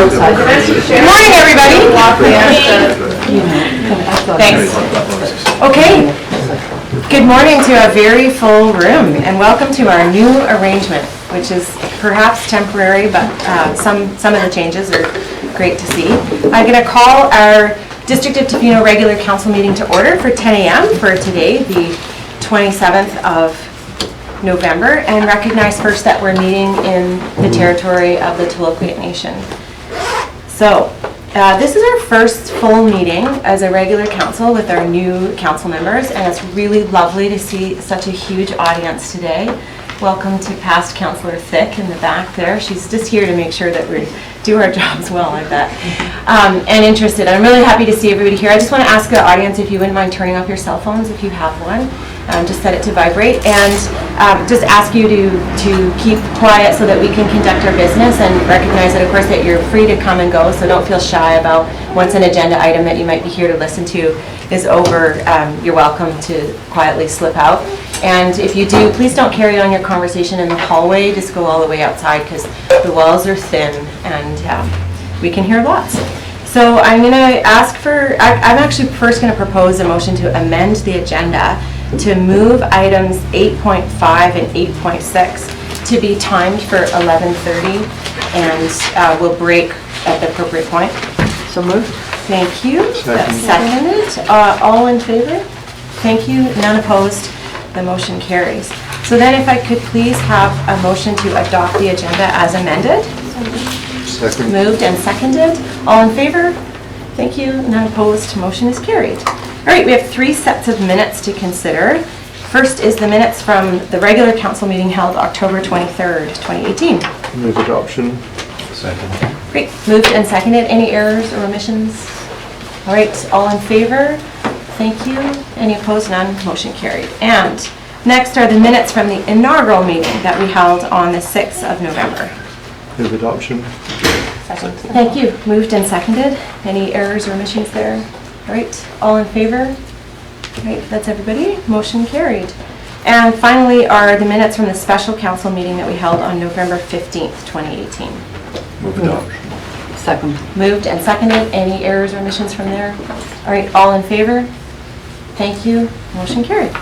outside. Good morning, everybody. Thanks. Okay. Good morning to a very full room, and welcome to our new arrangement, which is perhaps temporary, but some of the changes are great to see. I'm going to call our District of Tofino regular council meeting to order for 10 a.m. for today, the 27th of November, and recognize first that we're meeting in the territory of the Taloquyt Nation. So this is our first full meeting as a regular council with our new council members, and it's really lovely to see such a huge audience today. Welcome to past Councillor Thick in the back there. She's just here to make sure that we do our jobs well, I bet. And interested. I'm really happy to see everybody here. I just want to ask the audience if you wouldn't mind turning off your cell phones if you have one. Just set it to vibrate, and just ask you to keep quiet so that we can conduct our business, and recognize that, of course, that you're free to come and go, so don't feel shy about once an agenda item that you might be here to listen to is over, you're welcome to quietly slip out. And if you do, please don't carry on your conversation in the hallway, just go all the way outside, because the walls are thin and we can hear lots. So I'm going to ask for, I'm actually first going to propose a motion to amend the agenda to move items 8.5 and 8.6 to be timed for 11:30, and we'll break at the appropriate point. So moved. Thank you. Seconded. All in favor? Thank you. None opposed. The motion carries. So then if I could please have a motion to adopt the agenda as amended. Second. Moved and seconded. All in favor? Thank you. None opposed. Motion is carried. All right, we have 3 sets of minutes to consider. First is the minutes from the regular council meeting held October 23rd, 2018. Move adoption. Second. Great. Moved and seconded. Any errors or omissions? All right, all in favor? Thank you. Any opposed? None. Motion carried. And next are the minutes from the inaugural meeting that we held on the 6th of November. Move adoption. Second. Thank you. Moved and seconded. Any errors or omissions there? All right, all in favor? All right, that's everybody. Motion carried. And finally are the minutes from the special council meeting that we held on November 15th, 2018. Move adoption. Second. Moved and seconded. Any errors or omissions from there? All right, all in favor? Thank you. Motion carried.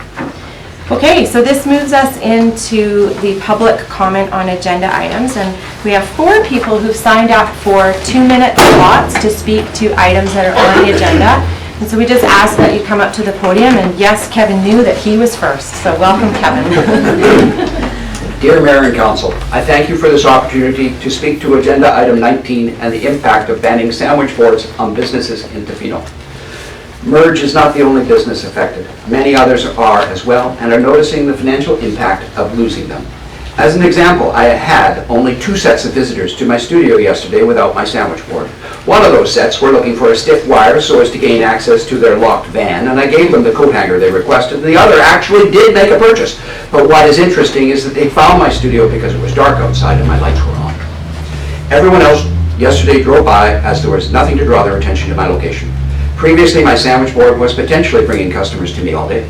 Okay, so this moves us into the public comment on agenda items, and we have 4 people who've signed up for 2-minute slots to speak to items that are on the agenda. And so we just ask that you come up to the podium, and yes, Kevin knew that he was first, so welcome, Kevin. Dear Mayor and Council, I thank you for this opportunity to speak to agenda item 19 and the impact of banning sandwich boards on businesses in Tofino. Merge is not the only business affected. Many others are as well and are noticing the financial impact of losing them. As an example, I had only 2 sets of visitors to my studio yesterday without my sandwich board. One of those sets were looking for a stiff wire so as to gain access to their locked van, and I gave them the coat hanger they requested. The other actually did make a purchase. But what is interesting is that they found my studio because it was dark outside and my lights were on. Everyone else yesterday drove by as there was nothing to draw their attention to my location. Previously, my sandwich board was potentially bringing customers to me all day.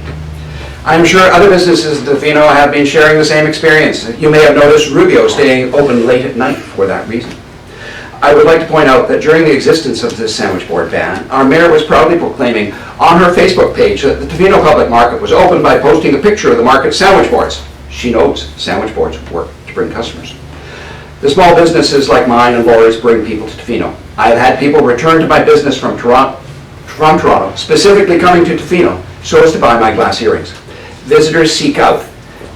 I'm sure other businesses in Tofino have been sharing the same experience. You may have noticed Rubio staying open late at night for that reason. I would like to point out that during the existence of this sandwich board ban, our mayor was proudly proclaiming on her Facebook page that the Tofino Public Market was open by posting a picture of the market's sandwich boards. She knows sandwich boards work to bring customers. The small businesses like mine and Lori's bring people to Tofino. I have had people return to my business from Toronto, specifically coming to Tofino so as to buy my glass earrings. Visitors seek out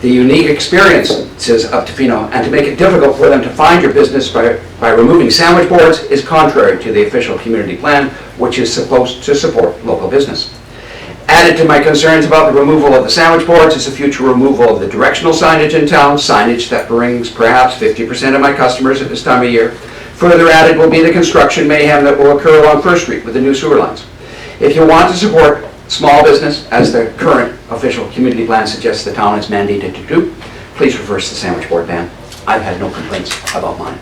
the unique experiences of Tofino, and to make it difficult for them to find your business by removing sandwich boards is contrary to the official community plan, which is supposed to support local business. Added to my concerns about the removal of the sandwich boards is the future removal of the directional signage in town, signage that brings perhaps 50% of my customers at this time of year. Further added will be the construction mayhem that will occur along First Street with the new sewer lines. If you want to support small business, as the current official community plan suggests the town is mandated to do, please reverse the sandwich board ban. I've had no complaints about mine.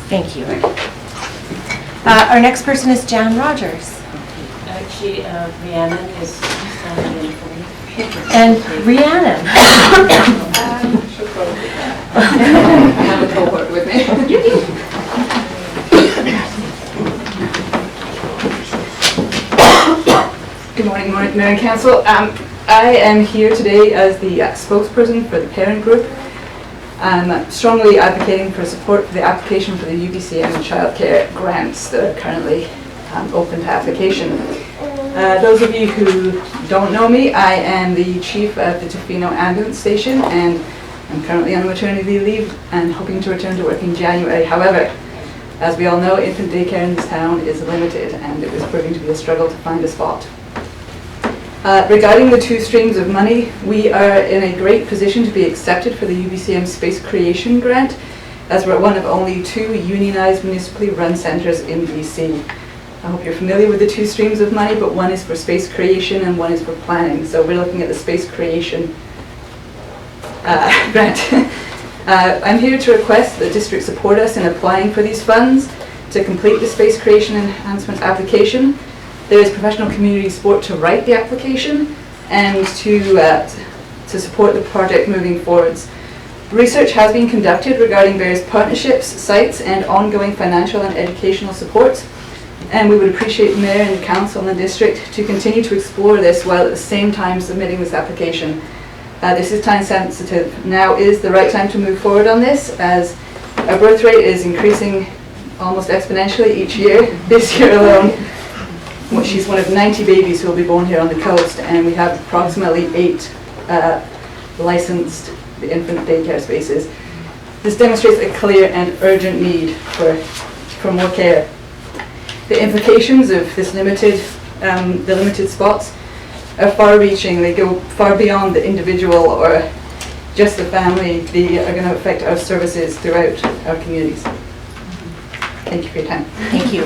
Thank you. Our next person is Jan Rogers. Actually, Rhiannon is standing in for me. And Rhiannon. I have a cohort with me. Council. I am here today as the spokesperson for the parent group. I'm strongly advocating for support for the application for the UBCM childcare grants that are currently open to application. Those of you who don't know me, I am the chief of the Tofino Ambulance Station, and I'm currently on maternity leave and hoping to return to work in January. However, as we all know, infant daycare in this town is limited, and it was proving to be a struggle to find a spot. Regarding the two streams of money, we are in a great position to be accepted for the UBCM Space Creation Grant, as we're one of only 2 unionized municipally run centres in BC. I hope you're familiar with the 2 streams of money, but one is for space creation and one is for planning. So we're looking at the space creation grant. I'm here to request that the district support us in applying for these funds to complete the space creation enhancement application. There is professional community support to write the application and to support the project moving forwards. Research has been conducted regarding various partnerships, sites, and ongoing financial and educational support. And we would appreciate the Mayor and the Council and the District to continue to explore this while at the same time submitting this application. This is time sensitive. Now is the right time to move forward on this, as our birth rate is increasing almost exponentially each year. This year alone, she's one of 90 babies who will be born here on the coast, and we have approximately 8 licensed infant daycare spaces. This demonstrates a clear and urgent need for more care. The implications of this limited spots are far-reaching. They go far beyond the individual or just the family. They are going to affect our services throughout our communities. Thank you for your time. Thank you.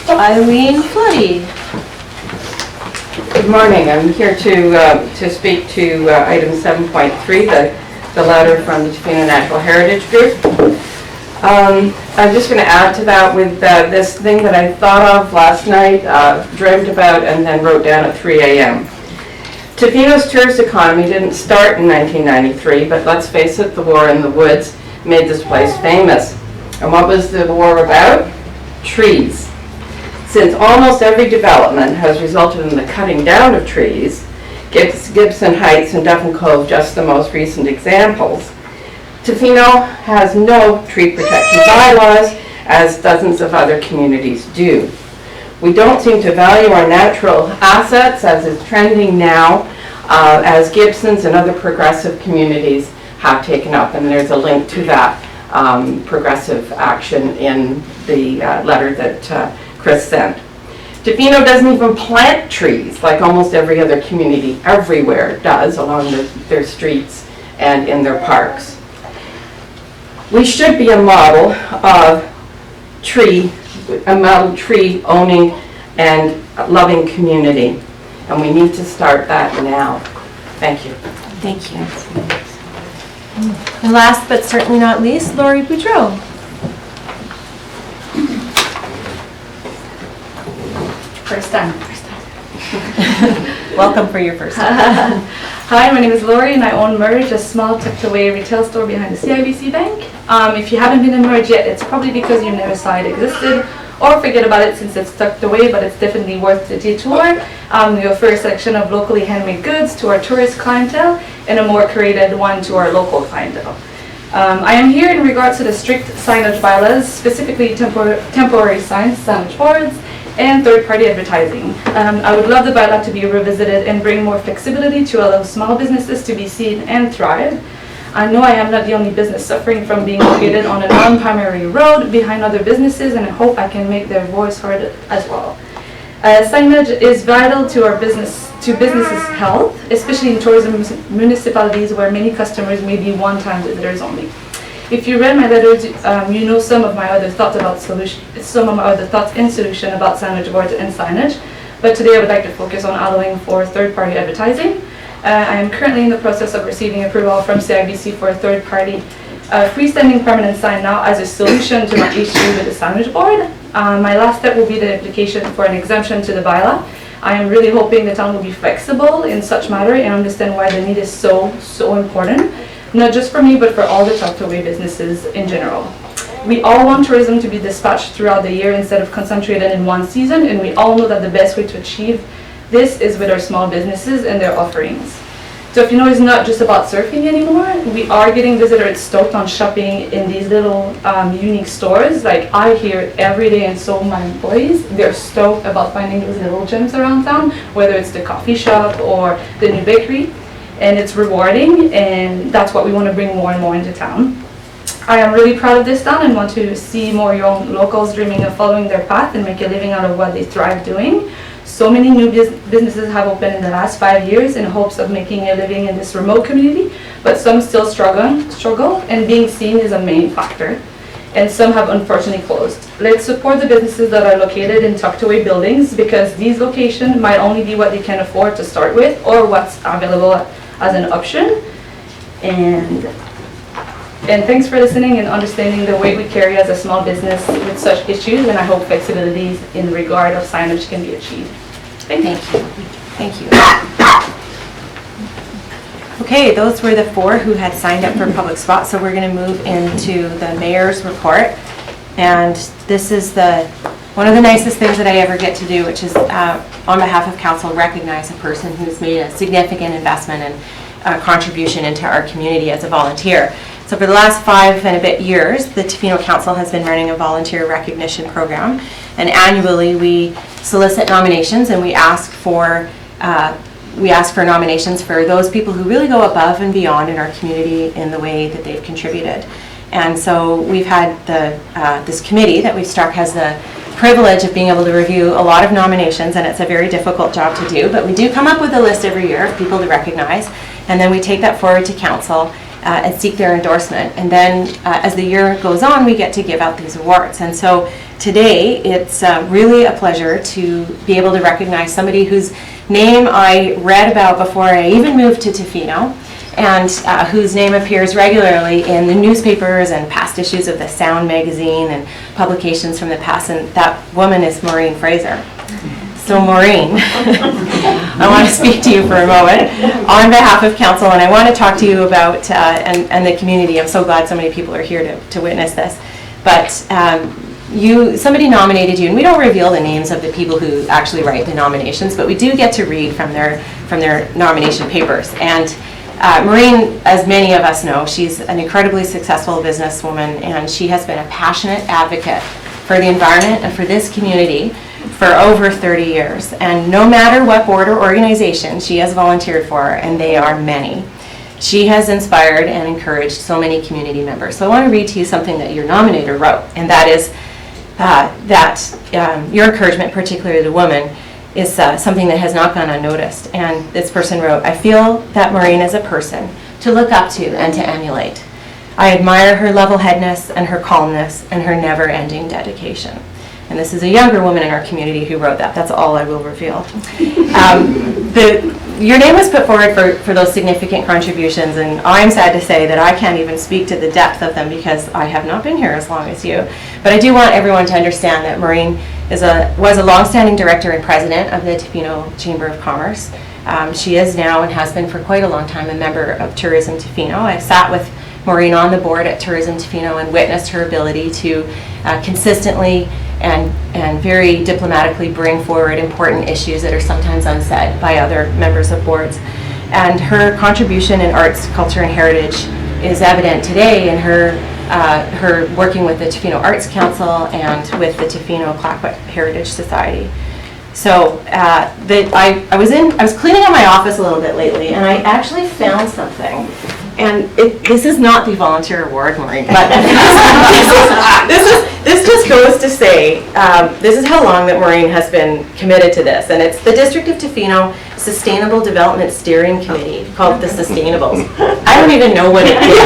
Eileen Floody. Good morning. I'm here to speak to item 7.3, the letter from the Tofino Natural Heritage Group. I'm just going to add to that with this thing that I thought of last night, dreamt about, and then wrote down at 3 a.m. Tofino's tourist economy didn't start in 1993, but let's face it, the war in the woods made this place famous. And what was the war about? Trees. Since almost every development has resulted in the cutting down of trees, Gibson Heights and Duffin Cove just the most recent examples, Tofino has no tree protection bylaws, as dozens of other communities do. We don't seem to value our natural assets, as is trending now, as Gibson's and other progressive communities have taken up, and there's a link to that progressive action in the letter that Chris sent. Tofino doesn't even plant trees like almost every other community everywhere does along their streets and in their parks. We should be a model of tree owning and loving community, and we need to start that now. Thank you. Thank you. And last but certainly not least, Lori Boudreau. First time. Welcome for your first time. Hi, my name is Lori and I own Merge, a small tucked-away retail store behind the CIBC Bank. If you haven't been in Merge yet, it's probably because you never saw it existed, or forget about it since it's tucked away, but it's definitely worth the detour. We offer a selection of locally handmade goods to our tourist clientele and a more curated one to our local clientele. I am here in regards to the strict signage bylaws, specifically temporary signs, sandwich boards, and third-party advertising. I would love the bylaw to be revisited and bring more flexibility to allow small businesses to be seen and thrive. I know I am not the only business suffering from being located on a non-primary road behind other businesses, and I hope I can make their voice heard as well. Signage is vital to our businesses' health, especially in tourism municipalities where many customers may be one-time visitors only. If you read my letters, you know some of my other thoughts and solution about sandwich boards and signage. But today I would like to focus on allowing for third-party advertising. I am currently in the process of receiving approval from CIBC for a third-party freestanding permanent sign now as a solution to my issue with the sandwich board. My last step will be the application for an exemption to the bylaw. I am really hoping the town will be flexible in such matter and understand why the need is so important. Not just for me, but for all the tucked away businesses in general. We all want tourism to be dispatched throughout the year instead of concentrated in one season, and we all know that the best way to achieve this is with our small businesses and their offerings. Tofino is not just about surfing anymore. We are getting visitors stoked on shopping in these little unique stores. Like, I hear it every day, and so my employees, they're stoked about finding those little gems around town, whether it's the coffee shop or the new bakery. And it's rewarding, and that's what we want to bring more and more into town. I am really proud of this town and want to see more young locals dreaming of following their path and make a living out of what they thrive doing. So many new businesses have opened in the last 5 years in hopes of making a living in this remote community, but some still struggle, and being seen is a main factor. And some have unfortunately closed. Let's support the businesses that are located in tucked away buildings, because these locations might only be what they can afford to start with or what's available as an option. And thanks for listening and understanding the weight we carry as a small business with such issues, and I hope flexibilities in regard of signage can be achieved. Thank you. Thank you. Okay, those were the 4 who had signed up for public spots, so we're going to move into the mayor's report. And this is one of the nicest things that I ever get to do, which is on behalf of council recognize a person who's made a significant investment and contribution into our community as a volunteer. So for the last 5 and a bit years, the Tofino Council has been running a volunteer recognition program, and annually we solicit nominations, and we ask for nominations for those people who really go above and beyond in our community in the way that they've contributed. And so we've had this committee that we've struck has the privilege of being able to review a lot of nominations, and it's a very difficult job to do, but we do come up with a list every year of people to recognize, and then we take that forward to council and seek their endorsement. And then as the year goes on, we get to give out these awards. And so today, it's really a pleasure to be able to recognize somebody whose name I read about before I even moved to Tofino, and whose name appears regularly in the newspapers and past issues of the Sound magazine and publications from the past, and that woman is Maureen Fraser. So Maureen, I want to speak to you for a moment on behalf of council, and I want to talk to you about and the community. I'm so glad so many people are here to witness this. But somebody nominated you, and we don't reveal the names of the people who actually write the nominations, but we do get to read from their nomination papers. And Maureen, as many of us know, she's an incredibly successful businesswoman, and she has been a passionate advocate for the environment and for this community for over 30 years. And no matter what board or organization she has volunteered for, and they are many, she has inspired and encouraged so many community members. So I want to read to you something that your nominator wrote, and that is your encouragement, particularly the woman, is something that has not gone unnoticed. And this person wrote, "I feel that Maureen is a person to look up to and to emulate. I admire her level-headedness and her calmness and her never-ending dedication." And this is a younger woman in our community who wrote that. That's all I will reveal. Your name was put forward for those significant contributions, and I'm sad to say that I can't even speak to the depth of them because I have not been here as long as you. But I do want everyone to understand that Maureen was a long-standing director and president of the Tofino Chamber of Commerce. She is now, and has been for quite a long time, a member of Tourism Tofino. I sat with Maureen on the board at Tourism Tofino and witnessed her ability to consistently and very diplomatically bring forward important issues that are sometimes unsaid by other members of boards. And her contribution in arts, culture, and heritage is evident today in her working with the Tofino Arts Council and with the Tofino Clayoquot Heritage Society. So I was cleaning out my office a little bit lately, and I actually found something. And this is not the volunteer award, Maureen, but this just goes to say this is how long that Maureen has been committed to this, and it's the District of Tofino Sustainable Development Steering Committee, called the Sustainables. I don't even know what it is.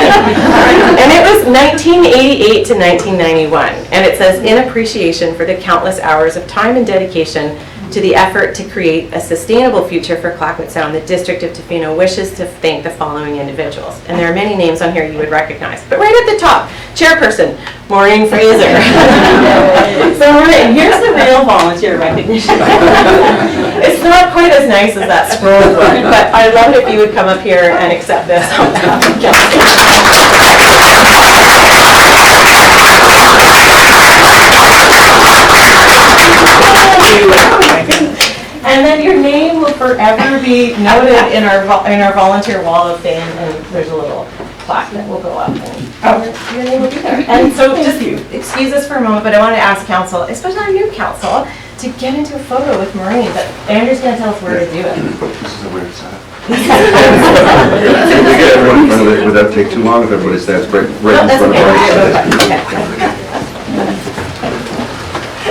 And it was 1988 to 1991, and it says, "In appreciation for the countless hours of time and dedication to the effort to create a sustainable future for Clayoquot Sound, the District of Tofino wishes to thank the following individuals." And there are many names on here you would recognize. But right at the top, chairperson, Maureen Fraser. So Maureen, here's the real volunteer recognition. It's not quite as nice as that scroll book, but I'd love it if you would come up here and accept this on behalf of council. And then your name will forever be noted in our volunteer wall of fame, and there's a little plaque that will go up, and your name will be there. And so just excuse us for a moment, but I want to ask council, especially our new council, to get into a photo with Maureen, but Andrew's going to tell us where to do it. This is a weird setup. If we get everyone in front of it, would that take too long if everybody stands right in That's front of okay. us?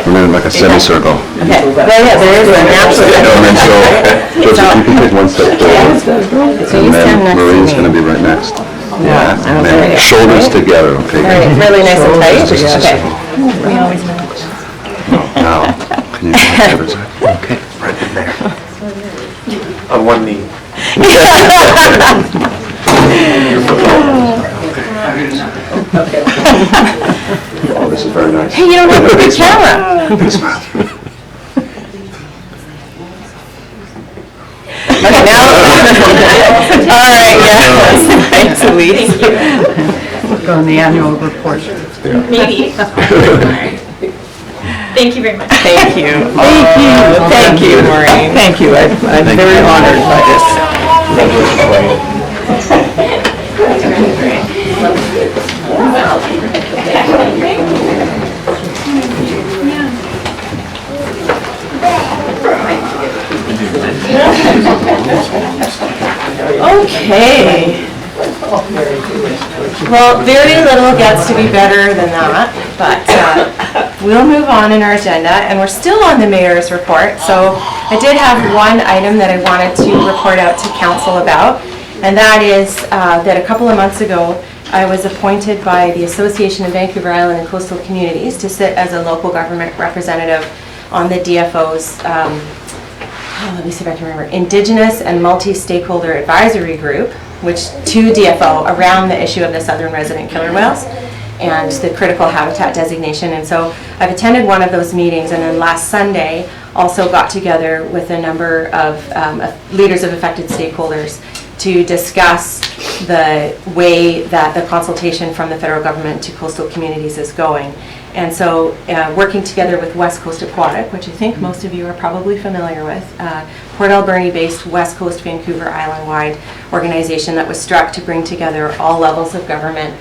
And then like a semicircle. Okay, well, yeah, there is a natural. And then so, Joseph, you can take one step forward. So you And stand then next to Marine's me. gonna be right next. Yeah, and Okay. then shoulders together, okay? All right, really nice and tight. Just a Okay. circle. We always know. Now, can you go to the other side? Okay, right in there. On one knee. Oh, this is very nice. Hey, you don't have a big camera. Big smile. Okay, now. All right, yeah. Thanks, Elise. Look on the annual report. Maybe. Thank you very much. Thank you. Thank you, Maureen. Thank you, I'm very honored by this. Okay. Well, very little gets to be better than that, but we'll move on in our agenda, and we're still on the mayor's report. So I did have one item that I wanted to report out to council about, and that is that a couple of months ago, I was appointed by the Association of Vancouver Island and Coastal Communities to sit as a local government representative on the DFO's let me see if I can remember, Indigenous and Multi-Stakeholder Advisory Group, which to DFO around the issue of the southern resident killer whales and the critical habitat designation. And so I've attended one of those meetings, and then last Sunday also got together with a number of leaders of affected stakeholders to discuss the way that the consultation from the federal government to coastal communities is going. And so working together with West Coast Aquatic, which I think most of you are probably familiar with, Port Alberni-based West Coast Vancouver Island-wide organization that was struck to bring together all levels of government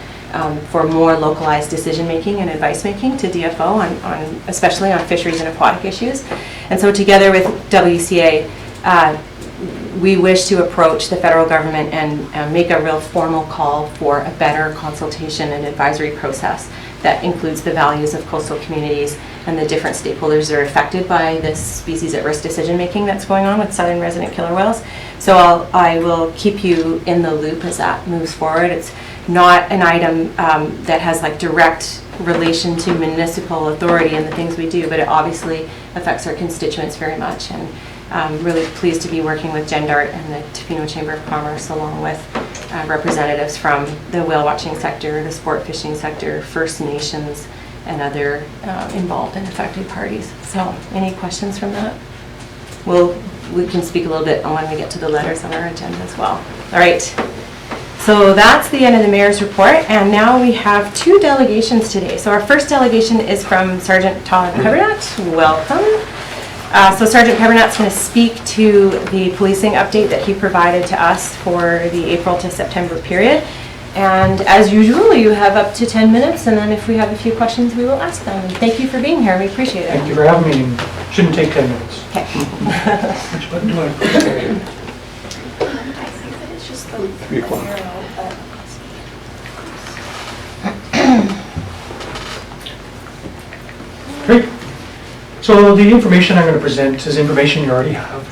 for more localized decision-making and advice-making to DFO, on especially on fisheries and aquatic issues. And so together with WCA, we wish to approach the federal government and make a real formal call for a better consultation and advisory process that includes the values of coastal communities and the different stakeholders that are affected by this species at risk decision making that's going on with southern resident killer whales. So I will keep you in the loop as that moves forward. It's not an item that has like direct relation to municipal authority and the things we do, but it obviously affects our constituents very much. And I'm really pleased to be working with GenDart and the Tofino Chamber of Commerce, along with representatives from the whale watching sector, the sport fishing sector, First Nations, and other involved and affected parties. So any questions from that? We can speak a little bit on when we get to the letters on our agenda as well. All right. So that's the end of the mayor's report, and now we have two delegations today. So our first delegation is from Sergeant Todd Pebernat. Welcome. So Sergeant Pebernat's going to speak to the policing update that he provided to us for the April to September period. And as usual, you have up to 10 minutes, and then if we have a few questions, we will ask them. And thank you for being here. We appreciate it. Thank you for having me. Shouldn't take 10 minutes. Okay. Which button do I push? I think that it's just the 3 o'clock. arrow, but Great. So the information I'm going to present is information you already have.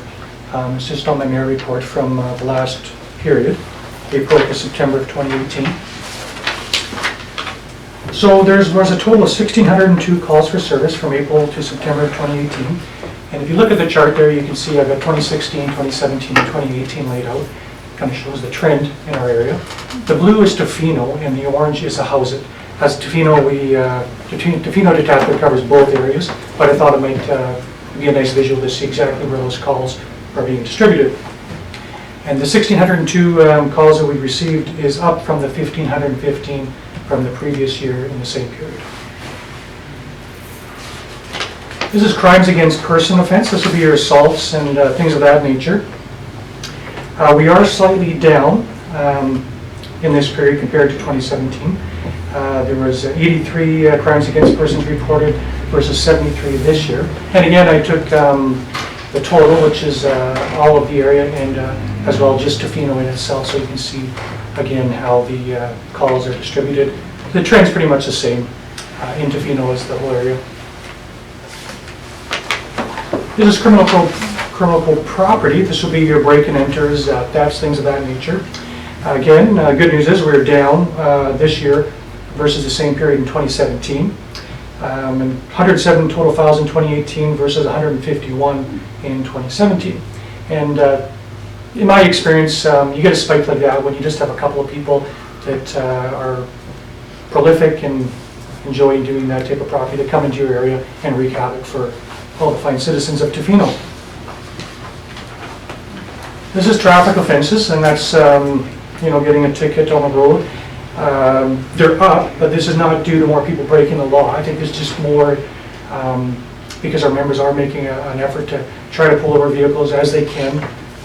It's just on my mayor report from the last period, April to September of 2018. So there was a total of 1,602 calls for service from April to September of 2018. And if you look at the chart there, you can see I've got 2016, 2017, and 2018 laid out. Kind of shows the trend in our area. The blue is Tofino, and the orange is Ahousaht. As Tofino, Tofino to Tatler covers both areas, but I thought it might be a nice visual to see exactly where those calls are being distributed. And the 1,602 calls that we received is up from the 1,515 from the previous year in the same period. This is crimes against person offense. This will be your assaults and things of that nature. We are slightly down in this period compared to 2017. There was 83 crimes against persons reported versus 73 this year. And again, I took the total, which is all of the area, and as well just Tofino in itself, so you can see again how the calls are distributed. The trend's pretty much the same in Tofino as the whole area. This is criminal code property. This will be your break and enters, thefts, things of that nature. Again, good news is we're down this year versus the same period in 2017. And 107 total files in 2018 versus 151 in 2017. And in my experience, you get a spike like that when you just have a couple of people that are prolific and enjoy doing that type of property that come into your area and wreak havoc for all the fine citizens of Tofino. This is traffic offenses, and that's getting a ticket on the road. They're up, but this is not due to more people breaking the law. I think it's just more because our members are making an effort to try to pull over vehicles as they can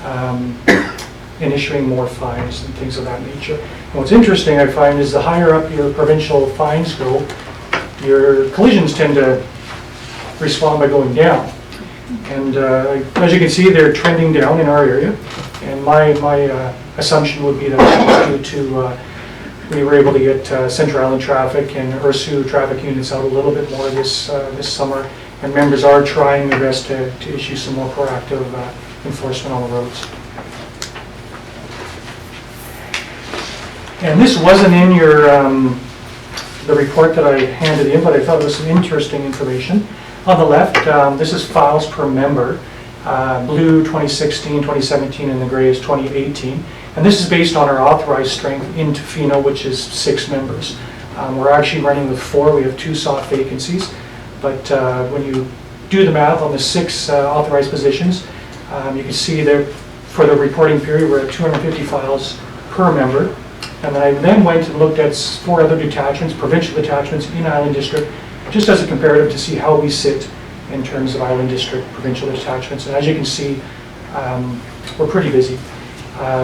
and issuing more fines and things of that nature. And what's interesting, I find, is the higher up your provincial fines go, your collisions tend to respond by going down. And as you can see, they're trending down in our area. And my assumption would be that it's due to we were able to get Central Island Traffic and URSU traffic units out a little bit more this summer, and members are trying their best to issue some more proactive enforcement on the roads. And this wasn't in your the report that I handed in, but I thought it was some interesting information. On the left, this is files per member. Blue 2016, 2017, and the gray is 2018. And this is based on our authorized strength in Tofino, which is 6 members. We're actually running with 4. We have 2 sought vacancies. But when you do the math on the 6 authorized positions, you can see that for the reporting period, we're at 250 files per member. And then I then went and looked at 4 other detachments, provincial detachments in Island District, just as a comparative to see how we sit in terms of Island District provincial detachments. And as you can see, we're pretty busy.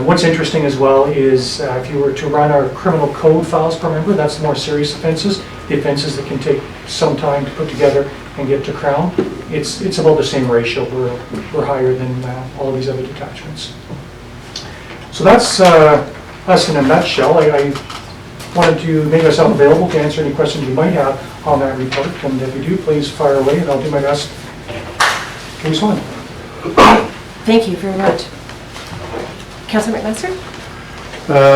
What's interesting as well is if you were to run our criminal code files per member, that's the more serious offenses, the offenses that can take some time to put together and get to Crown. It's about the same ratio. We're higher than all of these other detachments. So that's us in a nutshell. I wanted to make myself available to answer any questions you might have on that report, and if you do, please fire away, and I'll do my best to respond. Thank you very much. Councillor McMaster?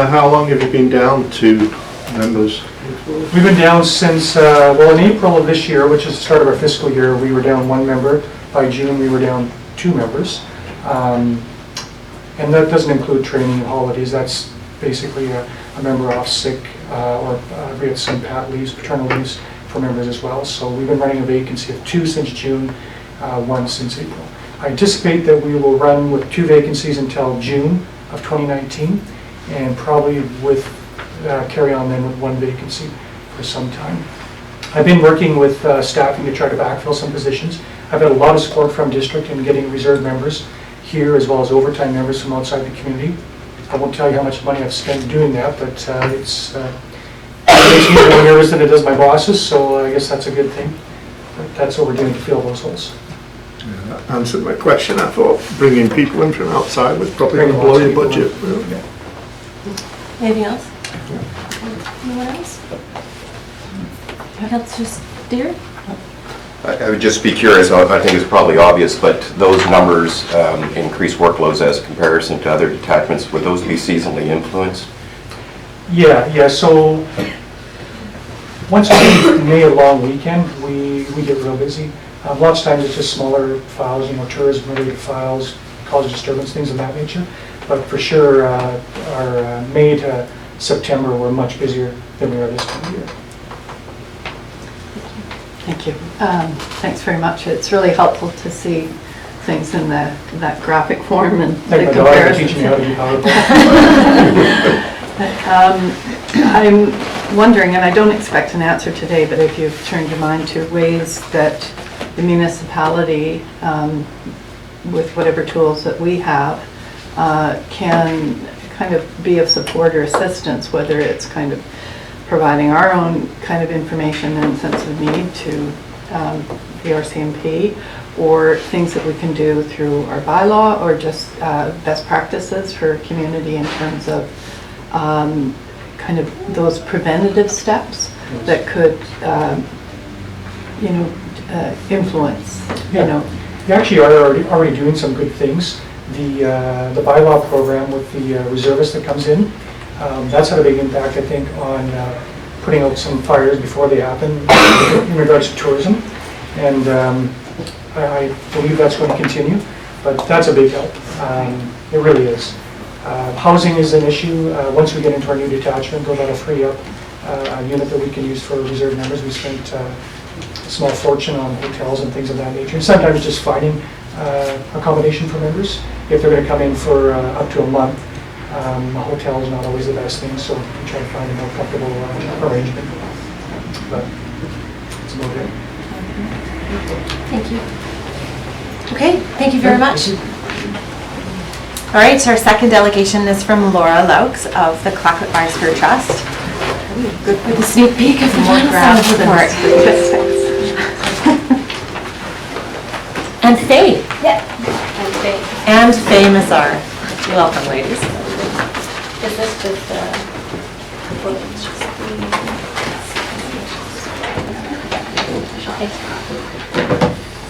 How long have you been down to members? We've been down since, well, in April of this year, which is the start of our fiscal year, we were down 1 member. By June, we were down 2 members. And that doesn't include training and holidays. That's basically a member off sick or we have some pat leaves, paternal leaves for members as well. So we've been running a vacancy of 2 since June, 1 since April. I anticipate that we will run with 2 vacancies until June of 2019, and probably with carry on then with 1 vacancy for some time. I've been working with staffing to try to backfill some positions. I've had a lot of support from district in getting reserve members here, as well as overtime members from outside the community. I won't tell you how much money I've spent doing that, but it makes me more nervous than it does my bosses, so I guess that's a good thing. But that's what we're doing to fill those holes. Yeah, that answered my question. I thought bringing people in from outside would probably Bring blow lots of your people budget. in. Yeah. Anything else? Anyone else? Councillor Steer? I would just be curious, I think it's probably obvious, but those numbers, increased workloads as a comparison to other detachments, would those be seasonally influenced? Yeah, so once we May a long weekend, we get real busy. Lots of times it's just smaller files, tourism-related files, college disturbance, things of that nature. But for sure, our May to September, we're much busier than we are this time of year. Thank you. Thanks very much. It's really helpful to see things in that graphic form and the Thank my daughter for comparisons. teaching me how to do PowerPoint. I'm wondering, and I don't expect an answer today, but if you've turned your mind to ways that the municipality, with whatever tools that we have, can kind of be of support or assistance, whether it's kind of providing our own kind of information and sense of need to the RCMP, or things that we can do through our bylaw, or just best practices for community in terms of kind of those preventative steps that could, influence, We actually are already doing some good things. The bylaw program with the reservist that comes in, that's had a big impact, I think, on putting out some fires before they happen in regards to tourism. And I believe that's going to continue, but that's a big help. It really is. Housing is an issue. Once we get into our new detachment, that'll free up a unit that we can use for reserve members. We spent a small fortune on hotels and things of that nature. And sometimes just finding accommodation for members. If they're going to come in for up to a month, a hotel is not always the best thing, so we try to find a more comfortable arrangement. But it's about it. Thank you. Okay, thank you very much. All right, so our second delegation is from Laura Laux of the Clackett Biosphère Trust. Good with a sneak peek of the final summit report. And Faye. Yeah. And Faye. And Faye Mazar. Welcome, ladies. Is this just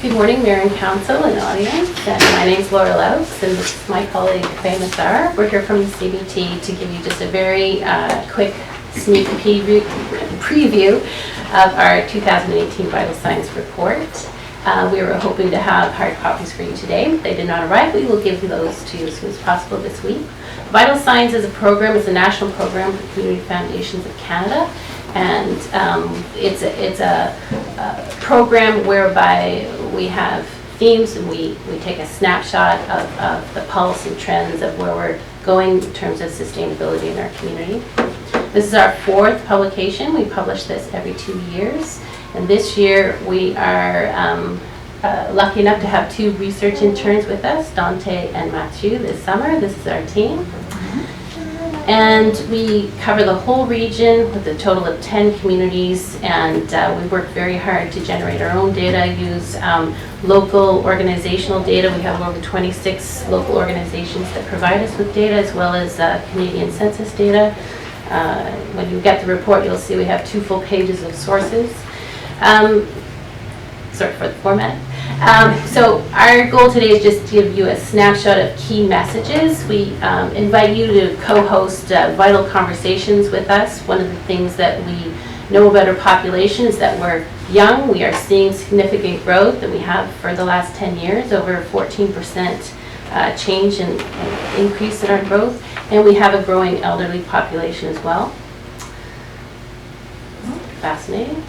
Good morning, Mayor and Council and audience. And my name is Laura Laux, and this is my colleague Faye Mazar. We're here from the CBT to give you just a very quick sneak preview of our 2018 Vital Signs report. We were hoping to have hard copies for you today. They did not arrive. We will give you those to you as soon as possible this week. Vital Signs is a program. It's a national program for Community Foundations of Canada. And it's a program whereby we have themes, and we take a snapshot of the pulse and trends of where we're going in terms of sustainability in our community. This is our fourth publication. We publish this every 2 years. And this year we are lucky enough to have 2 research interns with us, Dante and Mathieu, this summer. This is our team. And we cover the whole region with a total of 10 communities, and we work very hard to generate our own data, use local organizational data. We have over 26 local organizations that provide us with data, as well as Canadian Census data. When you get the report, you'll see we have 2 full pages of sources. Sorry for the format. So our goal today is just to give you a snapshot of key messages. We invite you to co-host vital conversations with us. One of the things that we know about our population is that we're young. We are seeing significant growth that we have for the last 10 years, over 14% change and increase in our growth. And we have a growing elderly population as well. Fascinating.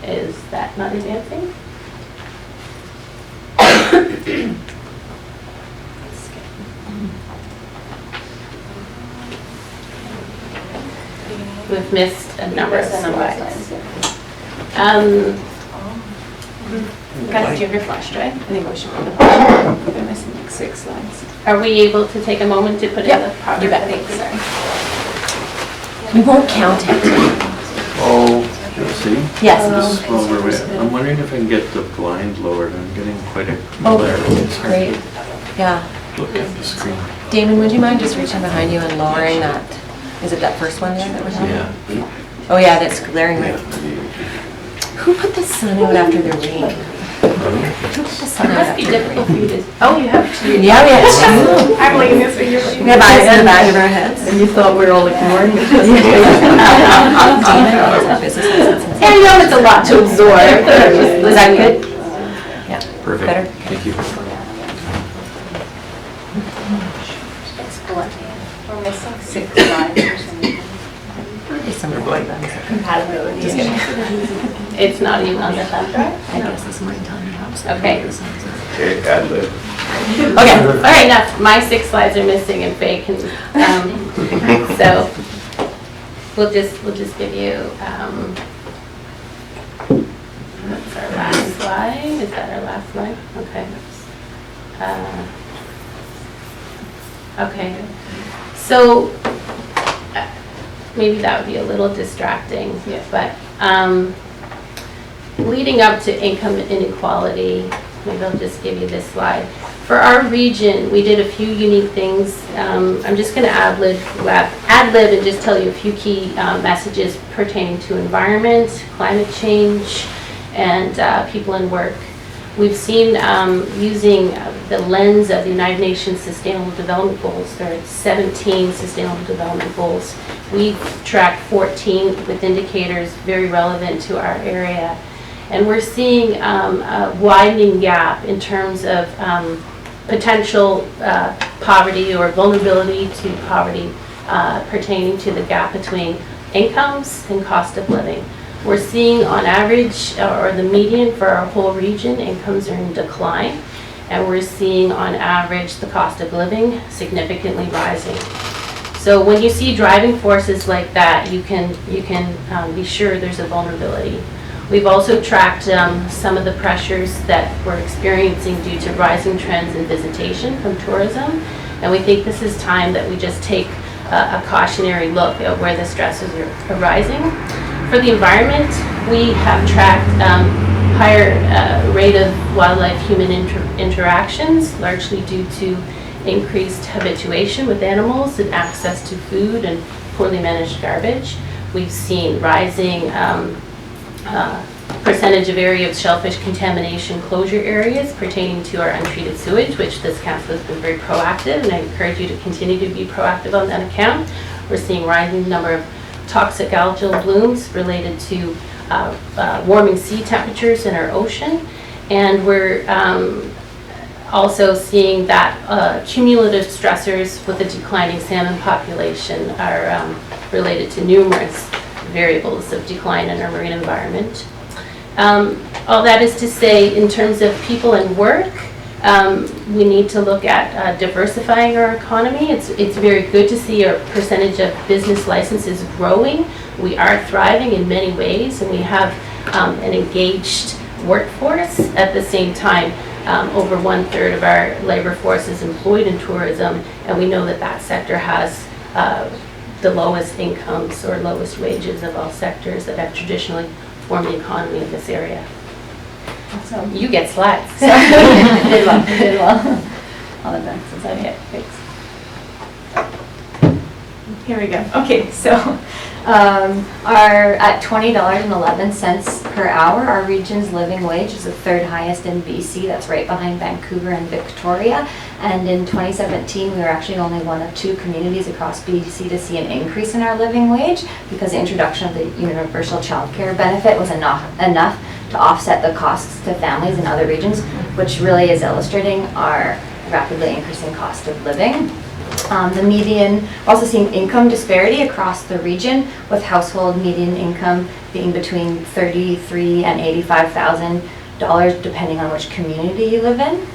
Is that not advancing? We've missed a number of slides. Guys, do you have your flash drive? I think we should put the flash. We're missing like 6 slides. Are we able to take a moment to put in the proper? You bet. Thanks. We won't count it. Oh, you'll see? Yes. This is while we're waiting. I'm wondering if I can get the blind lowered. I'm getting quite a Oh, glare. that's great. Yeah. Look at the screen. Damon, would you mind just reaching behind you and lowering that? Is it that first one there that we're talking about? Yeah. Oh yeah, that's glaring right. Who put the sun out after the rain? Who put the sun It out must after be the difficult rain? for you to. Oh, you have 2. Yeah, we have 2. I'm leaning this way. You're leaning. We have eyes in the back of our heads. And you thought we were all ignoring it. I know it's a lot to absorb. Is that good? Yeah. Perfect. Better? Thank you. We're missing 6 slides or something. Some blind. Compatibility. Just kidding. It's not even on the thumb drive? I guess it's mine telling me how. Okay. Okay, ad lib. Okay. All right, enough. My 6 slides are missing and Faye can, so we'll just give you our last slide. Is that our last slide? Okay. Okay. So maybe that would be a little distracting, but leading up to income inequality, maybe I'll just give you this slide. For our region, we did a few unique things. I'm just going to ad-lib and just tell you a few key messages pertaining to environment, climate change, and people and work. We've seen using the lens of the United Nations Sustainable Development Goals. There are 17 Sustainable Development Goals. We've tracked 14 with indicators very relevant to our area. And we're seeing a widening gap in terms of potential poverty or vulnerability to poverty pertaining to the gap between incomes and cost of living. We're seeing on average, or the median for our whole region, incomes are in decline, and we're seeing on average the cost of living significantly rising. So when you see driving forces like that, you can be sure there's a vulnerability. We've also tracked some of the pressures that we're experiencing due to rising trends in visitation from tourism, and we think this is time that we just take a cautionary look at where the stresses are rising. For the environment, we have tracked higher rate of wildlife-human interactions, largely due to increased habituation with animals and access to food and poorly managed garbage. We've seen rising percentage of area of shellfish contamination closure areas pertaining to our untreated sewage, which this council has been very proactive, and I encourage you to continue to be proactive on that account. We're seeing rising number of toxic algal blooms related to warming sea temperatures in our ocean, and we're also seeing that cumulative stressors with the declining salmon population are related to numerous variables of decline in our marine environment. All that is to say, in terms of people and work, we need to look at diversifying our economy. It's very good to see our percentage of business licenses growing. We are thriving in many ways, and we have an engaged workforce. At the same time, over 1/3 of our labor force is employed in tourism, and we know that that sector has the lowest incomes or lowest wages of all sectors that have traditionally formed the economy of this area. So you get slides. So. Did well. All the best. Okay, thanks. Here we go. Okay, so at $20.11 per hour, our region's living wage is the third highest in BC. That's right behind Vancouver and Victoria. And in 2017, we were actually only one of 2 communities across BC to see an increase in our living wage, because the introduction of the universal child care benefit was enough to offset the costs to families in other regions, which really is illustrating our rapidly increasing cost of living. The median, also seeing income disparity across the region, with household median income being between $33,000 and $85,000 depending on which community you live in.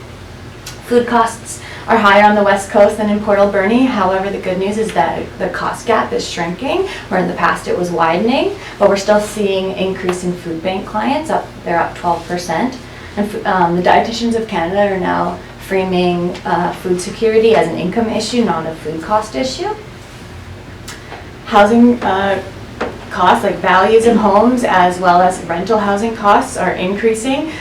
Food costs are higher on the West Coast than in Port Alberni. However, the good news is that the cost gap is shrinking, where in the past it was widening, but we're still seeing increase in food bank clients. They're up 12%. And the Dietitians of Canada are now framing food security as an income issue, not a food cost issue. Housing costs, like values of homes as well as rental housing costs, are increasing,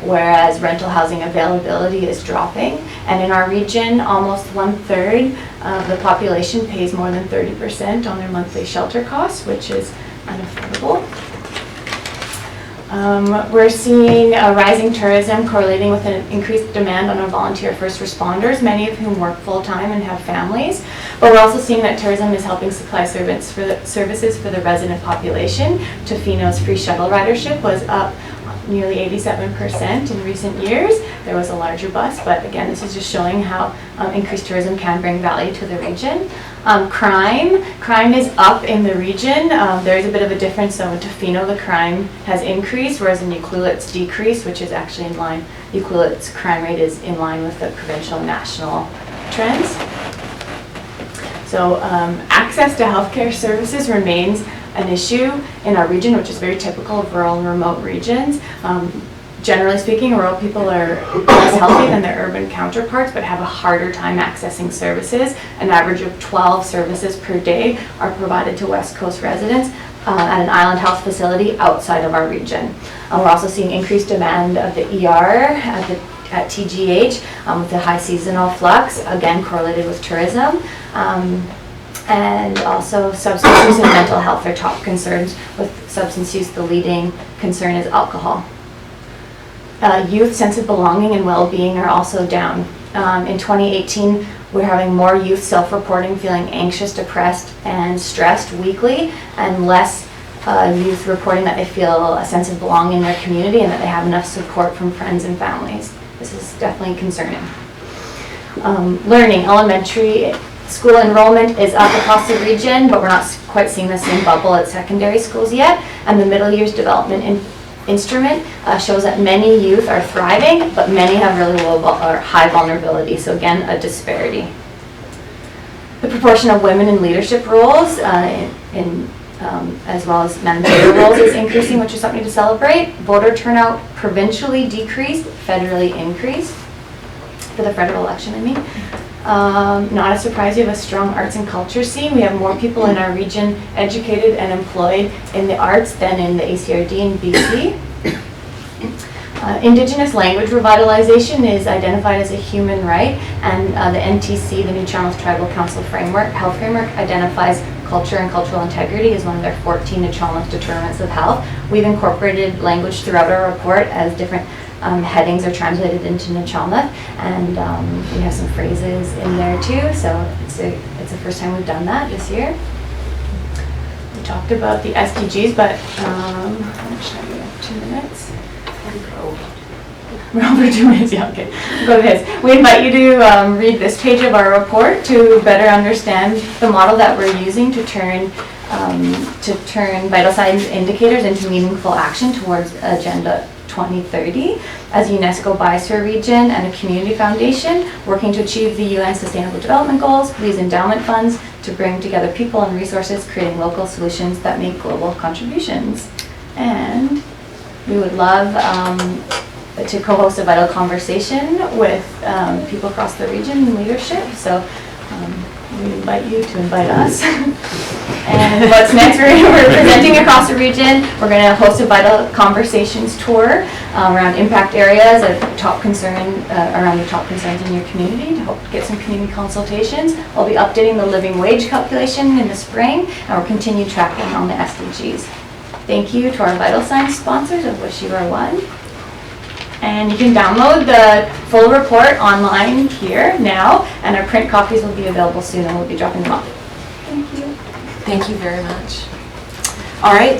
whereas rental housing availability is dropping. And in our region, almost 1/3 of the population pays more than 30% on their monthly shelter costs, which is unaffordable. We're seeing a rising tourism correlating with an increased demand on our volunteer first responders, many of whom work full-time and have families. But we're also seeing that tourism is helping supply services for the resident population. Tofino's free shuttle ridership was up nearly 87% in recent years. There was a larger bus, but again, this is just showing how increased tourism can bring value to the region. Crime is up in the region. There is a bit of a difference. So in Tofino, the crime has increased, whereas in Ucluelet it's decreased, which is actually in line. Ucluelet's crime rate is in line with the provincial and national trends. So access to healthcare services remains an issue in our region, which is very typical of rural and remote regions. Generally speaking, rural people are less healthy than their urban counterparts, but have a harder time accessing services. An average of 12 services per day are provided to West Coast residents at an Island Health facility outside of our region. We're also seeing increased demand of the ER at TGH with the high seasonal flux, again correlated with tourism. And also substance use and mental health are top concerns. With substance use, the leading concern is alcohol. Youth sense of belonging and well-being are also down. In 2018, we're having more youth self-reporting feeling anxious, depressed, and stressed weekly, and less youth reporting that they feel a sense of belonging in their community and that they have enough support from friends and families. This is definitely concerning. Learning, elementary school enrollment is up across the region, but we're not quite seeing the same bubble at secondary schools yet, and the middle years development instrument shows that many youth are thriving, but many have really low or high vulnerability. So again, a disparity. The proportion of women in leadership roles, as well as managerial roles, is increasing, which is something to celebrate. Voter turnout provincially decreased, federally increased for the federal election, I mean. Not a surprise, we have a strong arts and culture scene. We have more people in our region educated and employed in the arts than in the ACRD in BC. Indigenous language revitalization is identified as a human right, and the NTC, the New Channels Tribal Council Health Framework, identifies culture and cultural integrity as one of their 14 Nuu-chah-nulth determinants of health. We've incorporated language throughout our report as different headings are translated into Nuu-chah-nulth, and we have some phrases in there too, so it's the first time we've done that this year. We talked about the SDGs, but how much time do we have? 2 minutes? We're over 2 minutes, yeah, okay. Go to this. We invite you to read this page of our report to better understand the model that we're using to turn vital signs indicators into meaningful action towards Agenda 2030 as UNESCO Biosphere Region and a community foundation working to achieve the UN Sustainable Development Goals. We use endowment funds to bring together people and resources, creating local solutions that make global contributions. And we would love to co-host a vital conversation with people across the region and leadership. So we invite you to invite us. And what's next? We're presenting across the region. We're going to host a vital conversations tour around impact areas, around the top concerns in your community to help get some community consultations. We'll be updating the living wage calculation in the spring, and we'll continue tracking on the SDGs. Thank you to our Vital Signs sponsors, of which you are one. And you can download the full report online here now, and our print copies will be available soon, and we'll be dropping them off. Thank you. Thank you very much. All right,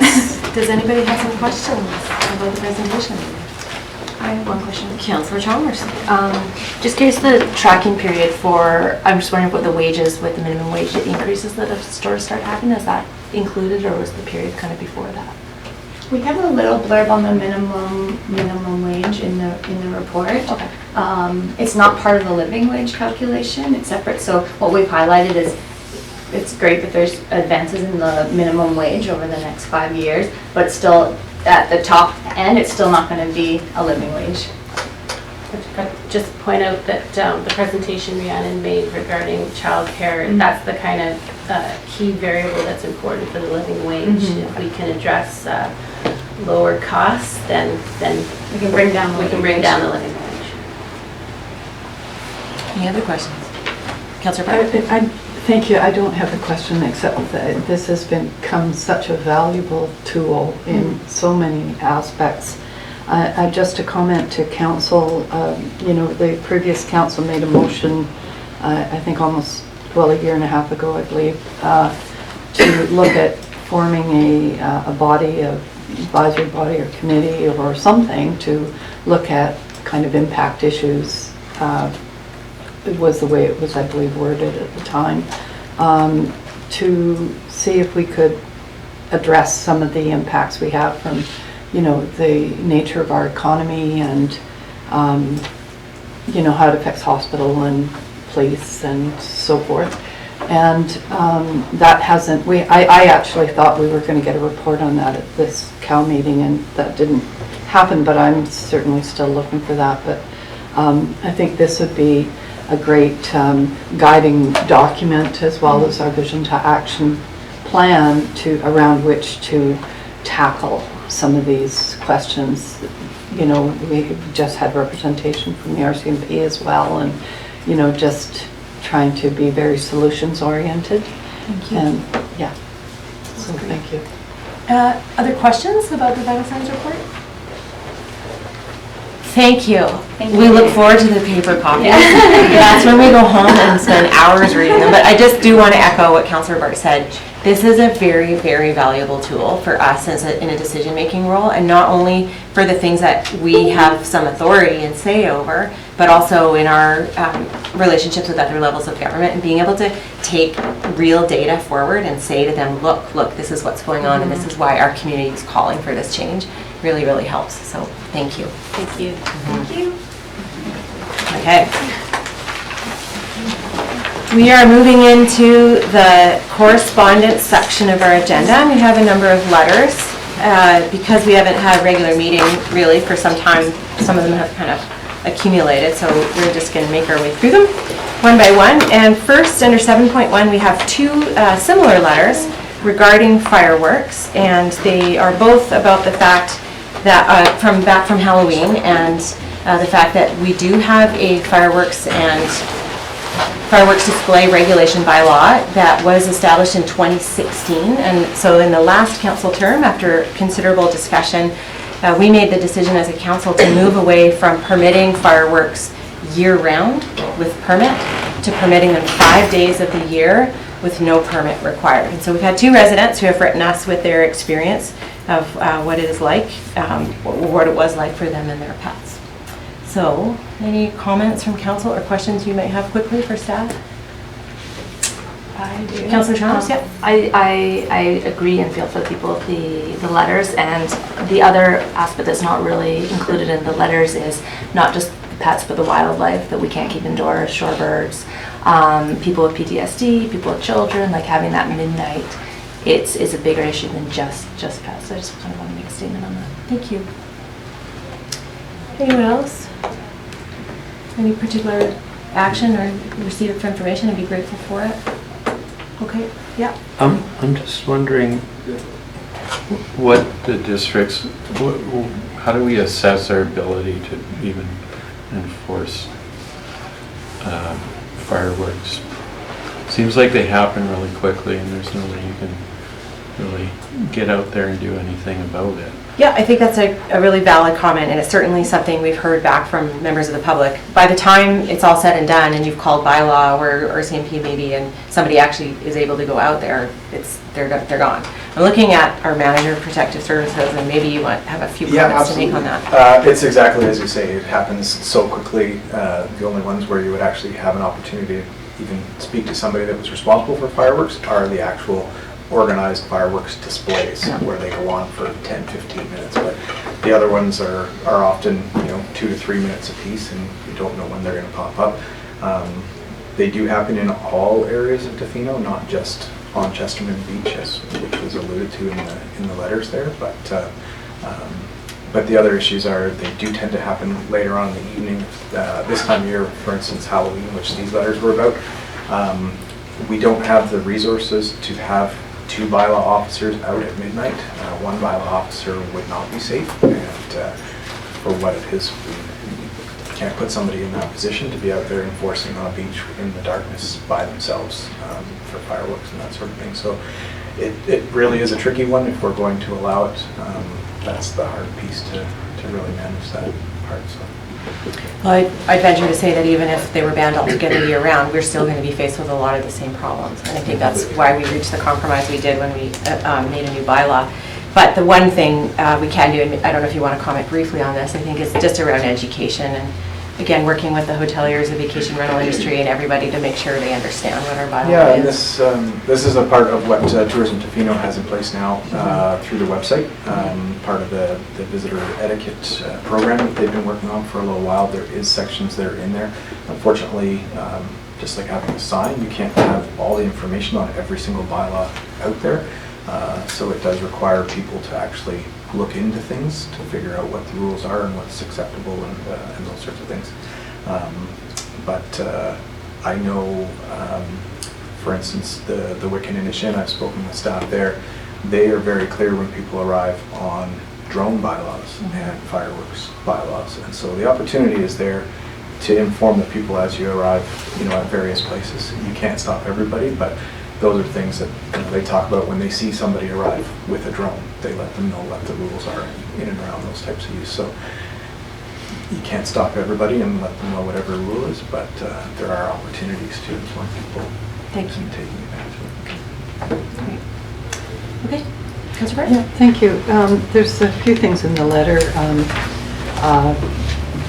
does anybody have some questions about the presentation? I have one question. Councillor Chalmers. Just curious, the tracking period for, I'm just wondering what the wages with the minimum wage increases that have stores start happening, is that included, or was the period kind of before that? We have a little blurb on the minimum wage in the report. Okay. It's not part of the living wage calculation, it's separate. So what we've highlighted is it's great that there's advances in the minimum wage over the next 5 years, but still at the top end, it's still not going to be a living wage. Just point out that the presentation Rhiannon made regarding childcare, that's the kind of key variable that's important for the living wage. If we can address lower costs, then we can bring down the living wage. Any other questions? Councillor Park? Thank you. I don't have a question except that this has become such a valuable tool in so many aspects. Just a comment to council, the previous council made a motion, I think almost, a year and a half ago, I believe, to look at forming a body, of advisory body or committee or something to look at kind of impact issues. It was the way it was, I believe, worded at the time, to see if we could address some of the impacts we have from the nature of our economy and, how it affects hospital and police and so forth. And that hasn't, I actually thought we were going to get a report on that at this COW meeting, and that didn't happen, but I'm certainly still looking for that. But I think this would be a great guiding document, as well as our vision to action plan around which to tackle some of these questions. You know, we just had representation from the RCMP as well, and, you know, just trying to be very solutions oriented. Thank you. And yeah, so thank you. Other questions about the vital signs report? Thank you. We look forward to the paper copies. That's when we go home and spend hours reading them. But I just do want to echo what Councillor Bart said. This is a very, very valuable tool for us in a decision-making role, and not only for the things that we have some authority and say over, but also in our relationships with other levels of government, and being able to take real data forward and say to them, look, this is what's going on, and this is why our community is calling for this change, really, really helps. So thank you. Thank you. Thank you. Okay. We are moving into the correspondence section of our agenda, and we have a number of letters. Because we haven't had a regular meeting really for some time, some of them have kind of accumulated, so we're just going to make our way through them one by one. And first, under 7.1, we have two similar letters regarding fireworks, and they are both about the fact that back from Halloween, and the fact that we do have a fireworks display regulation bylaw that was established in 2016. And so in the last council term, after considerable discussion, we made the decision as a council to move away from permitting fireworks year-round with permit to permitting them 5 days of the year with no permit required. And so we've had two residents who have written us with their experience of what it is like, what it was like for them and their pets. So, any comments from council or questions you might have quickly for staff? I do. Councillor Chalmers, yep. I agree and feel for the people of the letters, and the other aspect that's not really included in the letters is not just the pets but the wildlife that we can't keep indoors, shorebirds, people with PTSD, people with children, like having that midnight. It's a bigger issue than just pets. So I just kind of want to make a statement on that. Thank you. Anyone else? Any particular action or receipt of information? I'd be grateful for it. Okay, yeah. I'm just wondering what the districts, how do we assess our ability to even enforce fireworks? Seems like they happen really quickly, and there's no way you can really get out there and do anything about it. Yeah, I think that's a really valid comment, and it's certainly something we've heard back from members of the public. By the time it's all said and done, and you've called bylaw or CMP maybe, and somebody actually is able to go out there, they're gone. I'm looking at our manager of protective services, and maybe you might have a few comments to make on that. It's exactly as you say. It happens so quickly. The only ones where you would actually have an opportunity to even speak to somebody that was responsible for fireworks are the actual organized fireworks displays, where they go on for 10-15 minutes, but the other ones are often 2 to 3 minutes a piece, and you don't know when they're going to pop up. They do happen in all areas of Tofino, not just on Chesterman Beach, which was alluded to in the letters there, but the other issues are they do tend to happen later on in the evening. This time of year, for instance, Halloween, which these letters were about, we don't have the resources to have 2 bylaw officers out at midnight. One bylaw officer would not be safe, and for what it is, we can't put somebody in that position to be out there enforcing on a beach in the darkness by themselves for fireworks and that sort of thing. So it really is a tricky one if we're going to allow it. That's the hard piece to really manage that part. So. Well, I'd venture to say that even if they were banned altogether year-round, we're still going to be faced with a lot of the same problems. And I think that's why we reached the compromise we did when we made a new bylaw. But the one thing we can do, and I don't know if you want to comment briefly on this, I think is just around education and, again, working with the hoteliers, the vacation rental industry, and everybody to make sure they understand what our bylaw is. And this is a part of what Tourism Tofino has in place now through the website, part of the visitor etiquette program that they've been working on for a little while. There is sections that are in there. Unfortunately, just like having a sign. You can't have all the information on every single bylaw out there. So it does require people to actually look into things to figure out what the rules are and what's acceptable and those sorts of things. But I know, for instance, the Wiccan Inishin, I've spoken with staff there, they are very clear when people arrive on drone bylaws and fireworks bylaws. And so the opportunity is there to inform the people as you arrive, at various places. You can't stop everybody, but those are things that they talk about when they see somebody arrive with a drone. They let them know what the rules are in and around those types of use. So you can't stop everybody and let them know whatever the rule is, but there are opportunities to inform people. Thank you. Taking advantage of it. Great. Okay, Councilor Brett? Yeah, thank you. There's a few things in the letter.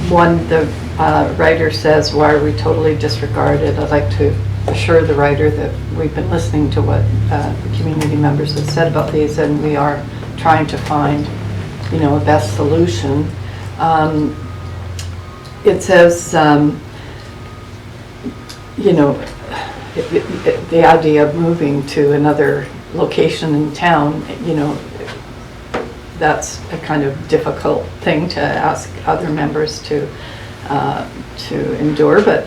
One, the writer says, why are we totally disregarded? I'd like to assure the writer that we've been listening to what the community members have said about these, and we are trying to find, a best solution. It says, the idea of moving to another location in town, that's a kind of difficult thing to ask other members to endure. But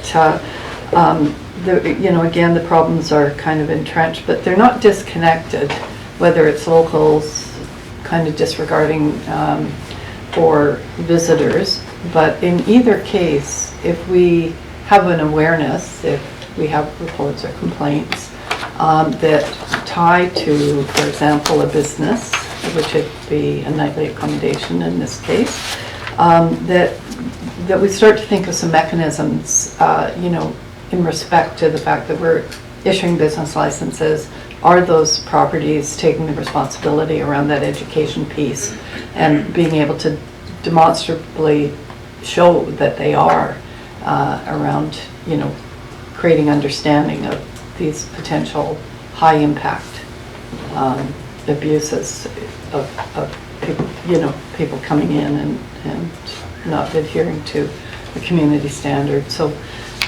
again, the problems are kind of entrenched, but they're not disconnected. Whether it's locals kind of disregarding or visitors, but in either case, if we have an awareness, if we have reports or complaints that tie to, for example, a business, which would be a nightly accommodation in this case, that we start to think of some mechanisms, in respect to the fact that we're issuing business licenses. Are those properties taking the responsibility around that education piece and being able to demonstrably show that they are around, creating understanding of these potential high impact abuses of people, people coming in and not adhering to the community standard. So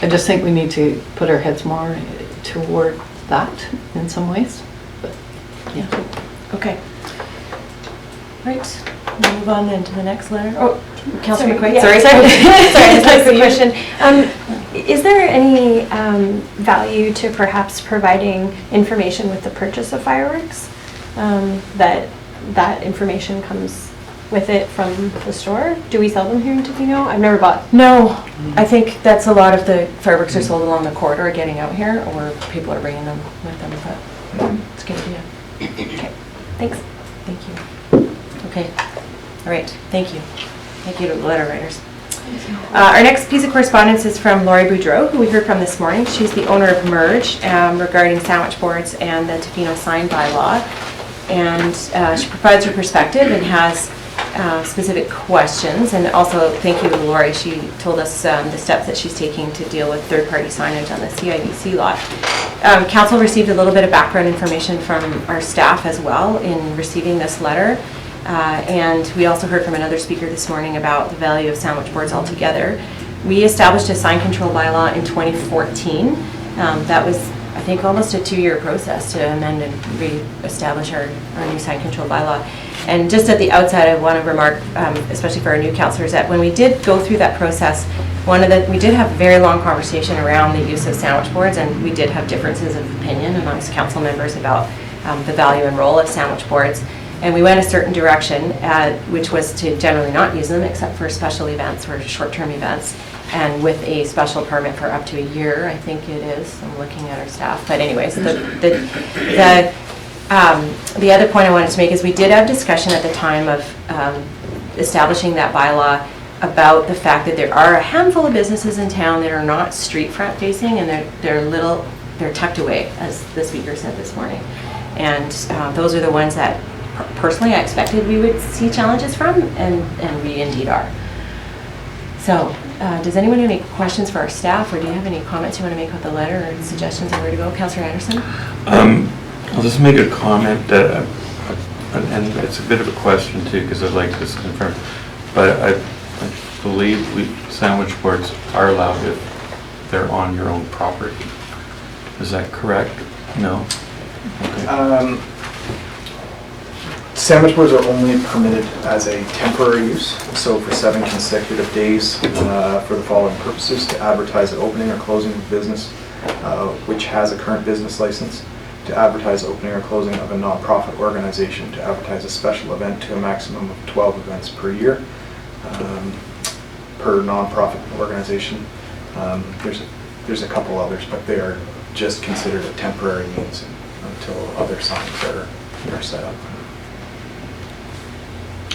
I just think we need to put our heads more toward that in some ways. But yeah. Okay. Right. We'll move on then to the next letter. Oh, Councilor McQuaid. Yeah. Sorry. Sorry, just a quick question. Is there any value to perhaps providing information with the purchase of fireworks? That information comes with it from the store? Do we sell them here in Tofino? I've never bought. No, I think that's a lot of the fireworks are sold along the corridor getting out here, or people are bringing them with them, but it's a good idea. Okay, thanks. Thank you. Okay, all right, thank you. Thank you to the letter writers. Our next piece of correspondence is from Lori Boudreau, who we heard from this morning. She's the owner of Merge, regarding sandwich boards and the Tofino sign bylaw. And she provides her perspective and has specific questions. And also, thank you to Lori. She told us the steps that she's taking to deal with third-party signage on the CIBC lot. Council received a little bit of background information from our staff as well in receiving this letter. And we also heard from another speaker this morning about the value of sandwich boards altogether. We established a sign control bylaw in 2014. That was, I think, almost a 2-year process to amend and re-establish our new sign control bylaw. And just at the outset, I want to remark, especially for our new councillors, that when we did go through that process, we did have a very long conversation around the use of sandwich boards, and we did have differences of opinion amongst council members about the value and role of sandwich boards. And we went a certain direction, which was to generally not use them except for special events or short-term events, and with a special permit for up to a year, I think it is. I'm looking at our staff. But anyways, the other point I wanted to make is we did have discussion at the time of establishing that bylaw about the fact that there are a handful of businesses in town that are not street front facing, and they're tucked away, as the speaker said this morning. And those are the ones that personally I expected we would see challenges from, and we indeed are. So does anyone have any questions for our staff, or do you have any comments you want to make about the letter or suggestions on where to go? Councillor Anderson? I'll just make a comment that, and it's a bit of a question too, because I'd like this confirmed, but I believe sandwich boards are allowed if they're on your own property. Is that correct? No? Okay. Sandwich boards are only permitted as a temporary use, so for 7 consecutive days for the following purposes: to advertise the opening or closing of business which has a current business license, to advertise opening or closing of a nonprofit organization, to advertise a special event to a maximum of 12 events per year per nonprofit organization. There's a couple others, but they are just considered a temporary means until other signs are set up.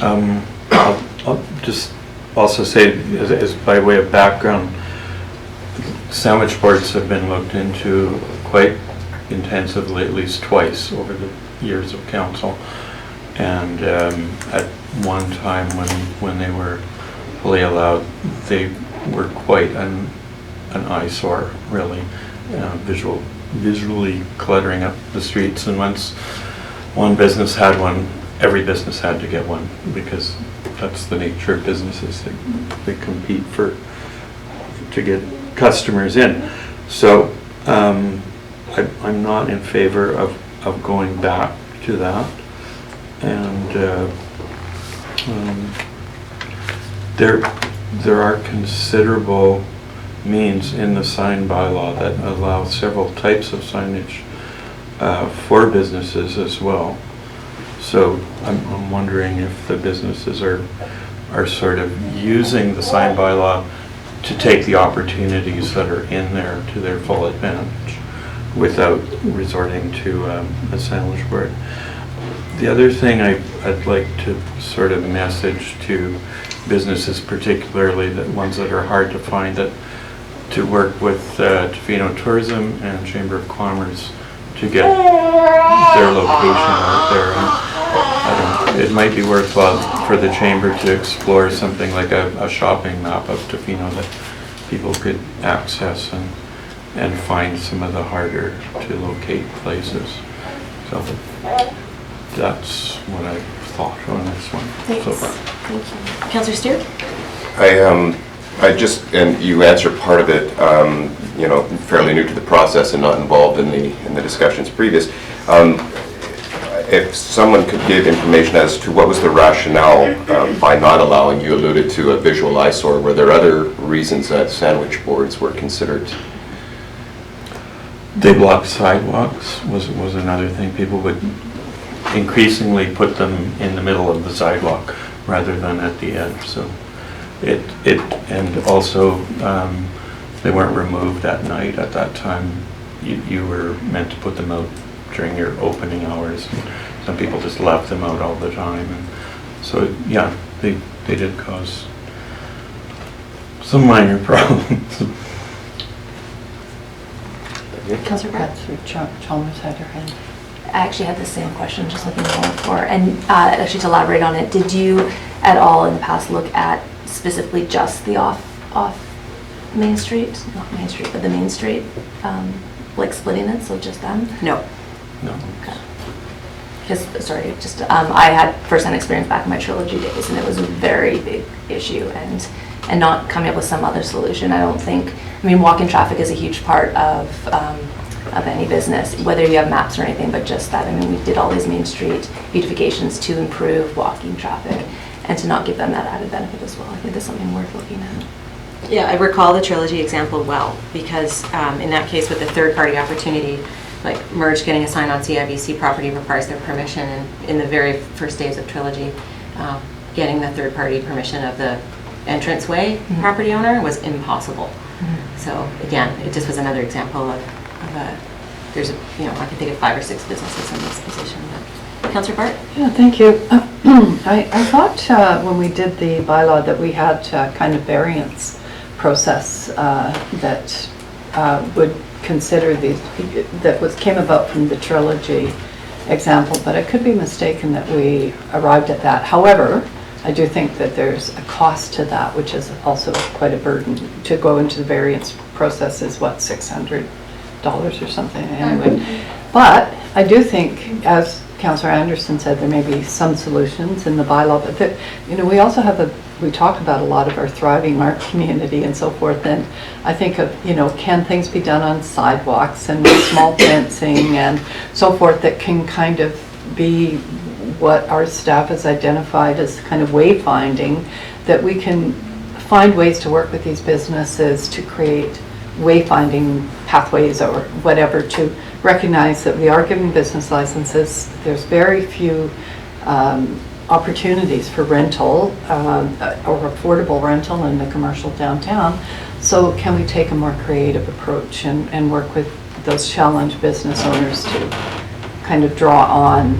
I'll just also say, as by way of background, sandwich boards have been looked into quite intensively, at least twice over the years of council. And at one time when they were fully allowed, they were quite an eyesore, really, visually cluttering up the streets. And once one business had one, every business had to get one, because that's the nature of businesses. They compete to get customers in. So I'm not in favor of going back to that. And there are considerable means in the sign bylaw that allow several types of signage for businesses as well. So I'm wondering if the businesses are sort of using the sign bylaw to take the opportunities that are in there to their full advantage without resorting to a sandwich board. The other thing I'd like to sort of message to businesses, particularly the ones that are hard to find, that to work with Tofino Tourism and Chamber of Commerce to get their location out there. And it might be worthwhile for the Chamber to explore something like a shopping map of Tofino that people could access and find some of the harder to locate places. So that's what I've thought on this one so far. Thank you. Councillor Steer? I just, and you answered part of it, fairly new to the process and not involved in the discussions previous. If someone could give information as to what was the rationale by not allowing, you alluded to a visual eyesore, were there other reasons that sandwich boards were considered? They blocked sidewalks was another thing. People would increasingly put them in the middle of the sidewalk rather than at the edge. So and also they weren't removed at night. At that time, you were meant to put them out during your opening hours. Some people just left them out all the time, and so yeah, they did cause some minor problems. Councillor Chalmers had her hand. I actually had the same question, just looking for, and actually to elaborate on it, did you at all in the past look at specifically just the off Main Street, not Main Street, but the Main Street, like splitting it, so just them? No. No. Okay. I had first-hand experience back in my Trilogy days, and it was a very big issue, and not coming up with some other solution. I don't think, walk-in traffic is a huge part of any business, whether you have maps or anything, but just that. We did all these Main Street beautifications to improve walking traffic and to not give them that added benefit as well. I think that's something worth looking at. Yeah, I recall the Trilogy example well, because in that case with the third-party opportunity, like Merge getting a sign on CIBC property requires their permission, and in the very first days of Trilogy, getting the third-party permission of the entranceway property owner was impossible. So again, it just was another example of there's I can think of 5 or 6 businesses in this position. But Councillor Bart? Yeah, thank you. I thought when we did the bylaw that we had kind of variance process that would consider these, that came about from the Trilogy example, but I could be mistaken that we arrived at that. However, I do think that there's a cost to that, which is also quite a burden. To go into the variance process is what, $600 or something anyway. But I do think, as Councillor Anderson said, there may be some solutions in the bylaw, but we also have we talk about a lot of our thriving art community and so forth, and I think of, can things be done on sidewalks and with small fencing and so forth that can kind of be what our staff has identified as kind of wayfinding, that we can find ways to work with these businesses to create wayfinding pathways or whatever, to recognize that we are giving business licenses. There's very few opportunities for rental or affordable rental in the commercial downtown. So can we take a more creative approach and work with those challenged business owners to kind of draw on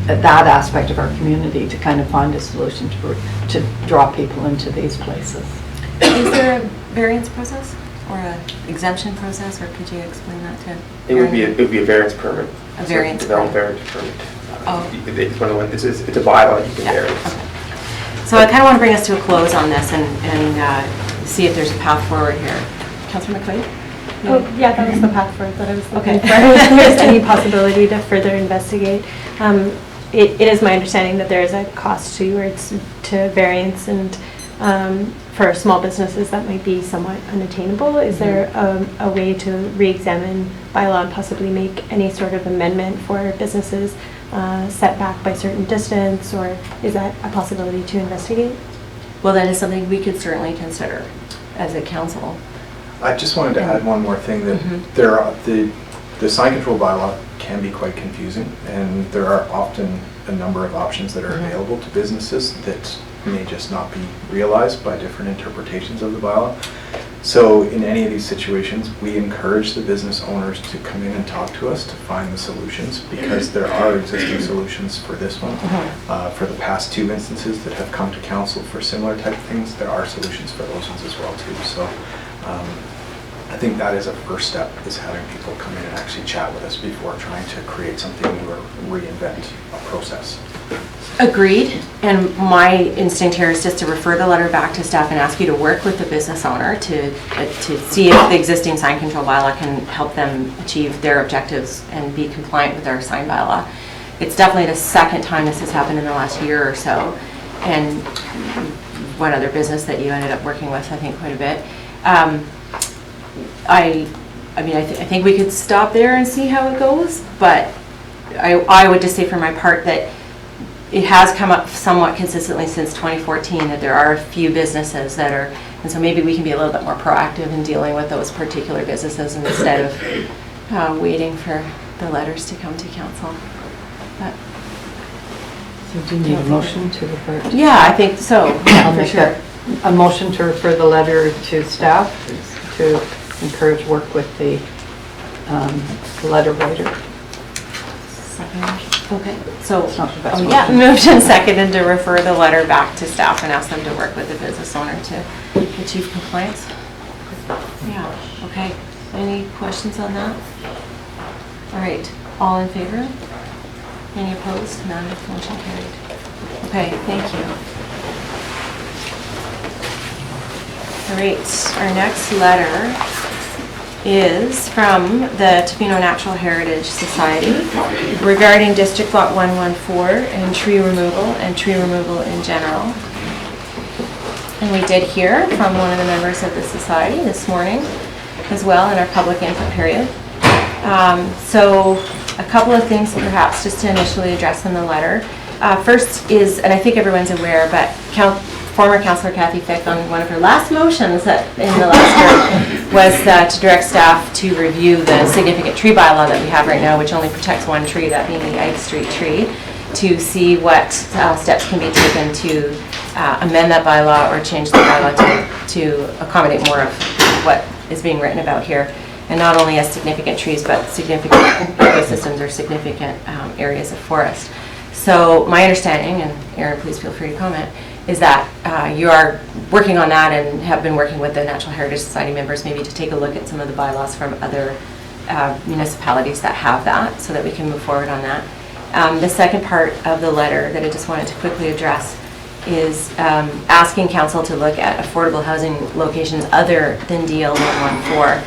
that aspect of our community to kind of find a solution to draw people into these places. Is there a variance process or a exemption process, or could you explain that to? It would be a variance permit. A variance development variance permit. Oh. It's one of the ones. It's a bylaw you can vary. Okay. So I kind of want to bring us to a close on this and see if there's a path forward here. Councillor McQuaid? Oh, yeah, that was the path forward that I was looking for. If there's any possibility to further investigate. It is my understanding that there is a cost to variance, and for small businesses that might be somewhat unattainable. Is there a way to re-examine bylaw and possibly make any sort of amendment for businesses set back by certain distance, or is that a possibility to investigate? Well, that is something we could certainly consider as a council. I just wanted to add one more thing, that there are the sign control bylaw can be quite confusing, and there are often a number of options that are available to businesses that may just not be realized by different interpretations of the bylaw. So in any of these situations, we encourage the business owners to come in and talk to us to find the solutions, because there are existing solutions for this one. For the past 2 instances that have come to council for similar type of things, there are solutions for those ones as well too. So I think that is a first step, is having people come in and actually chat with us before trying to create something new or reinvent a process. Agreed. And my instinct here is just to refer the letter back to staff and ask you to work with the business owner to see if the existing sign control bylaw can help them achieve their objectives and be compliant with our sign bylaw. It's definitely the second time this has happened in the last year or so, and one other business that you ended up working with, I think, quite a bit. I think we could stop there and see how it goes, but I would just say for my part that it has come up somewhat consistently since 2014 that there are a few businesses that are, and so maybe we can be a little bit more proactive in dealing with those particular businesses instead of waiting for the letters to come to council. But, so do you need a motion to refer to? Yeah, I think so. I'll make that a motion to refer the letter to staff to encourage work with the letter writer. Okay, so, moved and seconded to refer the letter back to staff and ask them to work with the business owner to achieve compliance. Yeah, okay. Any questions on that? All right, all in favor? Any opposed? None, motion carried. Okay, thank you. All right, our next letter is from the Tofino Natural Heritage Society regarding District Lot 114 and tree removal in general. And we did hear from one of the members of the society this morning as well in our public input period. So a couple of things perhaps just to initially address in the letter. First is, and I think everyone's aware, but former Councillor Kathy Fick, on one of her last motions in the last term, was to direct staff to review the significant tree bylaw that we have right now, which only protects one tree, that being the Ike Street tree, to see what steps can be taken to amend that bylaw or change the bylaw to accommodate more of what is being written about here. And not only as significant trees, but significant ecosystems or significant areas of forest. So my understanding, and Erin, please feel free to comment, is that you are working on that and have been working with the Natural Heritage Society members maybe to take a look at some of the bylaws from other municipalities that have that, so that we can move forward on that. The second part of the letter that I just wanted to quickly address is asking council to look at affordable housing locations other than DL 114.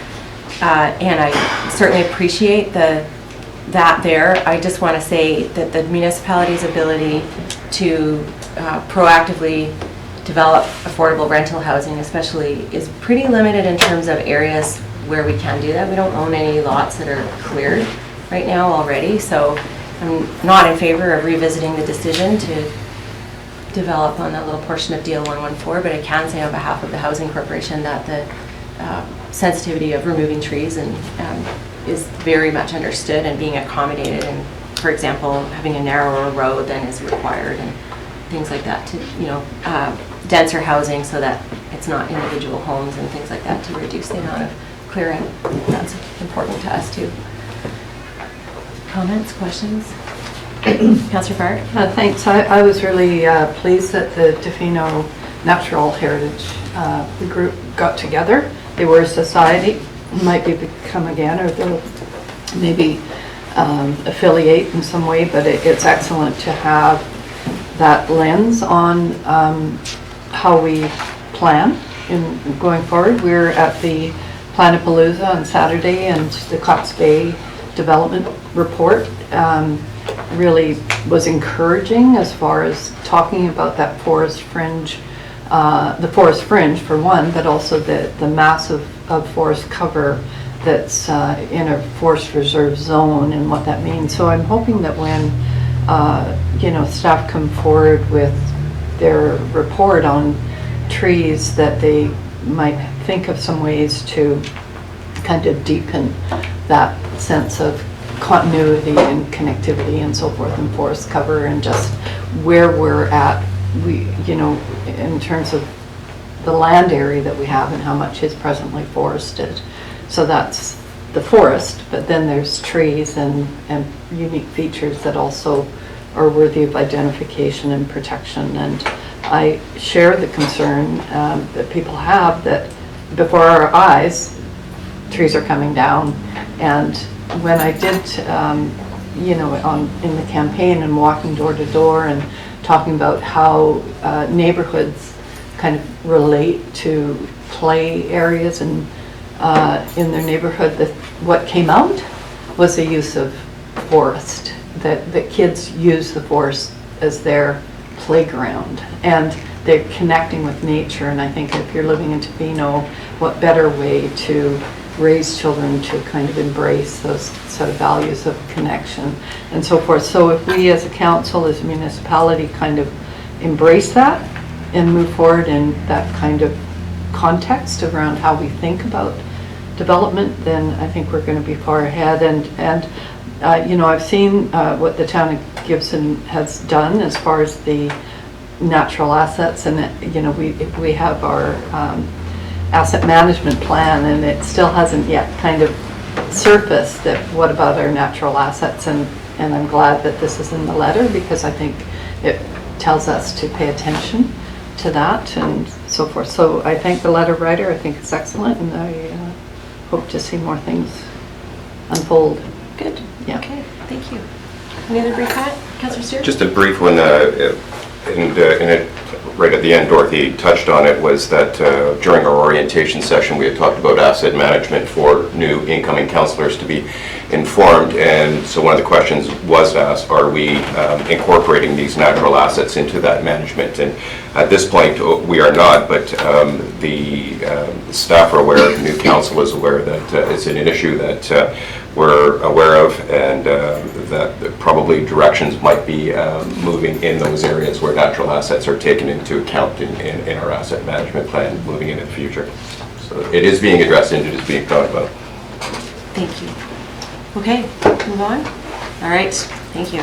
And I certainly appreciate that there. I just want to say that the municipality's ability to proactively develop affordable rental housing especially is pretty limited in terms of areas where we can do that. We don't own any lots that are cleared right now already, so I'm not in favor of revisiting the decision to develop on that little portion of DL 114, but I can say on behalf of the Housing Corporation that the sensitivity of removing trees and is very much understood and being accommodated, and for example, having a narrower road than is required and things like that to, you know, denser housing so that it's not individual homes and things like that to reduce the amount of clearing. That's important to us too. Comments, questions? Councillor Farr? Thanks. I was really pleased that the Tofino Natural Heritage group got together. They were a society, might become again, or they'll maybe affiliate in some way, but it's excellent to have that lens on how we plan in going forward. We're at the Planapalooza on Saturday, and the Cox Bay Development Report really was encouraging as far as talking about that forest fringe, the forest fringe for one, but also the massive of forest cover that's in a forest reserve zone and what that means. So I'm hoping that when you know, staff come forward with their report on trees, that they might think of some ways to kind of deepen that sense of continuity and connectivity and so forth in forest cover, and just where we're at, we, you know, in terms of the land area that we have and how much is presently forested. So that's the forest, but then there's trees and unique features that also are worthy of identification and protection. And I share the concern that people have that before our eyes, trees are coming down. And when I did, you know, in the campaign and walking door to door and talking about how neighborhoods kind of relate to play areas and in their neighborhood, what came out was the use of forest, that kids use the forest as their playground, and they're connecting with nature. And I think if you're living in Tofino, what better way to raise children to kind of embrace those sort of values of connection and so forth. So if we as a council, as a municipality, kind of embrace that and move forward in that kind of context around how we think about development, then I think we're going to be far ahead. And you know, I've seen what the town of Gibson has done as far as the natural assets, and you know, we have our asset management plan, and it still hasn't yet kind of surfaced that what about our natural assets, and I'm glad that this is in the letter, because I think it tells us to pay attention to that and so forth. So I thank the letter writer. I think it's excellent, and I hope to see more things unfold. Good. Yeah. Okay, thank you. Any other brief comment? Councillor Stewart? Just a brief one, and it, right at the end, Dorothy touched on it, was that during our orientation session, we had talked about asset management for new incoming councillors to be informed, and so one of the questions was asked, are we incorporating these natural assets into that management? And at this point, we are not, but the staff are aware, the new council is aware that it's an issue that we're aware of, and that probably directions might be moving in those areas where natural assets are taken into account in our asset management plan moving into the future. So it is being addressed and it is being thought about. Thank you. Okay, move on. All right, thank you.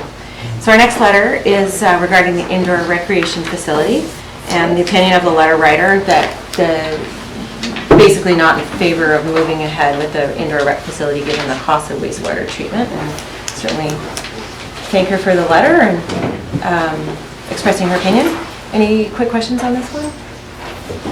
So our next letter is regarding the indoor recreation facility, and the opinion of the letter writer that basically not in favor of moving ahead with the indoor rec facility given the cost of wastewater treatment, and certainly thank her for the letter and expressing her opinion. Any quick questions on this one?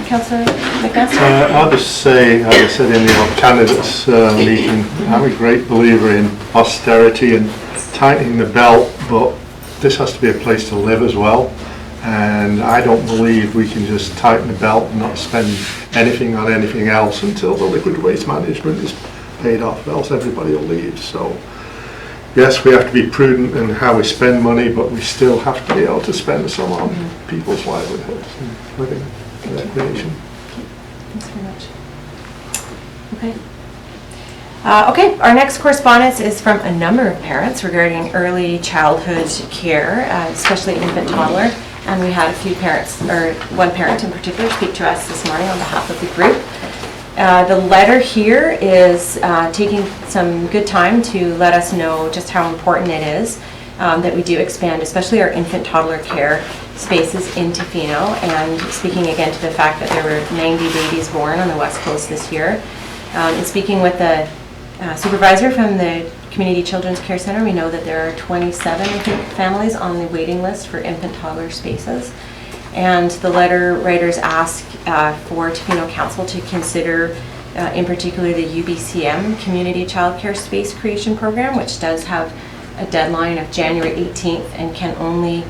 Councillor McMaster? I'll just say, as I said in the candidates meeting, I'm a great believer in austerity and tightening the belt, but this has to be a place to live as well. And I don't believe we can just tighten the belt and not spend anything on anything else until the liquid waste management is paid off, else everybody will leave. So yes, we have to be prudent in how we spend money, but we still have to be able to spend some on people's livelihoods and living recreation. Thanks very much. Okay. Okay, our next correspondence is from a number of parents regarding early childhood care, especially infant toddler. And we had a few parents, or one parent in particular, speak to us this morning on behalf of the group. The letter here is taking some good time to let us know just how important it is that we do expand, especially our infant toddler care spaces in Tofino, and speaking again to the fact that there were 90 babies born on the West Coast this year. And speaking with the supervisor from the Community Children's Care Center, we know that there are 27 families on the waiting list for infant toddler spaces. And the letter writers ask for Tofino Council to consider in particular the UBCM Community Child Care Space Creation Program, which does have a deadline of January 18th and can only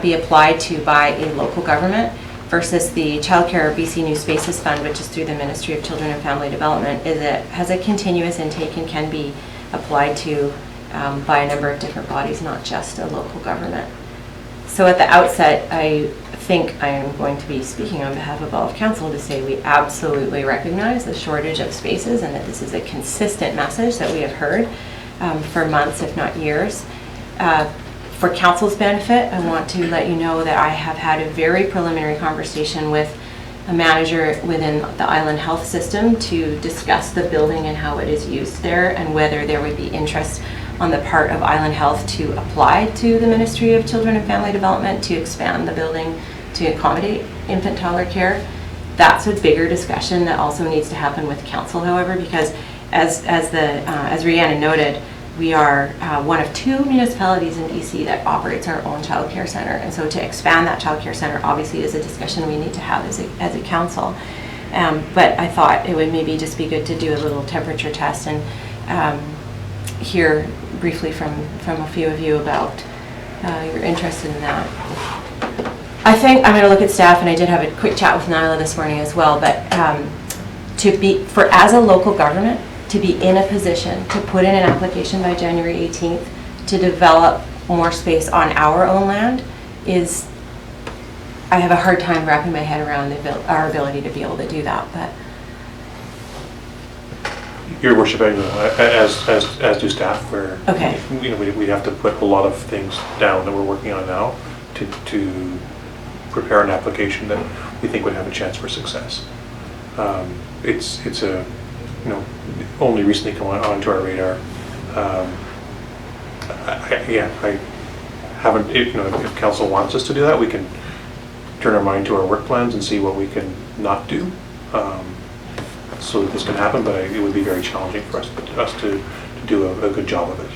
be applied to by a local government, versus the Childcare BC New Spaces Fund, which is through the Ministry of Children and Family Development, has a continuous intake and can be applied to by a number of different bodies, not just a local government. So at the outset, I think I am going to be speaking on behalf of all of Council to say we absolutely recognize the shortage of spaces and that this is a consistent message that we have heard for months, if not years. For Council's benefit, I want to let you know that I have had a very preliminary conversation with a manager within the Island Health System to discuss the building and how it is used there, and whether there would be interest on the part of Island Health to apply to the Ministry of Children and Family Development to expand the building to accommodate infant toddler care. That's a bigger discussion that also needs to happen with Council, however, because as Rhiannon noted, we are one of 2 municipalities in BC that operates our own child care center, and so to expand that child care center obviously is a discussion we need to have as a council. But I thought it would maybe just be good to do a little temperature test and hear briefly from a few of you about your interest in that. I think I'm going to look at staff, and I did have a quick chat with Nyla this morning as well, but as a local government, to be in a position to put in an application by January 18th to develop more space on our own land is, I have a hard time wrapping my head around our ability to be able to do that. But Your Worship, as do staff, where okay. We have to put a lot of things down that we're working on now to prepare an application that we think would have a chance for success. It's a only recently come onto our radar. I haven't. If Council wants us to do that, we can turn our mind to our work plans and see what we can not do, so that this can happen. But it would be very challenging for us to do a good job of it.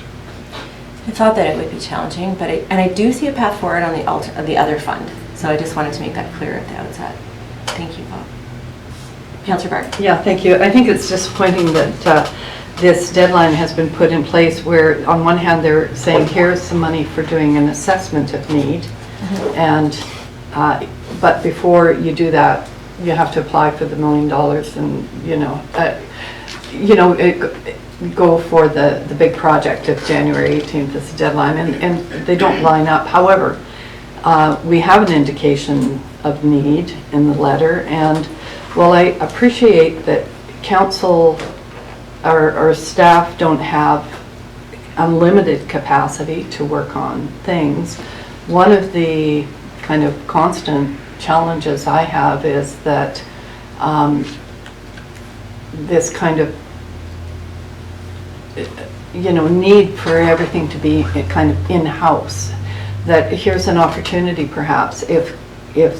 I thought that it would be challenging, but I do see a path forward on the other fund. So I just wanted to make that clear at the outset. Thank you, Bob. Councillor Bart. Yeah, thank you. I think it's disappointing that this deadline has been put in place where on one hand they're saying here's some money for doing an assessment of need, and but before you do that you have to apply for the $1 million and go for the big project of January 18th as the deadline, and they don't line up. However, we have an indication of need in the letter, and well, I appreciate that Council or staff don't have unlimited capacity to work on things. One of the kind of constant challenges I have is that this kind of need for everything to be kind of in-house. That here's an opportunity perhaps if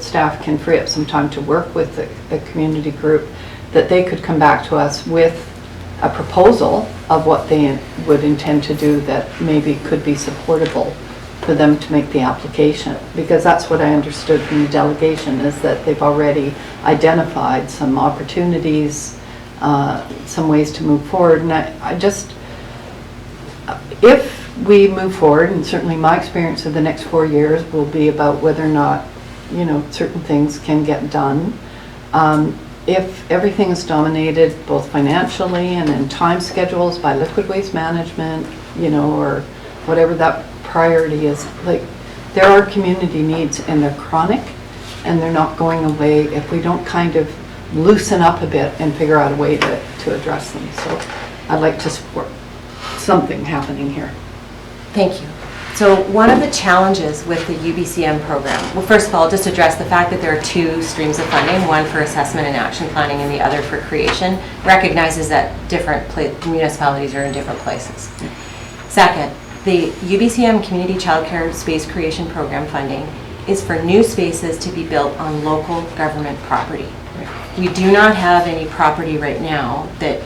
staff can free up some time to work with a community group, that they could come back to us with a proposal of what they would intend to do that maybe could be supportable for them to make the application. Because that's what I understood from the delegation, is that they've already identified some opportunities, some ways to move forward. And I just, if we move forward, and certainly my experience of the next 4 years will be about whether or not certain things can get done. If everything is dominated both financially and in time schedules by liquid waste management, or whatever that priority is. Like, there are community needs and they're chronic and they're not going away if we don't kind of loosen up a bit and figure out a way to address them. So I'd like to support something happening here. Thank you. So one of the challenges with the UBCM program, well, first of all, just address the fact that there are two streams of funding, one for assessment and action planning and the other for creation, recognizes that different municipalities are in different places. Second, the UBCM Community Childcare Space Creation Program funding is for new spaces to be built on local government property. We do not have any property right now that,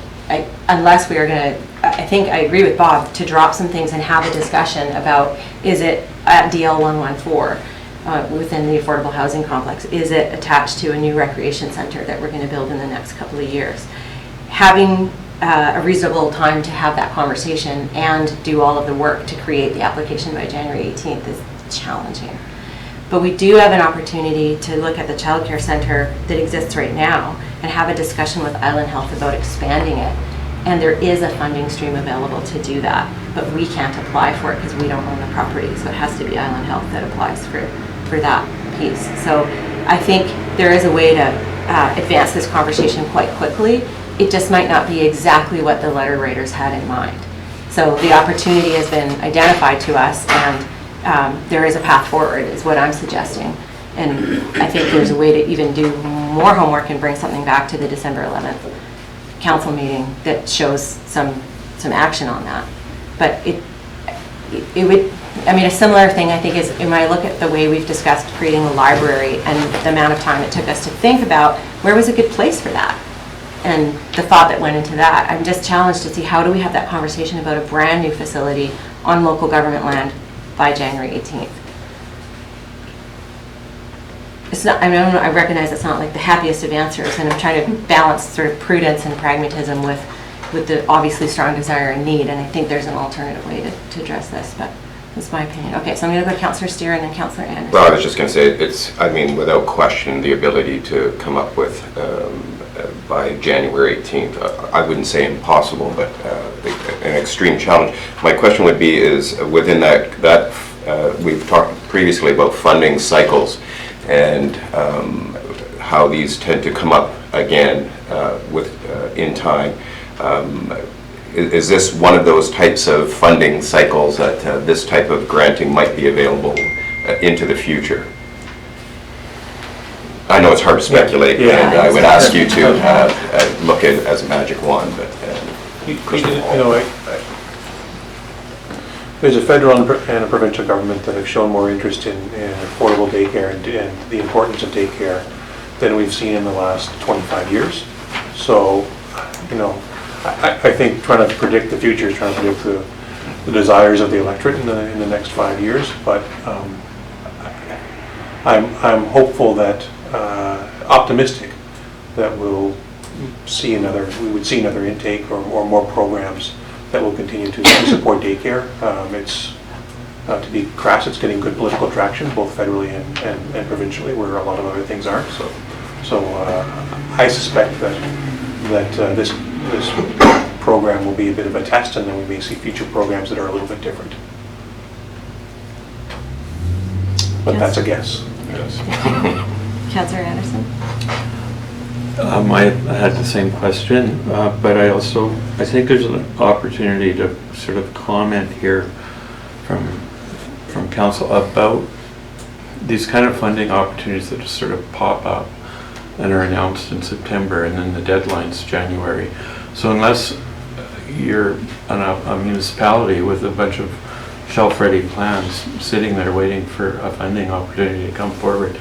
unless we are going to, I think I agree with Bob, to drop some things and have a discussion about, is it at DL 114 within the affordable housing complex? Is it attached to a new recreation center that we're going to build in the next couple of years? Having a reasonable time to have that conversation and do all of the work to create the application by January 18th is challenging. But we do have an opportunity to look at the child care center that exists right now and have a discussion with Island Health about expanding it. And there is a funding stream available to do that, but we can't apply for it because we don't own the property. So it has to be Island Health that applies for that piece. So I think there is a way to advance this conversation quite quickly. It just might not be exactly what the letter writers had in mind. So the opportunity has been identified to us, and there is a path forward, is what I'm suggesting. And I think there's a way to even do more homework and bring something back to the December 11th council meeting that shows some action on that. But it would, I mean, a similar thing I think is when I look at the way we've discussed creating a library and the amount of time it took us to think about where was a good place for that. And the thought that went into that, I'm just challenged to see how do we have that conversation about a brand new facility on local government land by January 18th. It's not, I mean, I recognize it's not like the happiest of answers, and I'm trying to balance sort of prudence and pragmatism with the obviously strong desire and need, and I think there's an alternative way to address this, but that's my opinion. Okay, so I'm going to go to Councillor Steer and then Councillor Anderson. Well, I was just going to say, it's, I mean, without question, the ability to come up with by January 18th, I wouldn't say impossible, but an extreme challenge. My question would be is, within that we've talked previously about funding cycles and how these tend to come up again in time. Is this one of those types of funding cycles that this type of granting might be available into the future? I know it's hard to speculate, and I would ask you to look at it as a magic wand, but there's a federal and a provincial government that have shown more interest in affordable daycare and the importance of daycare than we've seen in the last 25 years. So, I think trying to predict the future is trying to predict the desires of the electorate in the next 5 years. But I'm hopeful that optimistic that we would see another intake or more programs that will continue to support daycare. It's, to be crass, it's getting good political traction, both federally and provincially, where a lot of other things aren't. So I suspect that this program will be a bit of a test, and then we may see future programs that are a little bit different. But that's a guess. Yes. Councillor Anderson? I had the same question, but I think there's an opportunity to sort of comment here from council about these kind of funding opportunities that just sort of pop up and are announced in September, and then the deadline's January. So unless you're a municipality with a bunch of shelf-ready plans sitting there waiting for a funding opportunity to come forward,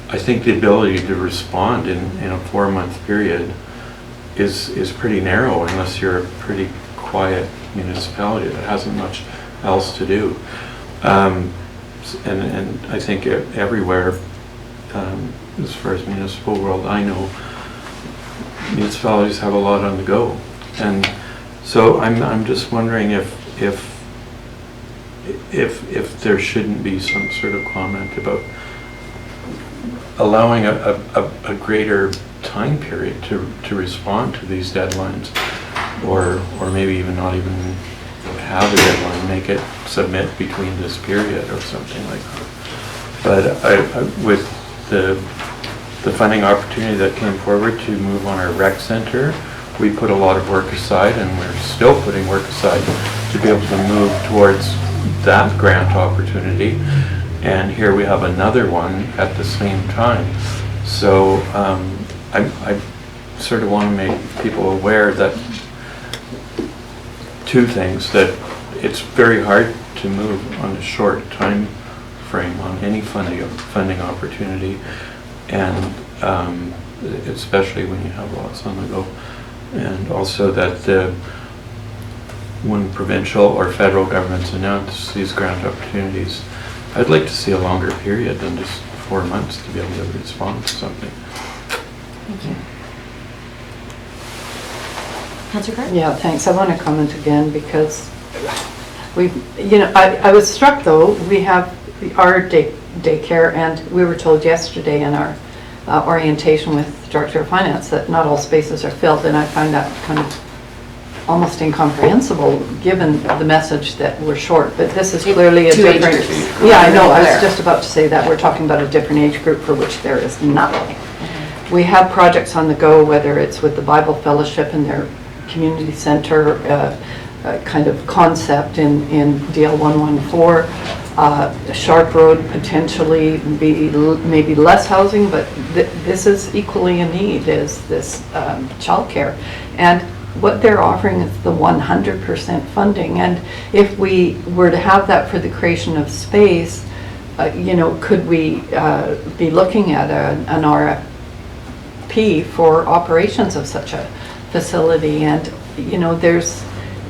I think the ability to respond in a 4-month period is pretty narrow unless you're a pretty quiet municipality that hasn't much else to do. And I think everywhere, as far as municipal world I know, municipalities have a lot on the go. And so I'm just wondering if there shouldn't be some sort of comment about allowing a greater time period to respond to these deadlines, or maybe even not even have a deadline, make it submit between this period or something like that. But with the funding opportunity that came forward to move on our rec center, we put a lot of work aside, and we're still putting work aside to be able to move towards that grant opportunity. And here we have another one at the same time. So I sort of want to make people aware that two things, that it's very hard to move on a short time frame on any funding opportunity, and especially when you have lots on the go. And also that when provincial or federal governments announce these grant opportunities, I'd like to see a longer period than just 4 months to be able to respond to something. Thank you. Councillor Carr? Yeah, thanks. I want to comment again because I was struck though, we have our daycare, and we were told yesterday in our orientation with the Director of Finance that not all spaces are filled, and I find that kind of almost incomprehensible given the message that we're short, but this is clearly a different... Yeah, I know, I was just about to say that. We're talking about a different age group for which there is nothing. We have projects on the go, whether it's with the Bible Fellowship and their community center kind of concept in DL 114, Sharp Road potentially be maybe less housing, but this is equally a need, is this childcare. And what they're offering is the 100% funding. And if we were to have that for the creation of space, could we be looking at an RFP for operations of such a facility? And, there's,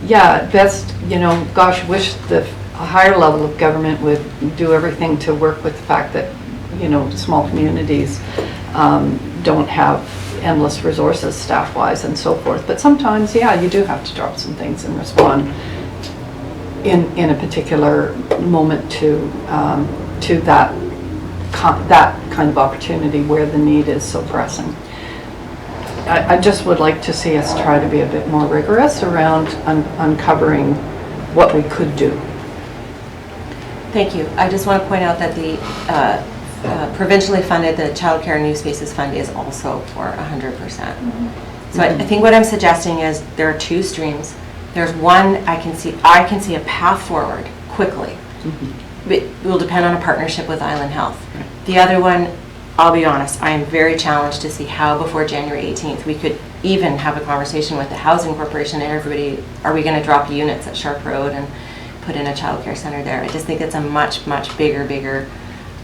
best, gosh, wish the higher level of government would do everything to work with the fact that, small communities don't have endless resources staff-wise and so forth. But sometimes, you do have to drop some things and respond in a particular moment to that kind of opportunity where the need is so pressing. I just would like to see us try to be a bit more rigorous around uncovering what we could do. Thank you. I just want to point out that the provincially funded, the Child Care New Spaces Fund is also for 100%. So I think what I'm suggesting is there are two streams. There's one I can see a path forward quickly. It will depend on a partnership with Island Health. The other one, I'll be honest, I am very challenged to see how before January 18th we could even have a conversation with the Housing Corporation and everybody. Are we going to drop units at Sharp Road and put in a child care center there? I just think it's a much, much bigger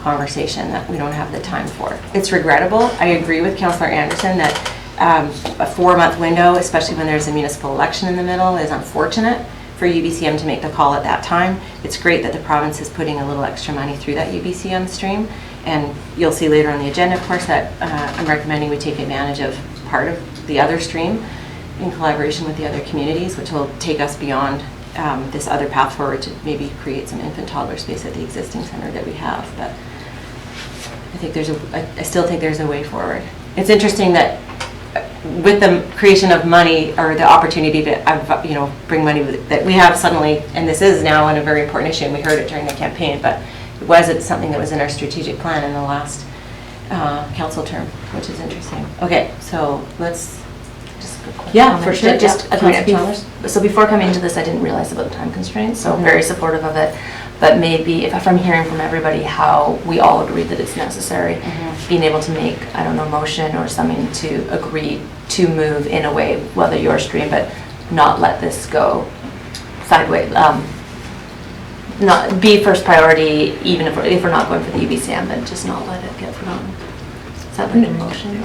conversation that we don't have the time for. It's regrettable. I agree with Councillor Anderson that a 4-month window, especially when there's a municipal election in the middle, is unfortunate for UBCM to make the call at that time. It's great that the province is putting a little extra money through that UBCM stream, and you'll see later on the agenda, of course, that I'm recommending we take advantage of part of the other stream in collaboration with the other communities, which will take us beyond this other path forward to maybe create some infant toddler space at the existing center that we have. But I think I still think there's a way forward. It's interesting that with the creation of money, or the opportunity to bring money that we have suddenly, and this is now a very important issue, and we heard it during the campaign, but it wasn't something that was in our strategic plan in the last council term, which is interesting. Okay, so let's just for sure. Just a comment. So before coming into this, I didn't realize about the time constraints, so very supportive of it. But maybe if I'm hearing from everybody how we all agree that it's necessary, being able to make, I don't know, motion or something to agree to move in a way, whether your stream, but not let this go sideways. Not be first priority, even if we're not going for the UBCM, but just not let it get put on. Is that like a motion?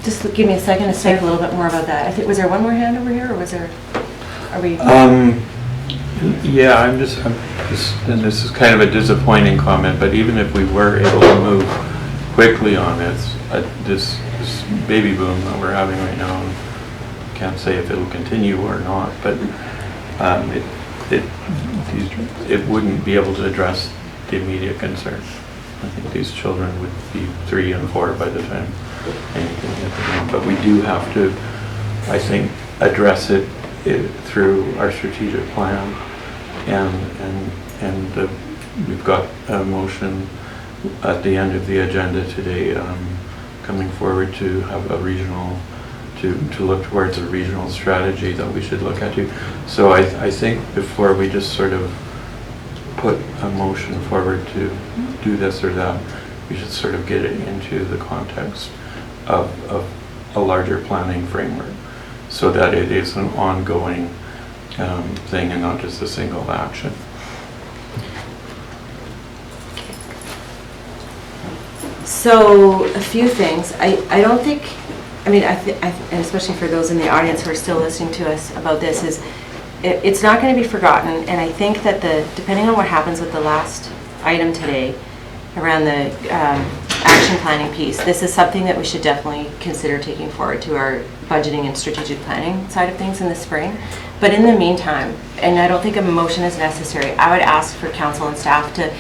Just give me a second to say a little bit more about that. I think, was there one more hand over here, or was there, are we? Yeah, I'm just, and this is kind of a disappointing comment, but even if we were able to move quickly on this baby boom that we're having right now, can't say if it'll continue or not, but it wouldn't be able to address the immediate concern. I think these children would be 3 and 4 by the time anything hit the ground. But we do have to, I think, address it through our strategic plan, and we've got a motion at the end of the agenda today coming forward to have a regional, to look towards a regional strategy that we should look at too. So I think before we just sort of put a motion forward to do this or that, we should sort of get it into the context of a larger planning framework so that it is an ongoing thing and not just a single action. So a few things. I don't think, I mean, and especially for those in the audience who are still listening to us about this, is it's not going to be forgotten. And I think that depending on what happens with the last item today around the action planning piece, this is something that we should definitely consider taking forward to our budgeting and strategic planning side of things in the spring. But in the meantime, and I don't think a motion is necessary, I would ask for council and staff to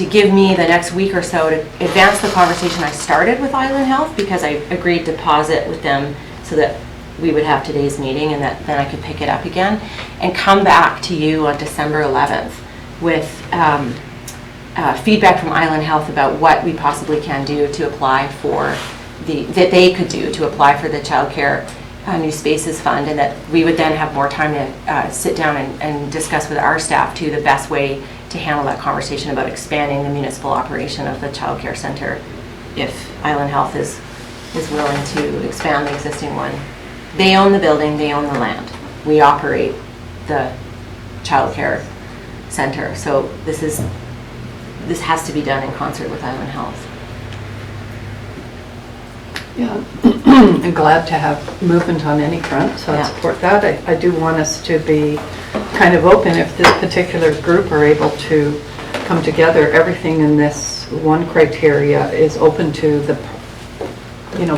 give me the next week or so to advance the conversation I started with Island Health, because I agreed to pause it with them so that we would have today's meeting and that then I could pick it up again, and come back to you on December 11th with feedback from Island Health about what we possibly can do to apply for that they could do to apply for the childcare New Spaces Fund, and that we would then have more time to sit down and discuss with our staff too the best way to handle that conversation about expanding the municipal operation of the childcare center if Island Health is willing to expand the existing one. They own the building, they own the land. We operate the childcare center. So this has to be done in concert with Island Health. Yeah, I'm glad to have movement on any front, so I support that. I do want us to be kind of open if this particular group are able to come together. Everything in this one criteria is open to the,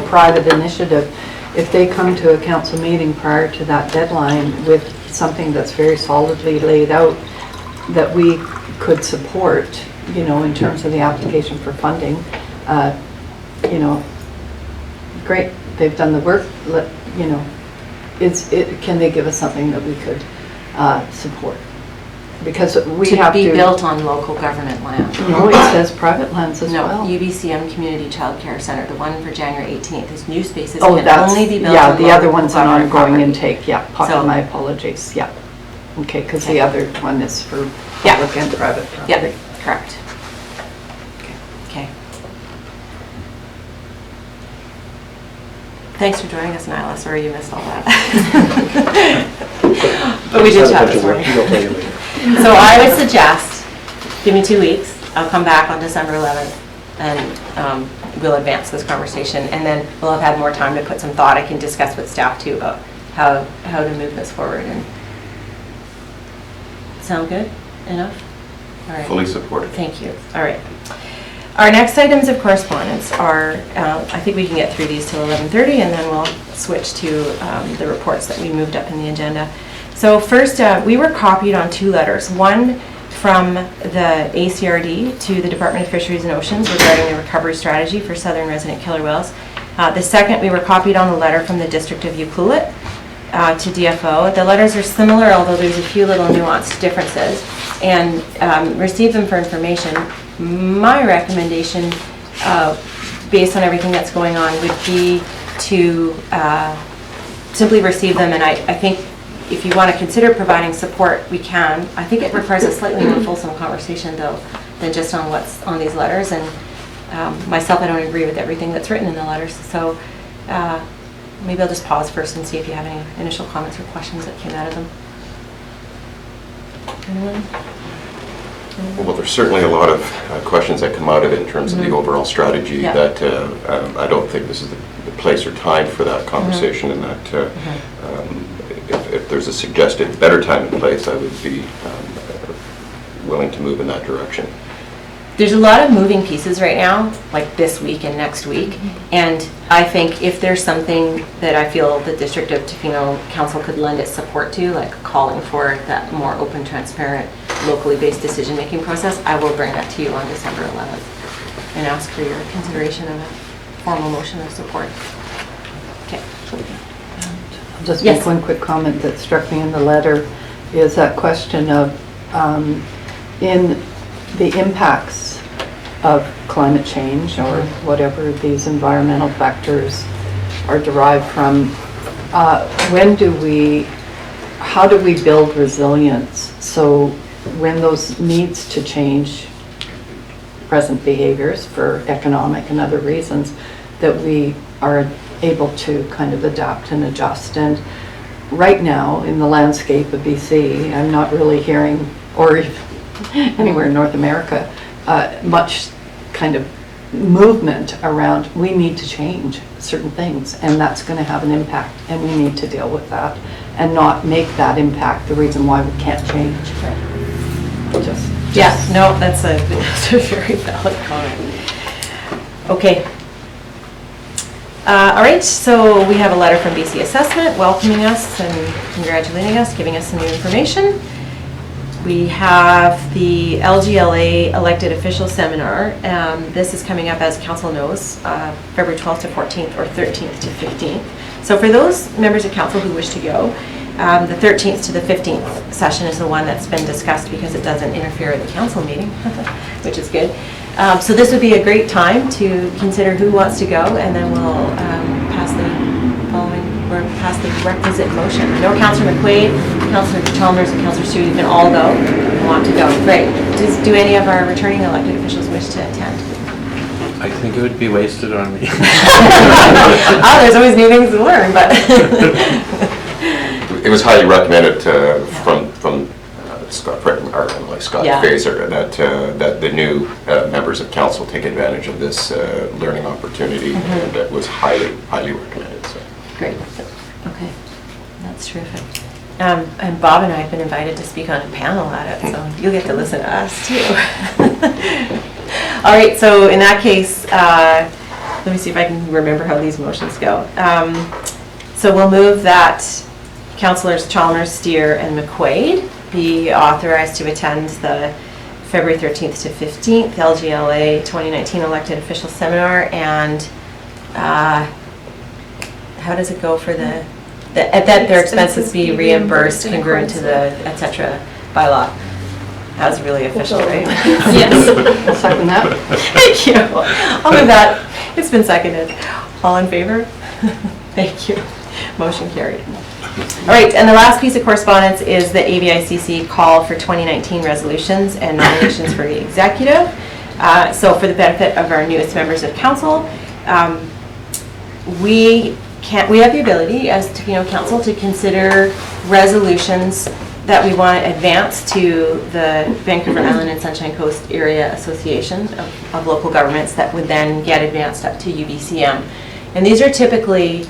private initiative. If they come to a council meeting prior to that deadline with something that's very solidly laid out that we could support, in terms of the application for funding, great, they've done the work, can they give us something that we could support? Because we have to... be built on local government land. No, it says private lands as well. No, UBCM Community Child Care Center, the one for January 18th, is New Spaces Oh, can that's, only be built yeah, on the other local one's an government ongoing property. intake, yeah, my apologies, yeah. Okay, because the other one is for public and private property. Yeah, correct. Okay. Thanks for joining us, Nyla. Sorry you missed all that. But we did chat this morning. So I would suggest, give me 2 weeks. I'll come back on December 11th and we'll advance this conversation, and then we'll have had more time to put some thought. I can discuss with staff too about how to move this forward. And sound good? Enough? All right. Fully supported. Thank you. All right. Our next items of correspondence are, I think we can get through these till 11:30, and then we'll switch to the reports that we moved up in the agenda. So first, we were copied on 2 letters. One from the ACRD to the Department of Fisheries and Oceans regarding the recovery strategy for southern resident killer whales. The second, we were copied on the letter from the District of Ucluelet to DFO. The letters are similar, although there's a few little nuanced differences, and received them for information. My recommendation, based on everything that's going on, would be to simply receive them, and I think if you want to consider providing support, we can. I think it requires a slightly more fulsome conversation, though, than just on what's on these letters, and myself, I don't agree with everything that's written in the letters, so maybe I'll just pause first and see if you have any initial comments or questions that came out of them. Anyone? Well, there's certainly a lot of questions that come out of it in terms of the overall strategy that I don't think this is the place or time for that conversation, and that if there's a suggested better time and place, I would be willing to move in that direction. There's a lot of moving pieces right now, like this week and next week, and I think if there's something that I feel the District of Tofino Council could lend its support to, like calling for that more open, transparent, locally based decision-making process, I will bring that to you on December 11th and ask for your consideration of a formal motion of support. Okay. just Yes. make one quick comment that struck me in the letter, is that question of, in the impacts of climate change or whatever these environmental factors are derived from, how do we build resilience? So when those needs to change present behaviors for economic and other reasons, that we are able to kind of adapt and adjust. And right now, in the landscape of BC, I'm not really hearing, or anywhere in North America, much kind of movement around we need to change certain things, and that's going to have an impact, and we need to deal with that and not make that impact the reason why we can't change. Yeah, no, that's a very valid comment. Okay. All right, so we have a letter from BC Assessment welcoming us and congratulating us, giving us some new information. We have the LGLA Elected Officials Seminar. This is coming up, as Council knows, February 12th to 14th or 13th to 15th. So for those members of Council who wish to go, the 13th to the 15th session is the one that's been discussed because it doesn't interfere with the Council meeting, which is good. So this would be a great time to consider who wants to go, and then we'll pass the requisite motion. I know Councillor McQuaid, Councillor Chalmers, and Councillor Stewart, you can all go and want to go. Great. Do any of our returning elected officials wish to attend? I think it would be wasted on me. There's always new things to learn, but. It was highly recommended from Scott Yeah. Fraser that the new members of council take advantage of this learning opportunity, and that was highly recommended. So. Great. Okay, that's terrific. And Bob and I have been invited to speak on a panel at it, so you'll get to listen to us too. All right, so in that case, let me see if I can remember how these motions go. So we'll move that Councillors Chalmers, Steer, and McQuaid be authorized to attend the February 13th to 15th LGLA 2019 Elected Official Seminar. And how does it go for that their expenses be reimbursed congruent to the et cetera bylaw? That was really official, right? Yes. I'll second that. Thank you. I'll move that. It's been seconded. All in favor? Thank you. Motion carried. All right, and the last piece of correspondence is the AVICC call for 2019 resolutions and nominations for the executive. So for the benefit of our newest members of council, we have the ability as Tofino Council to consider resolutions that we want to advance to the Vancouver Island and Sunshine Coast Area Association of Local Governments that would then get advanced up to UBCM. And these are typically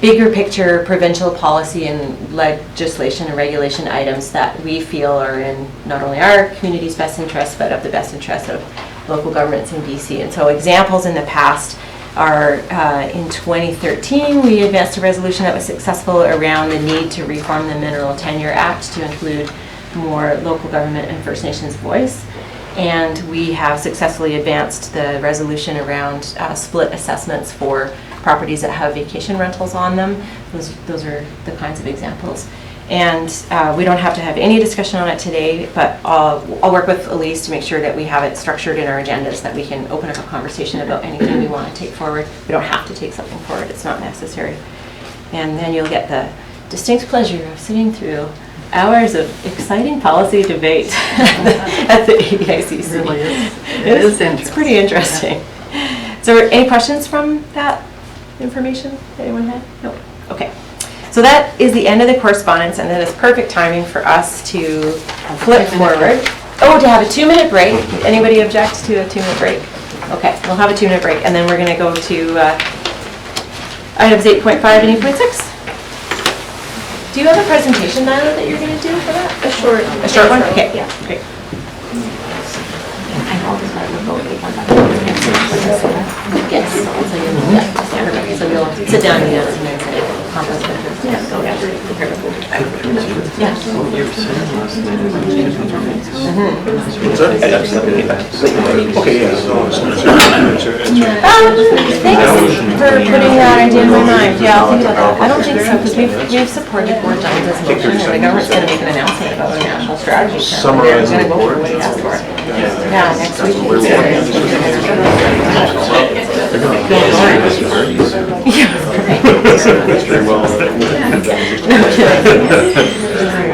bigger picture provincial policy and legislation and regulation items that we feel are in not only our community's best interest, but of the best interest of local governments in BC. And so examples in the past are in 2013, we advanced a resolution that was successful around the need to reform the Mineral Tenure Act to include more local government and First Nations voice. And we have successfully advanced the resolution around split assessments for properties that have vacation rentals on them. Those are the kinds of examples. And we don't have to have any discussion on it today, but I'll work with Elise to make sure that we have it structured in our agendas, that we can open up a conversation about anything we want to take forward. We don't have to take something forward, it's not necessary. And then you'll get the distinct pleasure of sitting through hours of exciting policy debate at the AVICC. It really is. It is interesting. It's pretty interesting. So any questions from that information that anyone had? No. Okay. So that is the end of the correspondence, and that is perfect timing for us to flip forward. Oh, to have a 2-minute break. Anybody object to a 2-minute break? Okay, we'll have a 2-minute break, and then we're going to go to items 8.5 and 8.6. Do you have a presentation, Nyla, that you're going to do for that? A short one? Okay, yeah, great. Yes. So you'll sit down and conflict of interest. Yeah. Okay, yeah. Thanks for putting that idea in my mind. Yeah, I'll think about that. I don't think so, because we've supported Board John's motion, and the government's going to make an announcement about the national strategy. They're going to go for what he asked for. Yeah, next week. Very well.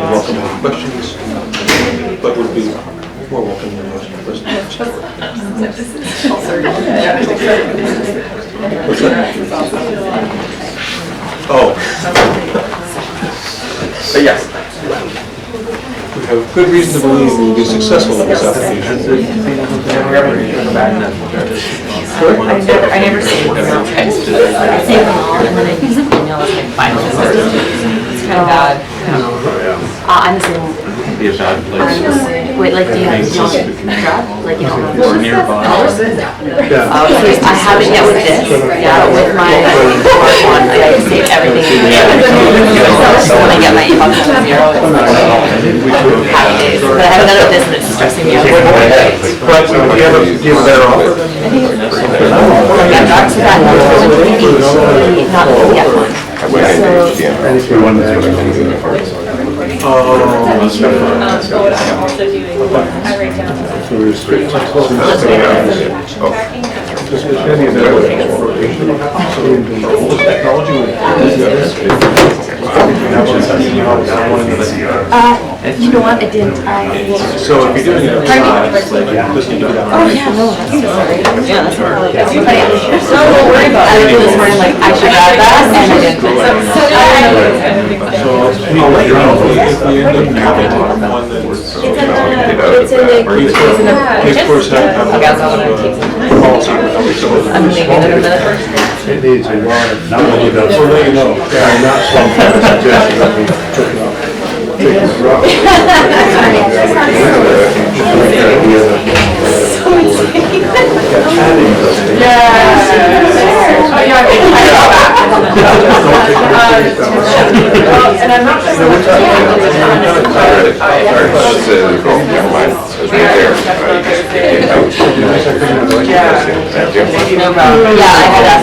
Welcome to questions, but would be more welcome than most questions. What's that? Oh. But yes. We have good reason to believe we will be successful in this application. I never see them. I save them all and then I use them email as my final. It's kind of bad. I'm the same. Be a bad place. Wait, like, do you have draft? Like, you don't have Or nearby. I haven't yet with this. Yeah, with my one, I save everything. So when I get my inbox to 0, it's happy days. But I haven't done it with this and it's stressing me out. But do you have a better offer? Yeah, back to that, not the yet one. You know what, I didn't. So if you're doing it, just need to do Oh, yeah, no, that's sorry. Yeah, that's probably, so don't worry about it. I did this morning, like, I should add that, and I didn't. So I'll let you know if we end up having one that's. It's in the. Police force have policy. I'm leaving in a minute. It needs a lot of. We'll let you know. Not some kind of suggestion that we took it off. And I'm not sure. Yeah, I had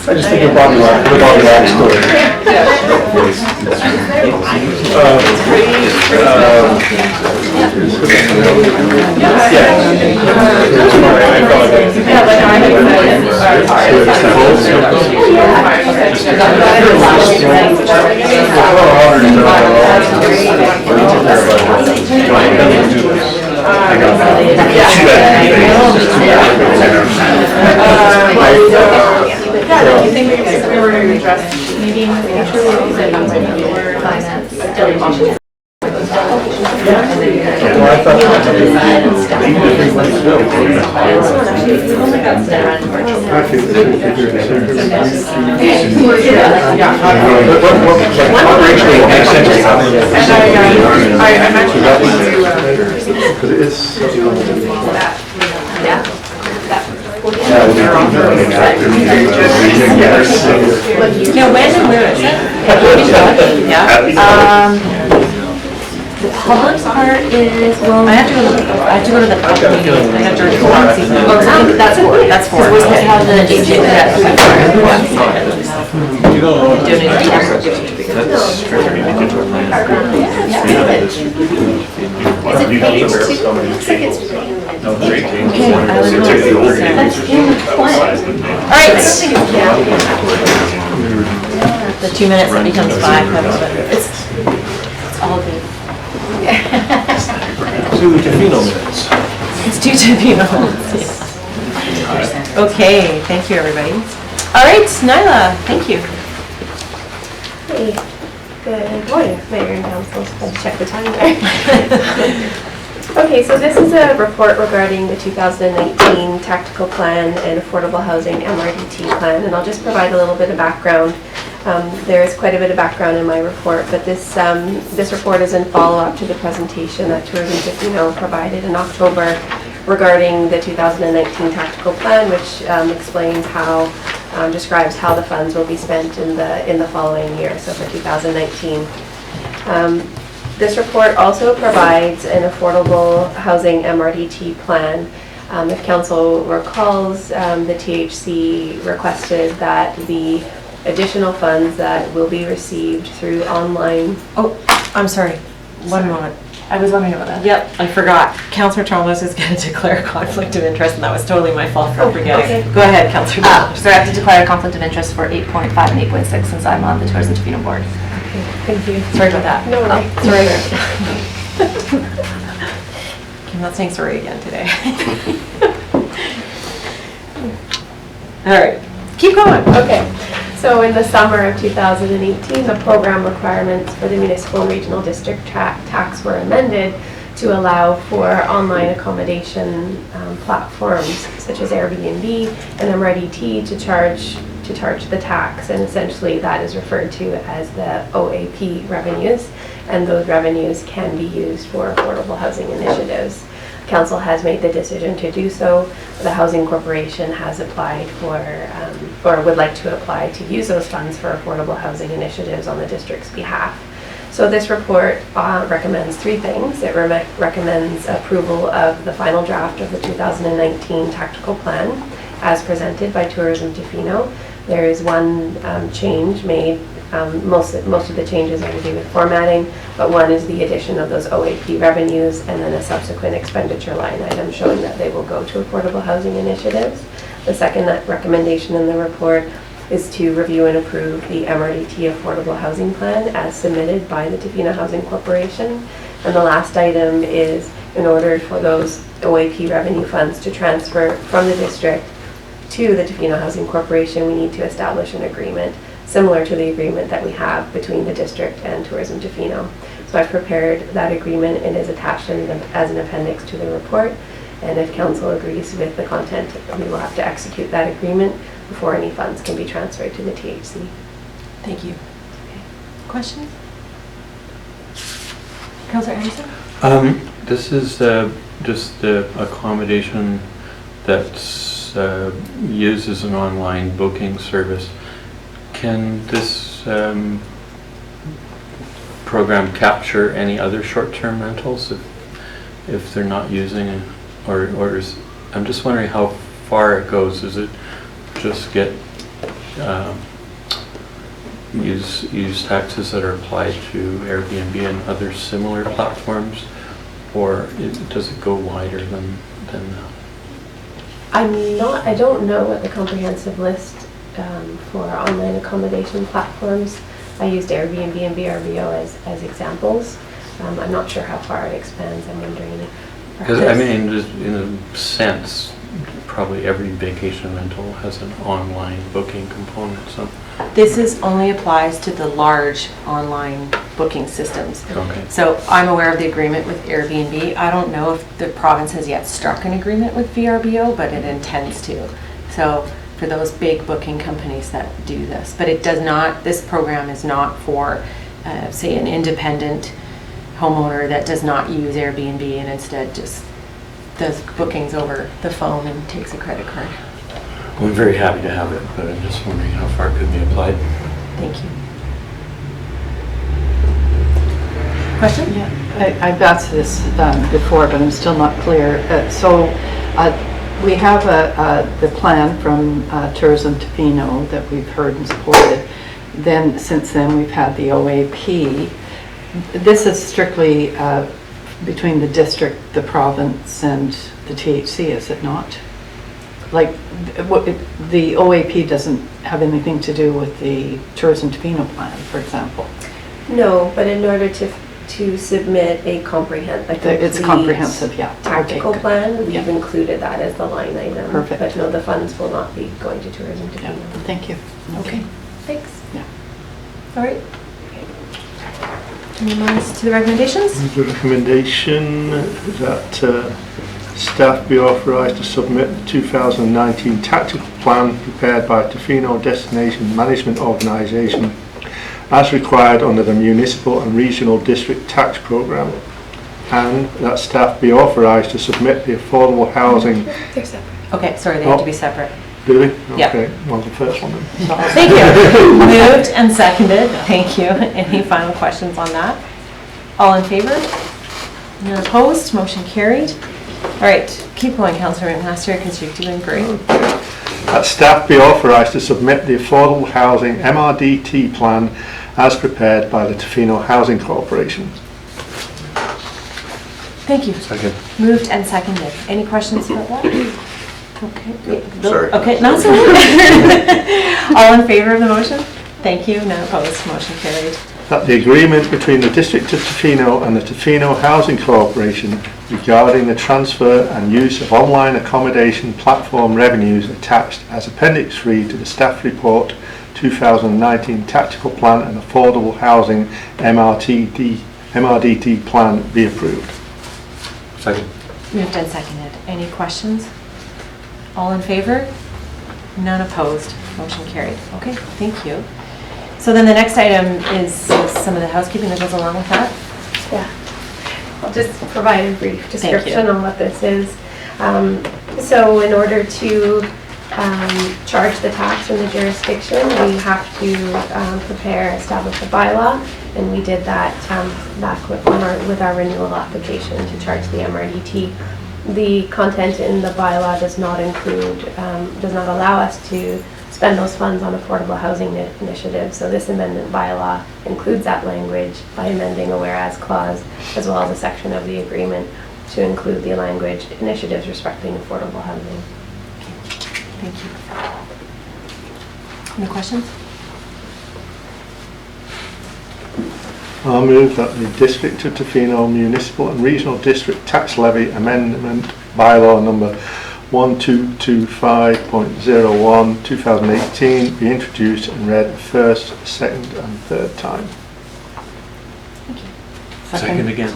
I just think of Bobby Lack, the Bobby Lack story. Yeah, you think we were going to address maybe in the future, we said that might be more finance. Now, when and where is it? The public part is, well, I have to go to the public meeting. I have to report season. Oh, that's four. That's four. We're supposed to have the DJ. The 2 minutes that becomes 5, it's all good. 2 Tofino minutes. It's 2 Tofino minutes. Okay, thank you, everybody. All right, Nyla, thank you. Hey, good morning, Mayor and Council. I'll check the time there. Okay, so this is a report regarding the 2019 Tactical Plan and Affordable Housing MRDT Plan, and I'll just provide a little bit of background. There is quite a bit of background in my report, but this report is in follow-up to the presentation that Tourism Tofino provided in October regarding the 2019 tactical plan, which explains how, describes how the funds will be spent in the following year, so for 2019. This report also provides an affordable housing MRDT plan. If council recalls, the THC requested that the additional funds that will be received through online. Oh, I'm sorry. One moment. I was wondering about that. Yep, I forgot. Councillor Chalmers is going to declare a conflict of interest, and that was totally my fault for forgetting. Okay. Go ahead, Councillor Chalmers. So I have to declare a conflict of interest for 8.5 and 8.6 since I'm on the Tourism Tofino board. Thank you. Sorry about that. No worries. Sorry. I'm not saying sorry again today. All right, keep going. Okay. So in the summer of 2018, the program requirements for the municipal and regional district tax were amended to allow for online accommodation platforms such as Airbnb and MRDT to charge the tax, and essentially that is referred to as the OAP revenues, and those revenues can be used for affordable housing initiatives. Council has made the decision to do so. The Housing Corporation has applied for, or would like to apply to use those funds for affordable housing initiatives on the district's behalf. So this report recommends three things. It recommends approval of the final draft of the 2019 tactical plan as presented by Tourism Tofino. There is one change made. Most of the changes are to do with formatting, but one is the addition of those OAP revenues and then a subsequent expenditure line item showing that they will go to affordable housing initiatives. The second recommendation in the report is to review and approve the MRDT Affordable Housing Plan as submitted by the Tofino Housing Corporation. And the last item is, in order for those OAP revenue funds to transfer from the district to the Tofino Housing Corporation, we need to establish an agreement similar to the agreement that we have between the district and Tourism Tofino. So I've prepared that agreement and is attached as an appendix to the report. And if council agrees with the content, we will have to execute that agreement before any funds can be transferred to the THC. Thank you. Okay. Questions? Councillor Anderson? This is just the accommodation that uses an online booking service. Can this program capture any other short-term rentals if they're not using it, or is, I'm just wondering how far it goes. Does it just get use taxes that are applied to Airbnb and other similar platforms, or does it go wider than that? I don't know what the comprehensive list for online accommodation platforms. I used Airbnb and VRBO as examples. I'm not sure how far it expands. I'm wondering if... Because I mean, just in a sense, probably every vacation rental has an online booking component. So This only applies to the large online booking systems. Okay. So I'm aware of the agreement with Airbnb. I don't know if the province has yet struck an agreement with VRBO, but it intends to. So for those big booking companies that do this, but it does not, this program is not for, say, an independent homeowner that does not use Airbnb and instead just does bookings over the phone and takes a credit card. I'm very happy to have it, but I'm just wondering how far it could be applied. Thank you. Question? Yeah, I've asked this before, but I'm still not clear. We have the plan from Tourism Tofino that we've heard and supported. Then, since then, we've had the OAP. This is strictly between the district, the province, and the THC, is it not? Like, the OAP doesn't have anything to do with the Tourism Tofino plan, for example. No, but in order to submit a It's comprehensive, yeah. tactical Okay, plan, we've yeah. included that as the line item. Perfect. But no, the funds will not be going to Tourism Tofino. Yeah, thank you. Okay. Thanks. Yeah. All right. Any comments to the recommendations? The recommendation that staff be authorised to submit the 2019 tactical plan prepared by Tofino Destination Management Organisation as required under the Municipal and Regional District Tax Programme and that staff be authorised to submit the affordable housing. They're separate. Okay, sorry, they have to be separate. Do we? Yeah. Okay, well, the first one then. Thank you. Moved and seconded. Thank you. Any final questions on that? All in favor? None opposed? Motion carried. All right, keep going, Councillor McMaster, because you're doing great. That staff be authorised to submit the affordable housing MRDT plan as prepared by the Tofino Housing Corporation. Thank you. Second. Moved and seconded. Any questions about that? Okay. Sorry. Okay, no, sorry. All in favor of the motion? Thank you. None opposed. Motion carried. That the agreement between the District of Tofino and the Tofino Housing Corporation regarding the transfer and use of online accommodation platform revenues attached as Appendix 3 to the Staff Report 2019 Tactical Plan and Affordable Housing MRDT Plan be approved. Second. Moved and seconded. Any questions? All in favor? None opposed. Motion carried. Okay, thank you. So then the next item is some of the housekeeping that goes along with that. Yeah. I'll just provide a brief description on what this is. So in order to charge the tax in the jurisdiction, we have to establish a bylaw, and we did that back with our renewal application to charge the MRDT. The content in the bylaw does not allow us to spend those funds on affordable housing initiatives. So this amendment bylaw includes that language by amending a whereas clause, as well as a section of the agreement to include the language initiatives respecting affordable housing. Thank you. Any questions? I'll move that the District of Tofino Municipal and Regional District Tax Levy Amendment Bylaw number 1225.01 2018 be introduced and read first, second and third time. Thank you. Second again.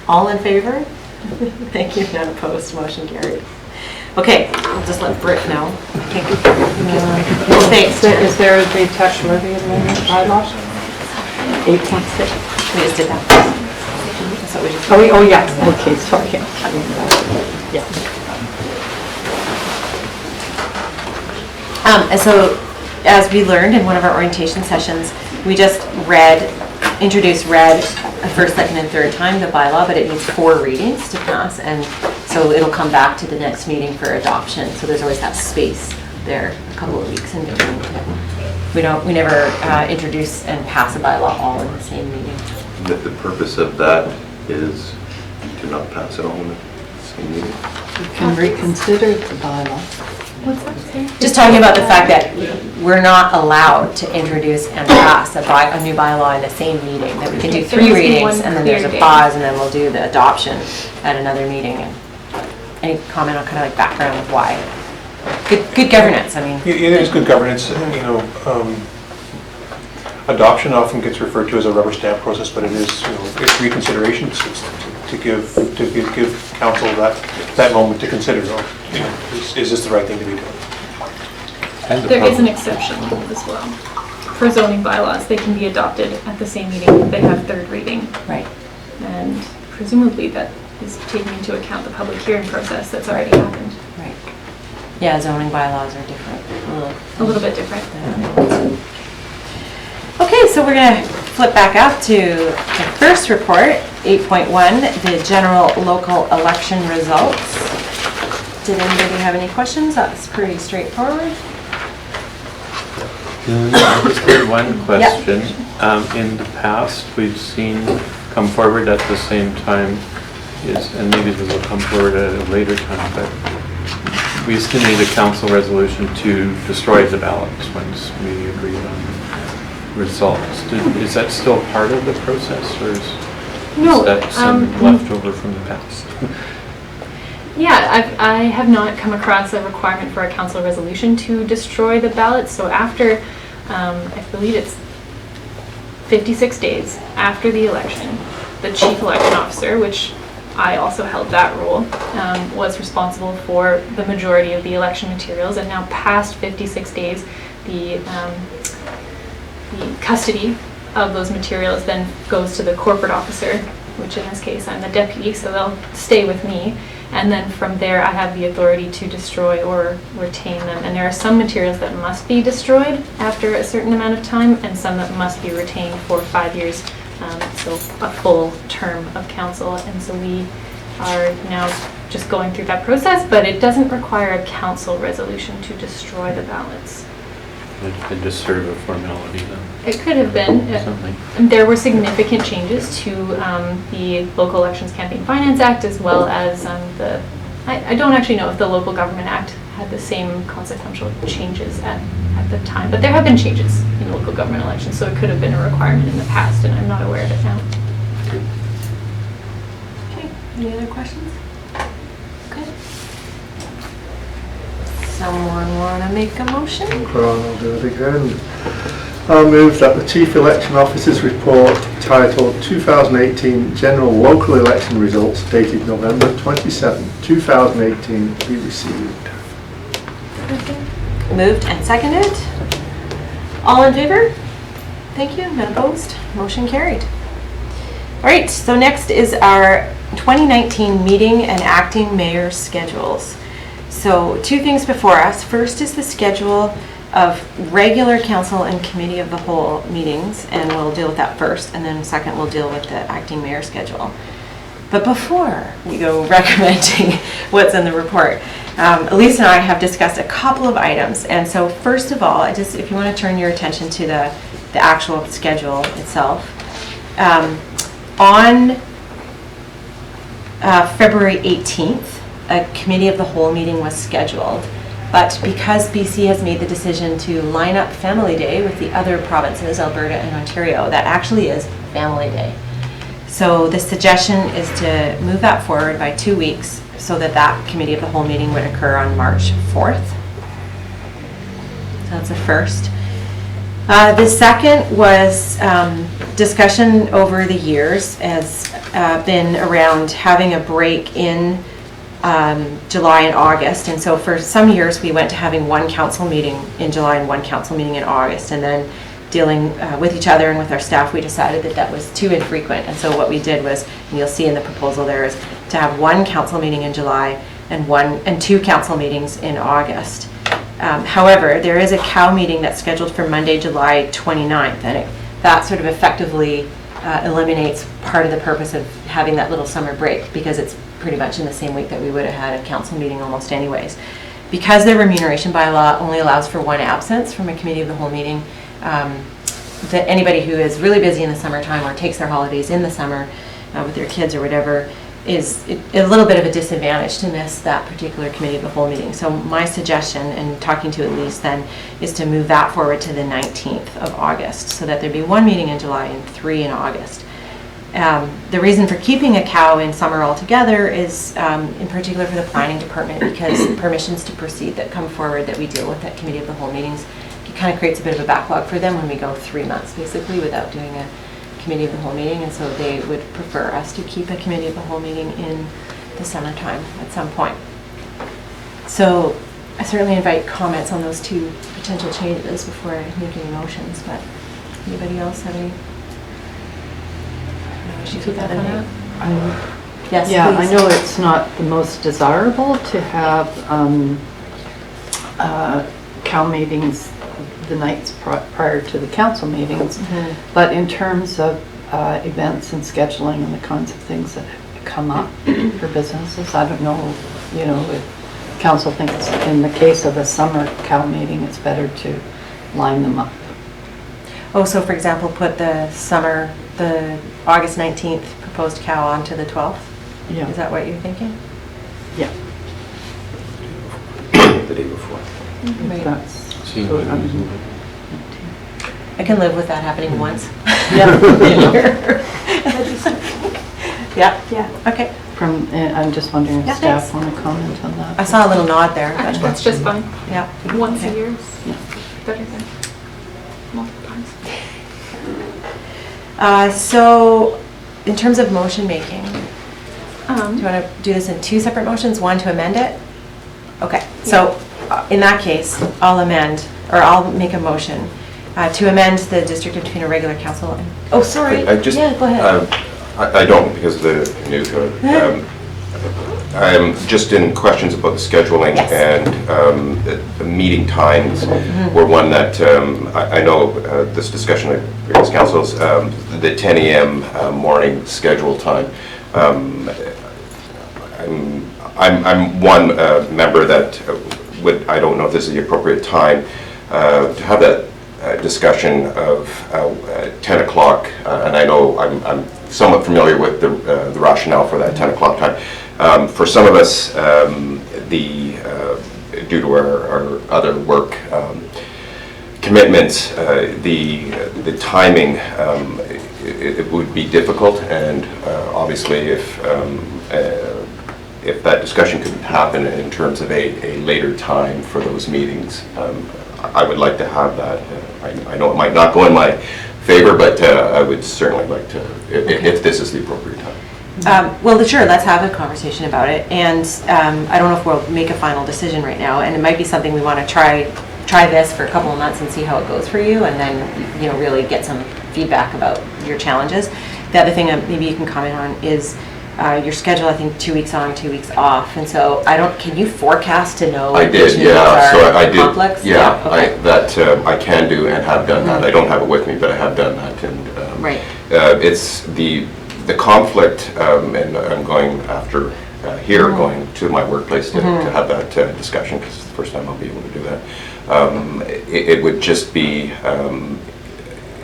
All in favor? Thank you. None opposed. Motion carried. Okay, I'll just let Britt know. Thanks. Is there a tax levy amendment bylaw? 8.6. We just did that. So we just Oh, yeah, okay, sorry. Yeah. And so, as we learned in one of our orientation sessions, we just introduced read a first, second, and third time the bylaw, but it needs 4 readings to pass, and so it'll come back to the next meeting for adoption. So there's always that space there, a couple of weeks in between. We never introduce and pass a bylaw all in the same meeting. The purpose of that is to not pass it all in the same meeting. You can reconsider the bylaw. What's that say? Just talking about the fact that we're not allowed to introduce and pass a new bylaw in the same meeting, that we can do 3 readings and then there's a pause and then we'll do the adoption at another meeting. And any comment on kind of like background of why? Good governance, I mean. It is good governance, adoption often gets referred to as a rubber stamp process, but it is, it's reconsideration. It's to give council that moment to consider, is this the right thing to be doing? There is an exception as well. For zoning bylaws, they can be adopted at the same meeting. They have 3rd reading. Right. And presumably that is taking into account the public hearing process that's already happened. Right. Yeah, zoning bylaws are different. A little bit different. Okay, so we're going to flip back up to the first report, 8.1, the general local election results. Did anybody have any questions? That's pretty straightforward. Just one question. In the past, we've seen come forward at the same time, and maybe this will come forward at a later time, but we used to need a council resolution to destroy the ballots once we agreed on results. Is that still part of the process, or is that some leftover from the past? Yeah, I have not come across a requirement for a council resolution to destroy the ballots. So after, I believe it's 56 days after the election, the chief election officer, which I also held that role, was responsible for the majority of the election materials. And now past 56 days, the custody of those materials then goes to the corporate officer which in this case I'm the deputy, so they'll stay with me. And then from there, I have the authority to destroy or retain them. And there are some materials that must be destroyed after a certain amount of time, and some that must be retained for 5 years, so a full term of council. And so we are now just going through that process, but it doesn't require a council resolution to destroy the ballots. It just sort of a formality then. It could have been. Something. There were significant changes to the Local Elections Campaign Finance Act, as well as I don't actually know if the Local Government Act had the same consequential changes at the time, but there have been changes in local government elections, so it could have been a requirement in the past, and I'm not aware of it now. Okay, any other questions? Good. Someone want to make a motion? Well, I'll do it again. I'll move that the Chief Election Officer's report titled 2018 General Local Election Results dated November 27, 2018 be received. Moved and seconded. All in favor? Thank you. None opposed? Motion carried. All right, so next is our 2019 meeting and acting mayor schedules. So 2 things before us. First is the schedule of regular council and committee of the whole meetings, and we'll deal with that first, and then second we'll deal with the acting mayor schedule. But before we go recommending what's in the report, Elise and I have discussed a couple of items. And so first of all, if you want to turn your attention to the actual schedule itself. On February 18th, a committee of the whole meeting was scheduled. But because BC has made the decision to line up Family Day with the other provinces, Alberta and Ontario, that actually is Family Day. So the suggestion is to move that forward by 2 weeks so that that committee of the whole meeting would occur on March 4th. So that's the first. The second was discussion over the years has been around having a break in July and August. And so for some years we went to having one council meeting in July and one council meeting in August, and then dealing with each other and with our staff, we decided that that was too infrequent. And so what we did was, and you'll see in the proposal there, is to have one council meeting in July and 2 council meetings in August. However, there is a COW meeting that's scheduled for Monday, July 29th, and that sort of effectively eliminates part of the purpose of having that little summer break, because it's pretty much in the same week that we would have had a council meeting almost anyways. Because the remuneration bylaw only allows for 1 absence from a committee of the whole meeting, that anybody who is really busy in the summertime or takes their holidays in the summer with their kids or whatever is a little bit of a disadvantage to miss that particular committee of the whole meeting. So my suggestion, and talking to Elise then, is to move that forward to the 19th of August so that there'd be 1 meeting in July and 3 in August. The reason for keeping a COW in summer altogether is in particular for the planning department, because permissions to proceed that come forward that we deal with at committee of the whole meetings, it kind of creates a bit of a backlog for them when we go 3 months basically without doing a committee of the whole meeting, and so they would prefer us to keep a committee of the whole meeting in the summertime at some point. So I certainly invite comments on those 2 potential changes before I make any motions, but anybody else have any? Yes, yeah, please. I know it's not the most desirable to have COW meetings the nights prior to the council meetings, but in terms of events and scheduling and the kinds of things that come up for businesses, I don't know, you know, if council thinks in the case of a summer COW meeting, it's better to line them up. Oh, so for example, put the August 19th proposed COW onto the 12th? Yeah. Is that what you're thinking? Yeah. The day before. Right. That's See, so, I can live with that happening once. Yeah. Yeah. Okay. I'm just wondering if Yeah, staff thanks. want to comment on that. I saw a little nod there. but- Actually, that's just fine. Yeah. Once Okay. a year is better than multiple times. So in terms of motion making, do Um, you want to do this in 2 separate motions, one to amend it? Okay, so in that case, I'll make a motion to amend the District of Tofino regular council. Oh, sorry. I just, Yeah, go ahead. I don't, because the new code. I'm just in questions about the scheduling and the meeting times were one that I know this discussion at previous councils, the 10 a.m. Morning schedule time. I'm one member that would, I don't know if this is the appropriate time to have that discussion of 10 o'clock, and I know I'm somewhat familiar with the rationale for that 10 o'clock time. For some of us, due to our other work commitments, the timing, it would be difficult, and obviously if that discussion could happen in terms of a later time for those meetings, I would like to have that. I know it might not go in my favor, but I would certainly like to, if this is the appropriate time. Well, sure, let's have a conversation about it. And I don't know if we'll make a final decision right now, and it might be something we want to try this for a couple of months and see how it goes for you, and then, you know, really get some feedback about your challenges. The other thing maybe you can comment on is your schedule, I think 2 weeks on, 2 weeks off. And so can you forecast to know I did, yeah. So I did, conflicts? yeah. Okay. I can do and have done that. I don't have it with me, but I have done that. And right. It's the conflict, and I'm going after going to my workplace to have that discussion, because it's the first time I'll be able to do that. It would just be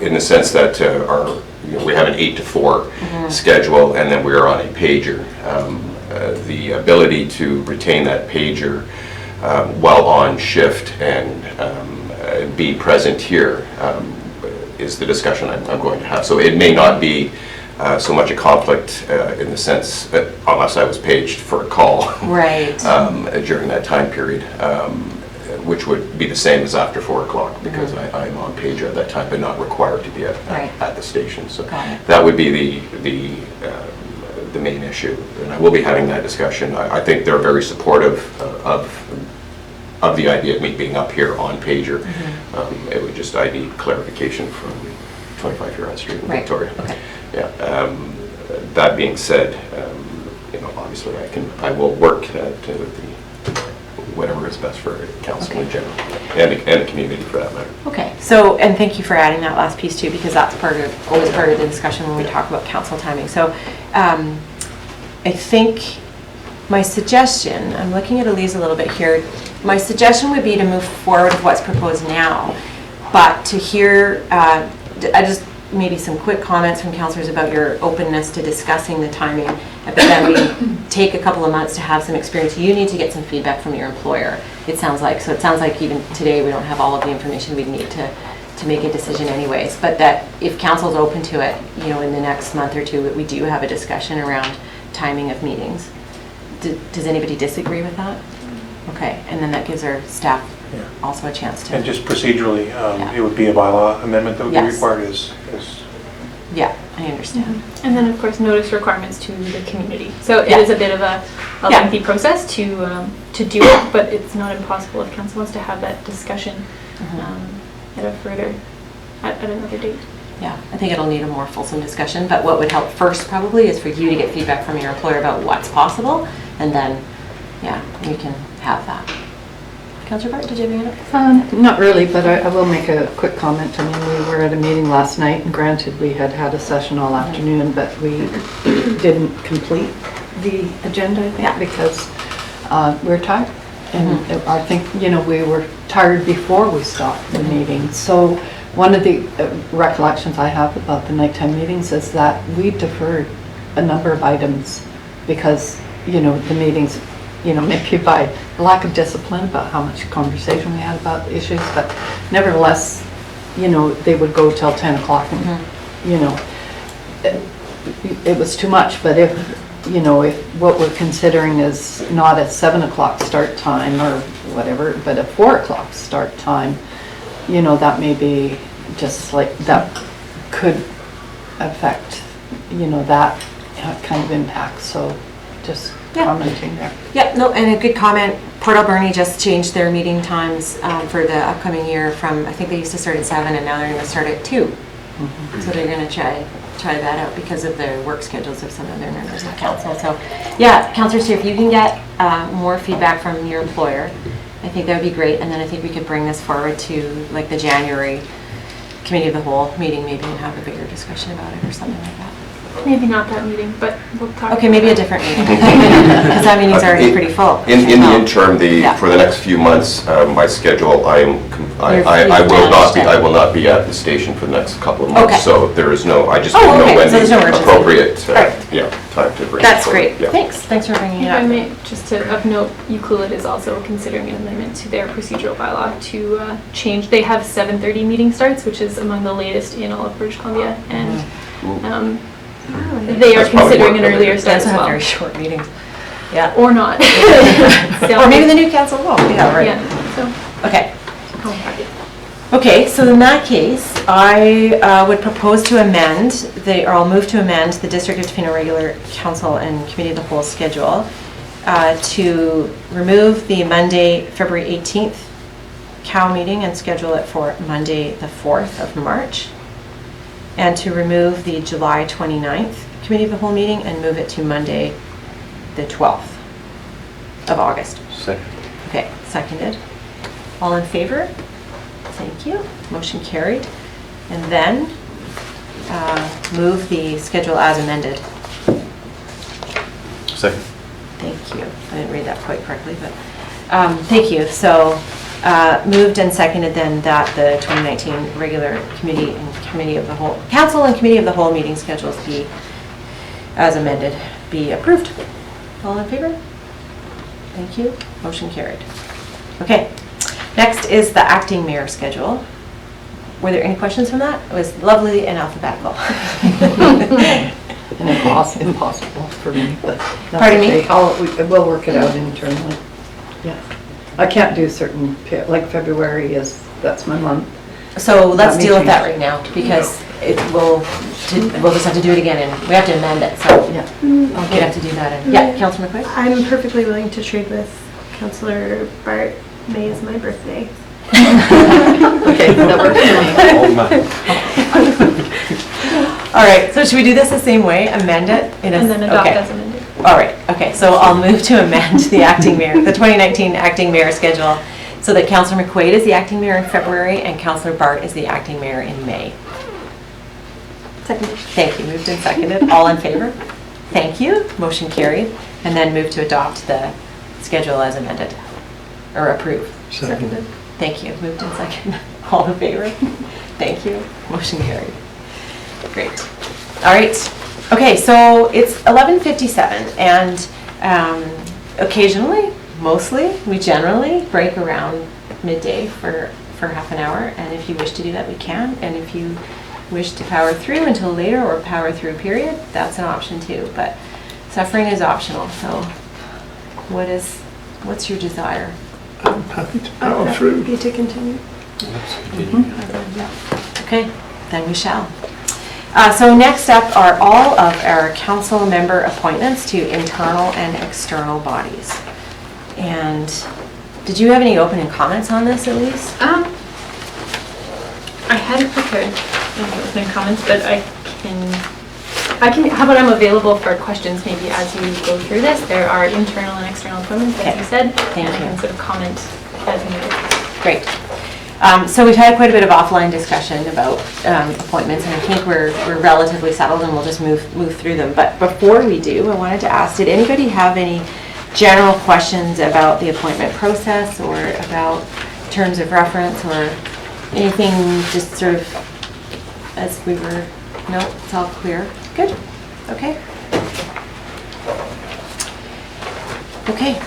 in the sense that we have an 8 to 4 schedule, and then we're on a pager. The ability to retain that pager while on shift and be present here is the discussion I'm going to have. So it may not be so much a conflict in the sense that unless I was paged for a call right. During that time period, which would be the same as after 4 o'clock, because I'm on pager at that time, but not required to be at the station. So that would be the main issue, and I will be having that discussion. I think they're very supportive of the idea of me being up here on pager. It would just, I need clarification from 25 Huron Street in Victoria. Okay. Yeah. That being said, you know, obviously I will work whatever is best for council in general, and the community for that matter. Okay, so, and thank you for adding that last piece too, because that's always part of the discussion when we talk about council timing. So I think my suggestion, I'm looking at Elise a little bit here, my suggestion would be to move forward with what's proposed now, but to hear, maybe some quick comments from councillors about your openness to discussing the timing, but then we take a couple of months to have some experience. You need to get some feedback from your employer, it sounds like. So it sounds like even today we don't have all of the information we need to make a decision anyways, but that if council's open to it, you know, in the next month or two, we do have a discussion around timing of meetings. Does anybody disagree with that? Okay, and then that gives our staff also a chance to... And just procedurally, it would be a bylaw amendment that would be required as... Yeah, I understand. And then, of course, notice requirements to the community. So it is a bit of a lengthy process to do it, but it's not impossible if council wants to have that discussion at another date. Yeah, I think it'll need a more fulsome discussion, but what would help first probably is for you to get feedback from your employer about what's possible, and then, we can have that. Councillor Bart, did you have any other? Not really, but I will make a quick comment. I mean, we were at a meeting last night, and granted, we had a session all afternoon, but we didn't complete the agenda, I think, because we were tired. And I think, you know, we were tired before we stopped the meeting. So one of the recollections I have about the nighttime meetings is that we deferred a number of items because, you know, the meetings, you know, maybe by lack of discipline about how much conversation we had about issues, but nevertheless, you know, they would go till 10 o'clock and, you know, it was too much. But if, you know, if what we're considering is not a 7 o'clock start time or whatever, but a 4 o'clock start time, you know, that may be just like, that could affect, you know, that kind of impact. So just commenting there. Yeah, no, and a good comment. Port Alberni just changed their meeting times for the upcoming year from, I think they used to start at 7 and now they're going to start at 2. So they're going to try try that out because of the work schedules of some other members of council. So, yeah, Councillor Steer, if you can get more feedback from your employer, I think that would be great. And then I think we could bring this forward to like the January Committee of the Whole meeting maybe and have a bigger discussion about it or something like that. Maybe not that meeting, but we'll talk. Okay, maybe a different meeting, because that meeting's already pretty full. In the interim, Yeah. for the next few months, my schedule, I will not be at the station for the next couple of months. Okay. So there is no, I just Oh, didn't know okay, when so there's no the urgency. appropriate, Right. time to bring it That's forward. great. Yeah. Thanks for bringing it If up. I may, just to of note, UCLULIT is also considering an amendment to their procedural bylaw to change. They have 7:30 meeting starts, which is among the latest in all of British Columbia, and they are That's probably considering an more earlier They start as also have well. very short meetings. Yeah. Or not. Or maybe the new council will. Yeah, right. Yeah, so. Okay. Okay, so in that case, I would propose to amend or I'll move to amend the District of Tofino Regular Council and Committee of the Whole schedule to remove the Monday, February 18th COW meeting and schedule it for Monday, the 4th of March, and to remove the July 29th Committee of the Whole meeting and move it to Monday, the 12th of August. Second. Okay, seconded. All in favor? Thank you. Motion carried. And then move the schedule as amended. Second. Thank you. I didn't read that quite correctly, but thank you. So moved and seconded then that the 2019 regular committee and committee of the whole, council and committee of the whole meeting schedules be, as amended, be approved. All in favor? Thank you. Motion carried. Okay. Next is the acting mayor schedule. Were there any questions from that? It was lovely and alphabetical. And impossible for me, but that's Pardon me? okay. We'll work it out internally. Yeah. I can't do certain, like February that's my month. So let's That may deal with that change. right now because we'll just have to do it again and we have to amend it. So yeah, we have to do that. Yeah, Councilor McQuaid? I'm perfectly willing to trade with Councillor Bart. May is my birthday. Okay, that works for me. All right, so should we do this the same way? Amend it? And then adopt okay. as amended. All right, okay, so I'll move to amend the acting mayor, the 2019 acting mayor schedule so that Councillor McQuaid is the acting mayor in February and Councillor Bart is the acting mayor in May. Seconded. Thank you, moved and seconded. All in favor? Thank you, motion carried. And then move to adopt the schedule as amended, or approve. Seconded. Thank you, moved and seconded. All in favor? Thank you, motion carried. Great. All right. Okay, so it's 11:57 and occasionally, mostly, we generally break around midday for half an hour. And if you wish to do that, we can. And if you wish to power through until later or power through period, that's an option too. But suffering is optional. So what's your desire? I'm happy to power through. Happy to continue. Okay, then we shall. So next up are all of our council member appointments to internal and external bodies. And did you have any opening comments on this, Elise? I hadn't prepared any opening comments, but I can, how about I'm available for questions maybe as you go through this. There are internal and external appointments, as you said. Thank and I you. can sort of comment as needed. Great. So we've had quite a bit of offline discussion about appointments, and I think we're relatively settled, and we'll just move through them. But before we do, I wanted to ask: did anybody have any general questions about the appointment process, or about terms of reference, or anything? Just sort of as we were. No, it's all clear. Good. Okay. Okay.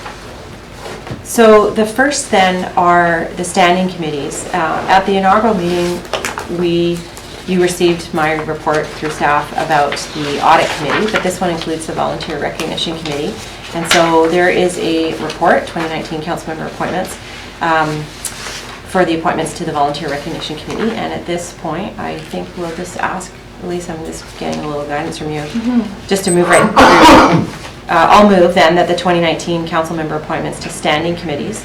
So the first then are the standing committees. At the inaugural meeting, you received my report through staff about the audit committee, but this one includes the volunteer recognition committee. And so there is a report, 2019 council member appointments, for the appointments to the volunteer recognition committee. And at this point, I think we'll just ask, Elise, I'm just getting a little guidance from you, just to move right through. I'll move then that the 2019 council member appointments to standing committees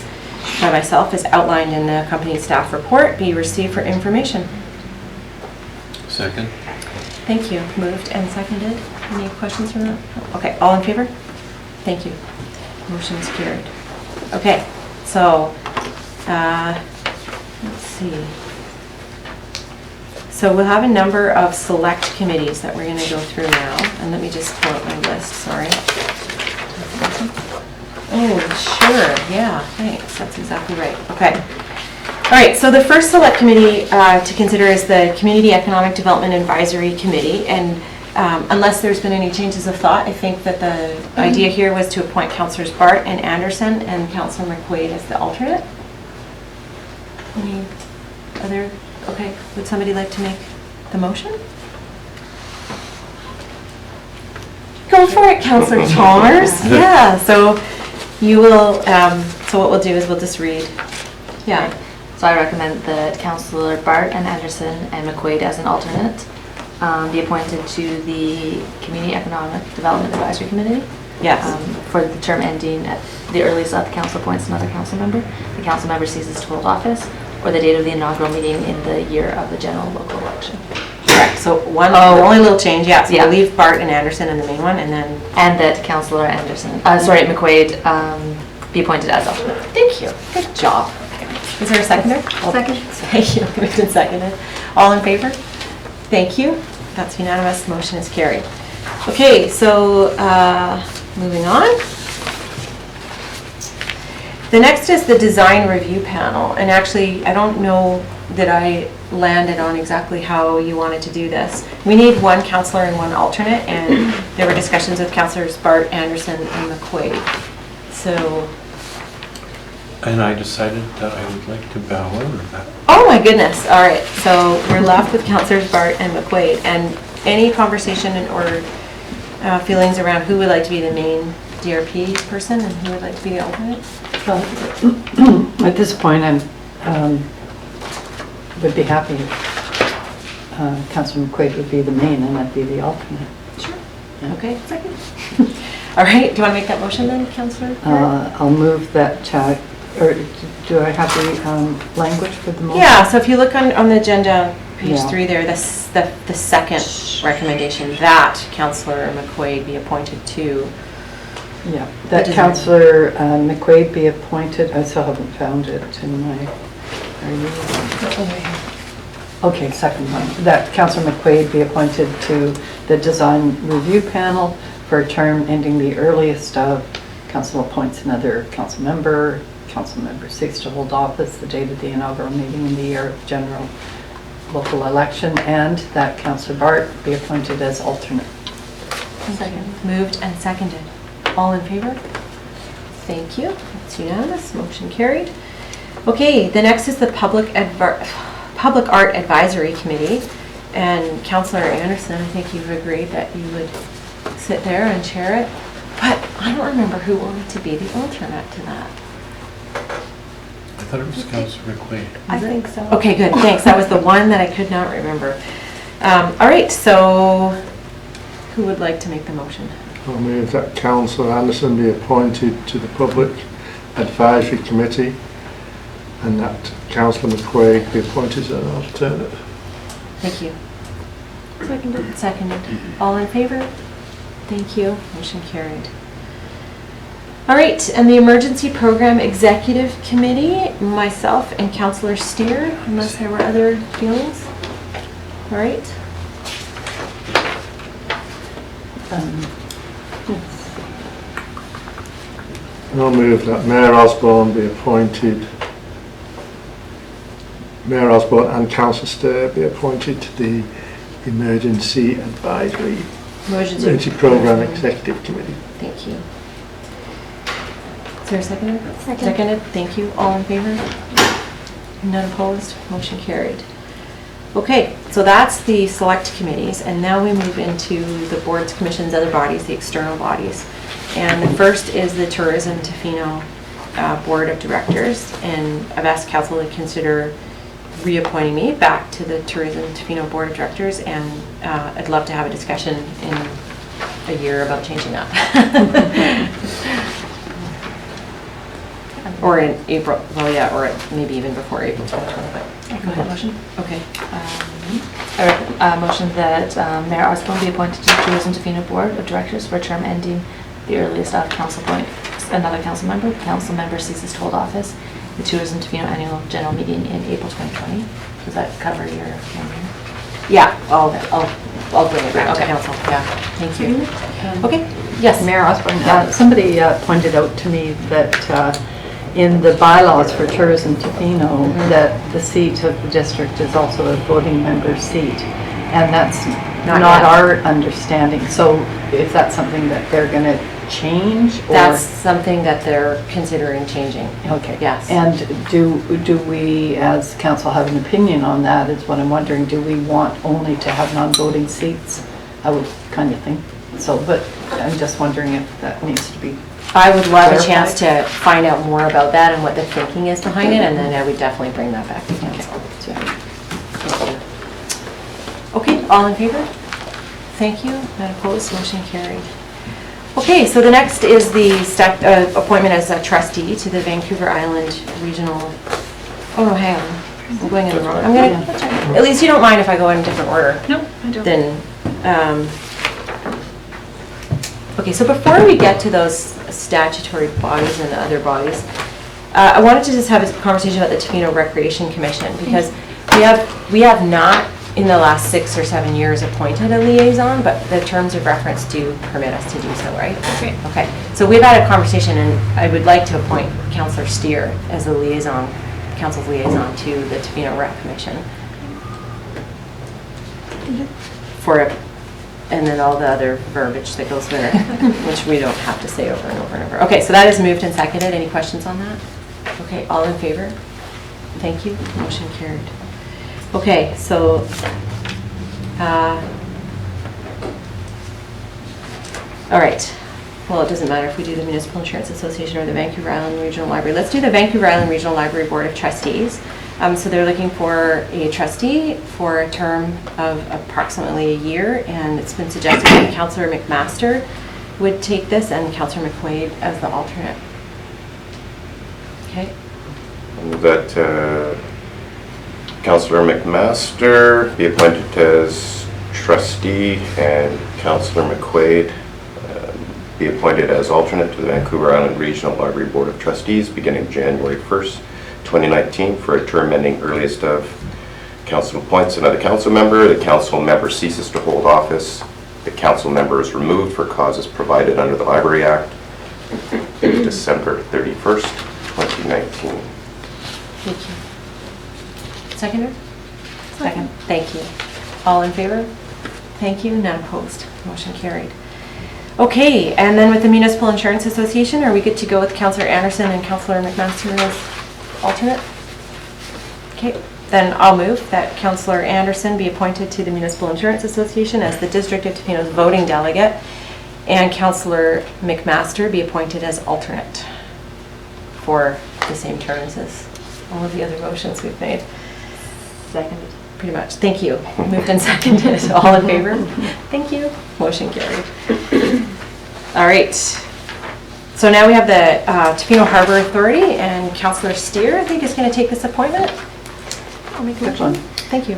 by myself as outlined in the company staff report be received for information. Second. Thank you. Moved and seconded. Any questions from that? Okay, all in favor? Thank you. Motion is carried. Okay, so, let's see. So we'll have a number of select committees that we're going to go through now. And let me just pull up my list, sorry. Oh, sure, yeah, thanks. That's exactly right. Okay. All right, so the first select committee to consider is the Community Economic Development Advisory Committee. And unless there's been any changes of thought, I think that the idea here was to appoint Councillors Bart and Anderson and Councillor McQuaid as the alternate. Any other? Okay, would somebody like to make the motion? Go for it, Councillor Chalmers. Yeah, so you will, so what we'll do is we'll just read. Yeah. So I recommend that Councillor Bart and Anderson and McQuaid as an alternate be appointed to the Community Economic Development Advisory Committee. Yes. For the term ending at the earliest that the council appoints another council member. The council member ceases to hold office, or the date of the inaugural meeting in the year of the general local election. Correct. So only little change, yeah. So we'll leave Bart and Anderson in the main one, and then... And that Councillor Anderson, McQuaid be appointed as alternate. Thank you. Good job. Is there a seconder? Second. Thank you. Moved and seconded. All in favor? Thank you. That's unanimous. Motion is carried. Okay, so moving on. The next is the design review panel. And actually, I don't know that I landed on exactly how you wanted to do this. We need one councillor and one alternate, and there were discussions with Councillors Bart, Anderson, and McQuaid. So... And I decided that I would like to bow over that. Oh my goodness, all right, so we're left with Councillors Bart and McQuaid, and any conversation or feelings around who would like to be the main DRP person and who would like to be the alternate? Well, at this point, I would be happy if Councillor McQuaid would be the main and I'd be the alternate. Sure. Yeah. Okay, second. All right, do you want to make that motion then, Councillor? I'll move that, or do I have the language for the motion? Yeah, so if you look on the agenda, page 3 there, the second recommendation, that Councillor McQuaid be appointed to... Yeah, that Councillor McQuaid be appointed, I still haven't found it in my... Are you? Okay, second one. That Councillor McQuaid be appointed to the design review panel for a term ending the earliest of council appoints another council member seeks to hold office the date of the inaugural meeting in the year of general local election, and that Councillor Bart be appointed as alternate. Second. Moved and seconded. All in favor? Thank you. That's unanimous. Motion carried. Okay, the next is the Public Art Advisory Committee, and Councillor Anderson, I think you've agreed that you would sit there and chair it, but I don't remember who wanted to be the alternate to that. I thought it was Councillor McQuaid. I think so. Okay, good, thanks. That was the one that I could not remember. All right, so who would like to make the motion? I'll move that Councillor Anderson be appointed to the Public Advisory Committee and that Councillor McQuaid be appointed as an alternate. Thank you. Seconded. Seconded. All in favor? Thank you. Motion carried. All right, and the Emergency Program Executive Committee, myself and Councillor Steer, unless there were other feelings. All right. I'll move that Mayor Osborne be appointed, Mayor Osborne and Councillor Steer be appointed to the Emergency Advisory Emergency Program Executive Committee. Thank you. Is there a second? Second. Seconded. Thank you. All in favor? None opposed? Motion carried. Okay, so that's the select committees, and now we move into the boards, commissions, other bodies, the external bodies. And the first is the Tourism Tofino Board of Directors, and I've asked council to consider reappointing me back to the Tourism Tofino Board of Directors, and I'd love to have a discussion in a year about changing that. Or in April, well, yeah, or maybe even before April 2020, but go ahead. Motion? Okay. a motion that Mayor Osborne be appointed to the Tourism Tofino Board of Directors for a term ending the earliest of council appoint another council member. The council member ceases to hold office. The Tourism Tofino Annual General Meeting in April 2020. Does that cover your? Yeah, I'll bring it back to Okay. council. Yeah, thank you. Okay, yes. Mayor Osborne, somebody pointed out to me that in the bylaws for Tourism Tofino, that the seat of the district is also a voting member seat, and that's Not not yet. our understanding. So is that something that they're going to change? Or? That's something that they're considering changing. Okay. Yes. And do we, as council, have an opinion on that, is what I'm wondering. Do we want only to have non-voting seats? I would kind of think so, but I'm just wondering if that needs to be I would love a clarified. chance to find out more about that and what the thinking is behind it, and then I would definitely bring that back to council. Okay, all in favor? Thank you. None opposed, motion carried. Okay, so the next is the appointment as a trustee to the Vancouver Island Regional, oh no, hang on, I'm going in the wrong, at least you don't mind if I go in a different order. No, I don't. Then, okay, so before we get to those statutory bodies and the other bodies, I wanted to just have a conversation about the Tofino Recreation Commission, because we have not in the last 6 or 7 years appointed a liaison, but the terms of reference do permit us to do so, right? Okay. Okay, so we've had a conversation, and I would like to appoint Councillor Steer as a liaison, council's liaison to the Tofino Rec Commission. And then all the other verbiage that goes with it, which we don't have to say over and over and over. Okay, so that is moved and seconded. Any questions on that? Okay, all in favor? Thank you. Motion carried. Okay, so all right. Well, it doesn't matter if we do the Municipal Insurance Association or the Vancouver Island Regional Library. Let's do the Vancouver Island Regional Library Board of Trustees. So they're looking for a trustee for a term of approximately a year, and it's been suggested that Councillor McMaster would take this and Councillor McQuaid as the alternate. Okay. That Councillor McMaster be appointed as trustee and Councillor McQuaid be appointed as alternate to the Vancouver Island Regional Library Board of Trustees beginning January 1st, 2019 for a term ending earliest of council appoints another council member. The council member ceases to hold office. The council member is removed for causes provided under the Library Act. December 31st, 2019. Thank you. Seconder? Second. Thank you. All in favor? Thank you. None opposed. Motion carried. Okay, and then with the Municipal Insurance Association, are we good to go with Councillor Anderson and Councillor McMaster as alternate? Okay, then I'll move that Councillor Anderson be appointed to the Municipal Insurance Association as the District of Tofino's voting delegate, and Councillor McMaster be appointed as alternate for the same terms as all of the other motions we've made. Seconded. Pretty much. Thank you. Moved and seconded. All in favor? Thank you. Motion carried. All right. So now we have the Tofino Harbor Authority, and Councillor Steer, I think, is going to take this appointment. I'll make a motion. Thank you.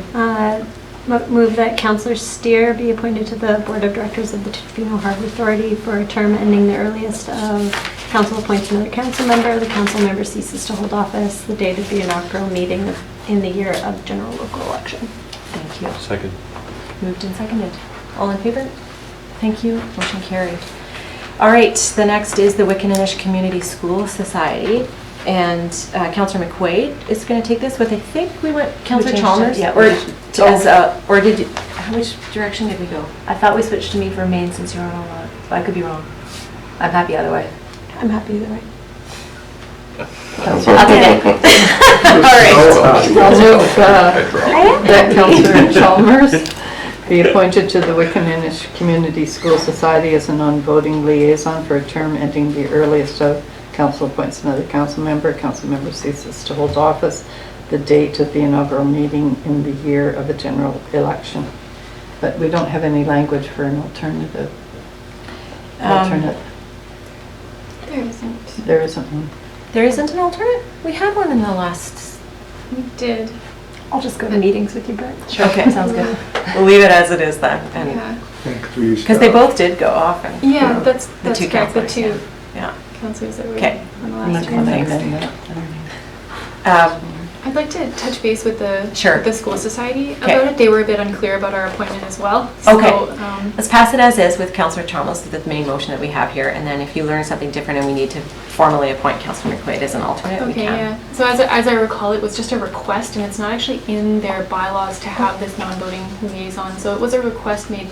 Move that Councillor Steer be appointed to the Board of Directors of the Tofino Harbor Authority for a term ending the earliest of council appoints another council member. The council member ceases to hold office the date of the inaugural meeting in the year of general local election. Thank you. Second. Moved and seconded. All in favor? Thank you. Motion carried. All right, the next is the Wickaninnish Community School Society, and Councillor McQuaid is going to take this with, I think we went Councillor changed it, Chalmers? yeah, Or, we or did you, which direction did we go? I thought we switched to me for Maine since you're on a lot, but I could be wrong. I'm happy either way. I'm happy either way. I'll take it. I'll move that Councillor Chalmers be appointed to the Wickaninnish Community School Society as a non-voting liaison for a term ending the earliest of council appoints another council member. Council member ceases to hold office the date of the inaugural meeting in the year of a general election. But we don't have any language for an alternative. Alternate. There isn't. There isn't one. There isn't an alternate? We had one in the last... We did. I'll just go to meetings with you, Brett. Sure. Okay, sounds good. We'll leave it as it is then. Because they both did go often. Yeah, that's the two correct, the counselors, two yeah. counselors that were Okay. on the I'm last not year. commenting on I'd like to touch base with the Sure. with the school society Okay. about it. They were a bit unclear about our appointment as well. Okay, So, let's pass it as is with Councillor Chalmers, the main motion that we have here, and then if you learn something different and we need to formally appoint Councillor McQuaid as an alternate, we okay, can. yeah. So as I recall, it was just a request, and it's not actually in their bylaws to have this non-voting liaison. So it was a request made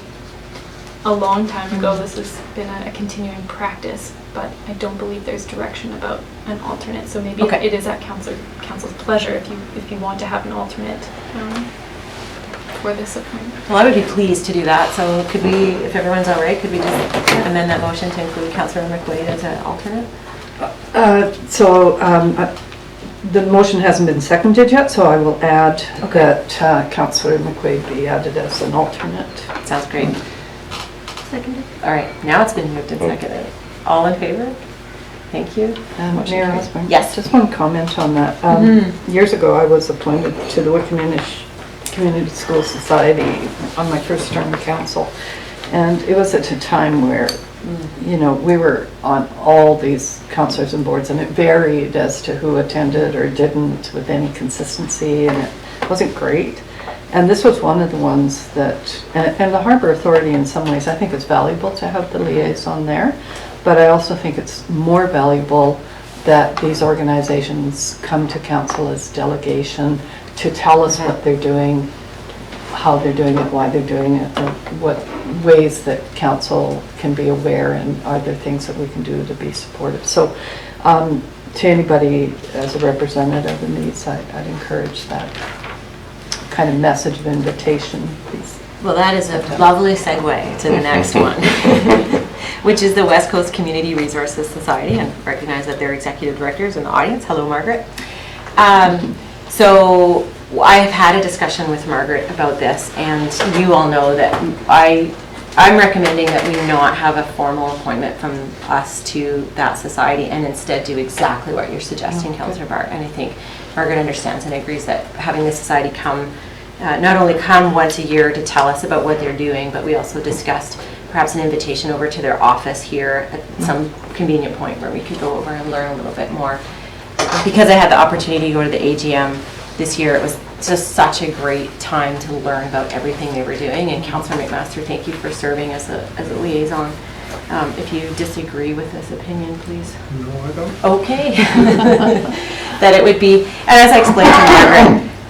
a long time ago. This has been a continuing practice, but I don't believe there's direction about an alternate. So maybe Okay. it is at council's pleasure if you want to have an alternate for this appointment. Well, I would be pleased to do that, so could we, if everyone's all right, could we just amend that motion to include Councillor McQuaid as an alternate? The motion hasn't been seconded yet, so I will add that Councillor McQuaid be added as an alternate. Sounds great. Seconded. All right, now it's been moved and seconded. All in favor? Thank you. Motion Mayor carried. Osborne? Yes. Just one comment on that. Years ago, I was appointed to the Wickaninnish Community School Society on my first term of council. And it was at a time where, you know, we were on all these councillors and boards, and it varied as to who attended or didn't with any consistency, and it wasn't great. And this was one of the ones that, and the Harbour Authority in some ways, I think it's valuable to have the liaison there, but I also think it's more valuable that these organizations come to council as delegation to tell us what they're doing, how they're doing it, why they're doing it, or what ways that council can be aware, and are there things that we can do to be supportive. So to anybody as a representative in these, I'd encourage that kind of message of invitation. Well, that is a lovely segue to the next one, which is the West Coast Community Resources Society, and recognize that their executive director is in the audience. Hello, Margaret. So I have had a discussion with Margaret about this, and you all know that I'm recommending that we not have a formal appointment from us to that society, and instead do exactly what you're suggesting, Councillor Bart. And I think Margaret understands and agrees that having the society come, not only come once a year to tell us about what they're doing, but we also discussed perhaps an invitation over to their office here at some convenient point where we could go over and learn a little bit more. Because I had the opportunity to go to the AGM this year, it was just such a great time to learn about everything they were doing. And Councillor McMaster, thank you for serving as a liaison. If you disagree with this opinion, please. No, I don't. Okay. That it would be, and as I explained to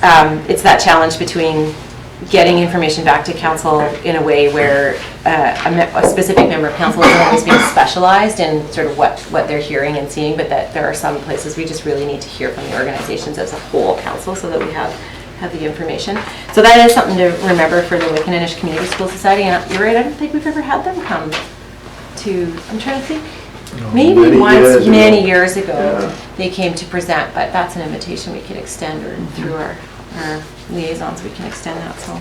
Margaret, it's that challenge between getting information back to council in a way where a specific member of council isn't always being specialized in sort of what they're hearing and seeing, but that there are some places we just really need to hear from the organizations as a whole council so that we have the information. So that is something to remember for the Wickaninnish Community School Society. And you're right, I don't think we've ever had them come to, I'm trying to think, maybe once many years ago they came to present, but that's an invitation we could extend, or through our liaisons we can extend that. So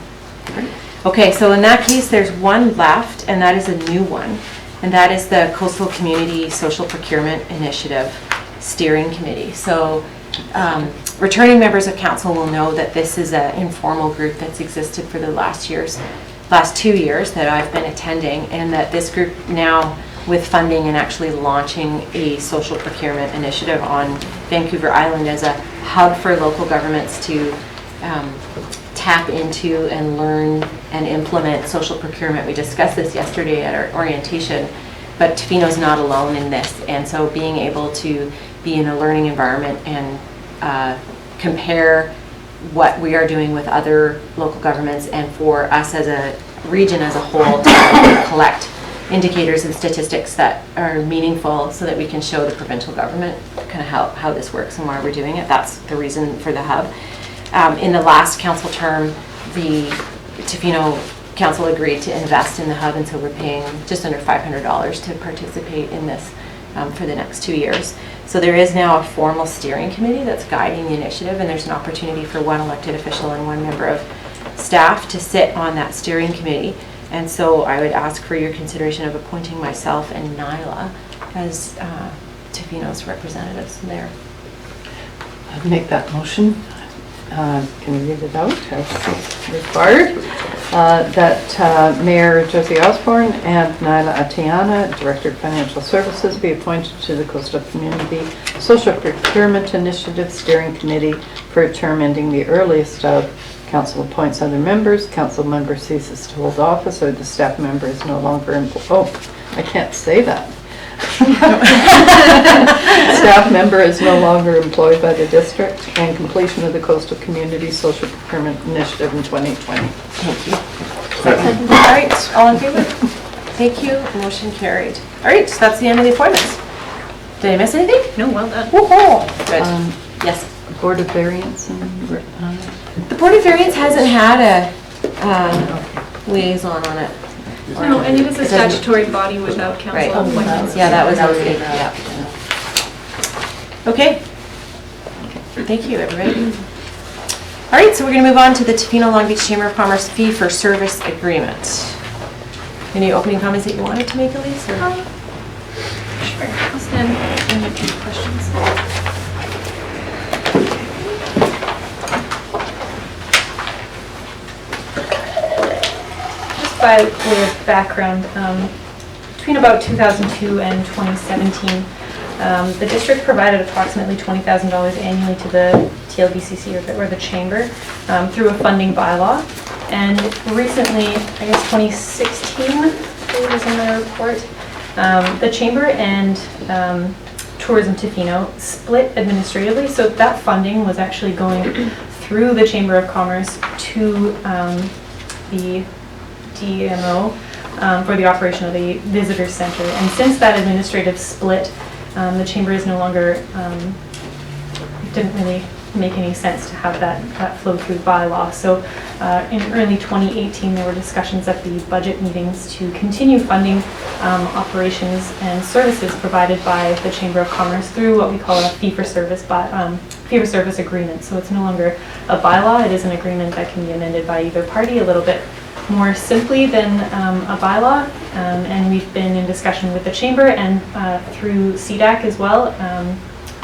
okay, so in that case there's one left, and that is a new one, and that is the Coastal Community Social Procurement Initiative Steering Committee. So returning members of council will know that this is an informal group that's existed for the last 2 years that I've been attending, and that this group now, with funding and actually launching a social procurement initiative on Vancouver Island as a hub for local governments to tap into and learn and implement social procurement. We discussed this yesterday at our orientation, but Tofino's not alone in this, and so being able to be in a learning environment and compare what we are doing with other local governments, and for us as a region as a whole to collect indicators and statistics that are meaningful so that we can show the provincial government kind of how this works and why we're doing it. That's the reason for the hub. In the last council term, the Tofino Council agreed to invest in the hub, and so we're paying just under $500 to participate in this for the next 2 years. So there is now a formal steering committee that's guiding the initiative, and there's an opportunity for one elected official and one member of staff to sit on that steering committee. And so I would ask for your consideration of appointing myself and Nyla as Tofino's representatives there. I'd make that motion. can you read it out as required? That Mayor Josie Osborne and Nyla Atiana, Director of Financial Services, be appointed to the Coastal Community Social Procurement Initiative Steering Committee for a term ending the earliest of. Council appoints other members, council member ceases to hold office, or the staff member is no longer employed. Oh, I can't say that. Staff member is no longer employed by the district, and completion of the Coastal Community Social Procurement Initiative in 2020. Thank you. All right, all in favor? Thank you, motion carried. All right, so that's the end of the appointments. Did I miss anything? No, well done. Woohoo! Good. Yes. Board of Variance and The Board of Variance hasn't had a liaison on it. No, and it is a statutory body without Right. council appointments. Yeah, that was yeah. Okay. Thank you, everybody. All right, so we're going to move on to the Tofino Long Beach Chamber of Commerce fee for service agreement. Any opening comments that you wanted to make, Elise? Or? Sure, I'll stand and take questions. Just by way of background, between about 2002 and 2017, the district provided approximately $20,000 annually to the TLBCC or the chamber through a funding bylaw. And recently, I guess 2016, it was in my report, the chamber and Tourism Tofino split administratively, so that funding was actually going through the Chamber of Commerce to the DMO for the operation of the visitor center. And since that administrative split, the chamber is no longer, it didn't really make any sense to have that flow through bylaw. So in early 2018, there were discussions at the budget meetings to continue funding operations and services provided by the Chamber of Commerce through what we call a fee-for-service agreement. So it's no longer a bylaw, it is an agreement that can be amended by either party a little bit more simply than a bylaw, and we've been in discussion with the chamber and through CDAC as well.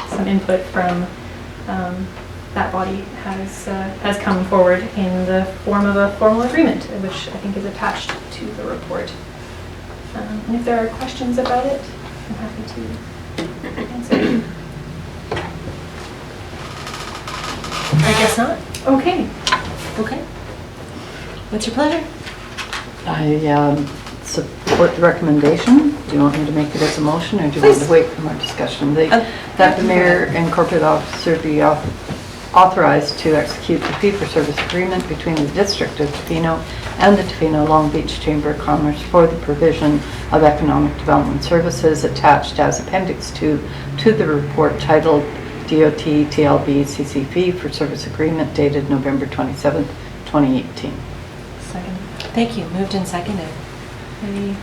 Some input from that body has come forward in the form of a formal agreement, which I think is attached to the report. And if there are questions about it, I'm happy to answer. I guess not. Okay. Okay. What's your pleasure? I support the recommendation. Do you want me to make it as a motion, or do you want to wait for more discussion? That the mayor and corporate officer be authorized to execute the fee-for-service agreement between the District of Tofino and the Tofino Long Beach Chamber of Commerce for the provision of economic development services attached as Appendix 2 to the report titled DOT TLB CC Fee for Service Agreement dated November 27th, 2018. Second. Thank you. Moved and seconded. Any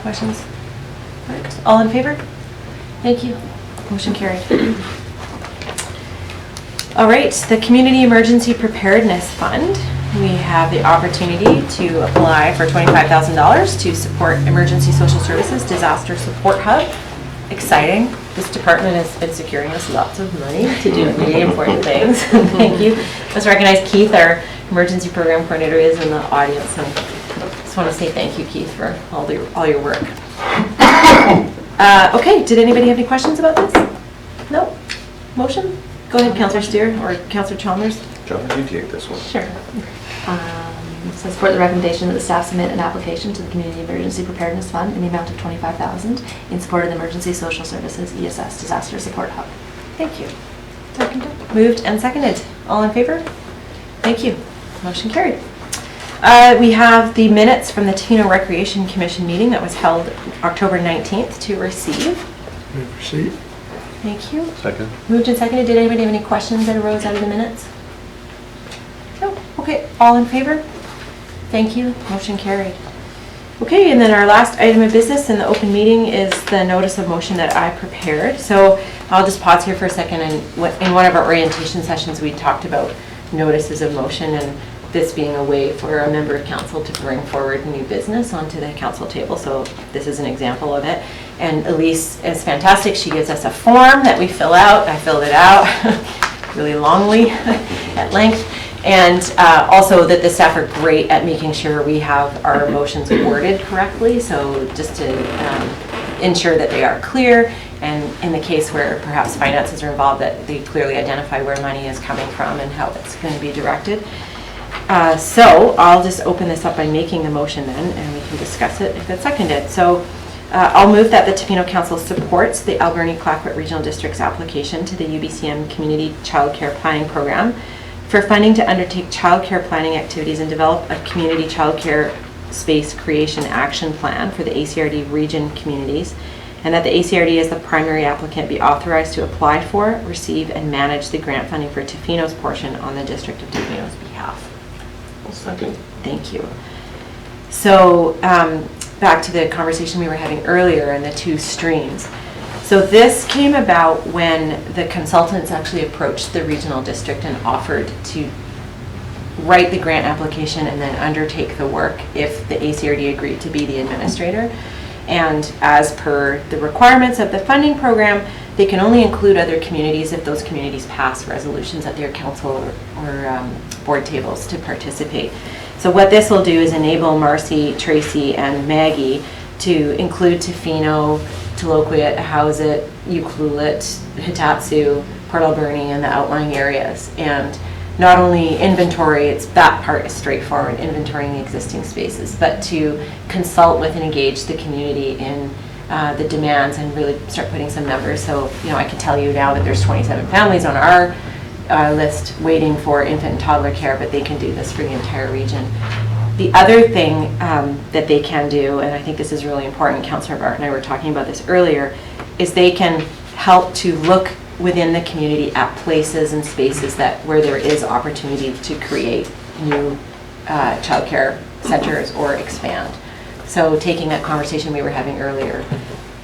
questions? All in favor? Thank you. Motion carried. All right, the Community Emergency Preparedness Fund. We have the opportunity to apply for $25,000 to support Emergency Social Services Disaster Support Hub. Exciting. This department has been securing us lots of money to do really important things. Thank you. Let's recognize Keith, our Emergency Program Coordinator, is in the audience. And just want to say thank you, Keith, for all your work. Okay, did anybody have any questions about this? No? Motion? Go ahead, Councillor Steer or Councillor Chalmers. John, would you take this one? Sure. So support the recommendation that the staff submit an application to the Community Emergency Preparedness Fund in the amount of $25,000 in support of the Emergency Social Services ESS Disaster Support Hub. Thank you. Seconded. Moved and seconded. All in favor? Thank you. Motion carried. We have the minutes from the Tofino Recreation Commission meeting that was held October 19th to receive. Move receipt. Thank you. Second. Moved and seconded. Did anybody have any questions that arose out of the minutes? No. Okay. All in favor? Thank you. Motion carried. Okay, and then our last item of business in the open meeting is the notice of motion that I prepared. So I'll just pause here for a second. And in one of our orientation sessions, we talked about notices of motion and this being a way for a member of council to bring forward new business onto the council table. So this is an example of it. And Elise is fantastic. She gives us a form that we fill out. I filled it out. really longly at length. And also that the staff are great at making sure we have our motions worded correctly. So just to ensure that they are clear, and in the case where perhaps finances are involved, that they clearly identify where money is coming from and how it's going to be directed. So I'll just open this up by making the motion then, and we can discuss it if it's seconded. So I'll move that the Tofino Council supports the Alberni-Clayoquot Regional District's application to the UBCM Community Child Care Planning Program for funding to undertake child care planning activities and develop a community child care space creation action plan for the ACRD region communities, and that the ACRD as the primary applicant be authorized to apply for, receive, and manage the grant funding for Tofino's portion on the District of Tofino's behalf. Second. Thank you. So back to the conversation we were having earlier and the two streams. So this came about when the consultants actually approached the regional district and offered to write the grant application and then undertake the work if the ACRD agreed to be the administrator. And as per the requirements of the funding program, they can only include other communities if those communities pass resolutions at their council or board tables to participate. So what this will do is enable Marcy, Tracy, and Maggie to include Tofino, Tloquet, Howsett, Ucluelet, Hitatsu, Port Alberni, and the outlying areas. And not only inventory, that part is straightforward, inventorying the existing spaces, but to consult with and engage the community in the demands and really start putting some numbers. So, I can tell you now that there's 27 families on our list waiting for infant and toddler care, but they can do this for the entire region. The other thing that they can do, and I think this is really important, Councillor Bart and I were talking about this earlier, is they can help to look within the community at places and spaces where there is opportunity to create new childcare centers or expand. So taking that conversation we were having earlier,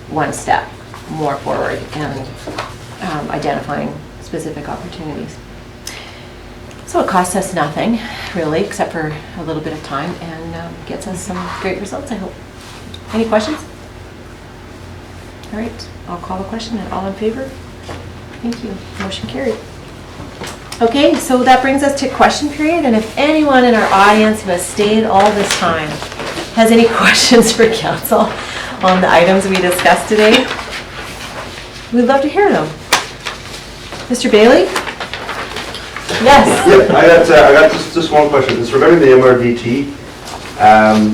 one step more forward and identifying specific opportunities. So it costs us nothing, really, except for a little bit of time, and gets us some great results, I hope. Any questions? All right, I'll call the question. All in favor? Thank you. Motion carried. Okay, so that brings us to question period, and if anyone in our audience who has stayed all this time has any questions for council on the items we discussed today, we'd love to hear them. Mr. Bailey? Yes. Yeah, I got just one question. It's regarding the MRDT.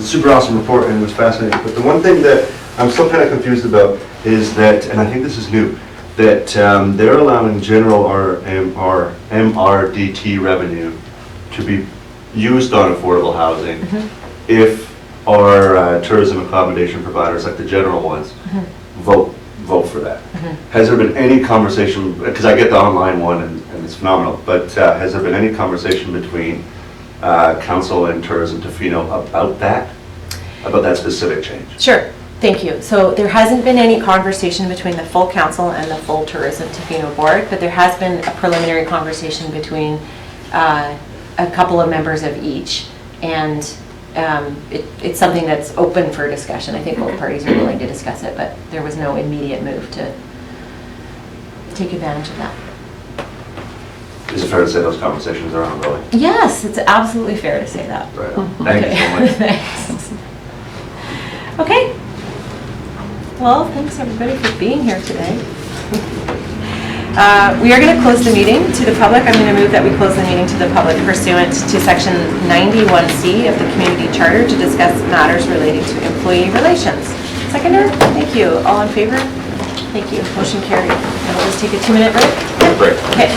Super awesome report, and it was fascinating. But the one thing that I'm still kind of confused about is that, and I think this is new, that they're allowing general or MRDT revenue to be used on affordable housing if our tourism accommodation providers, like the general ones, vote for that. Has there been any conversation, because I get the online one and it's phenomenal, but has there been any conversation between council and tourism Tofino about that specific change? Sure. Thank you. So there hasn't been any conversation between the full council and the full tourism Tofino board, but there has been a preliminary conversation between a couple of members of each, and it's something that's open for discussion. I think both parties are willing to discuss it, but there was no immediate move to take advantage of that. Is it fair to say those conversations are ongoing? Yes, it's absolutely fair to say that. Right. Thank you so much. Thanks. Okay. Well, thanks everybody for being here today. We are going to close the meeting to the public. I'm going to move that we close the meeting to the public pursuant to section 91C of the community charter to discuss matters relating to employee relations. Seconder? Thank you. All in favor? Thank you. Motion carried. And we'll just take a 2-minute break. Break. Okay.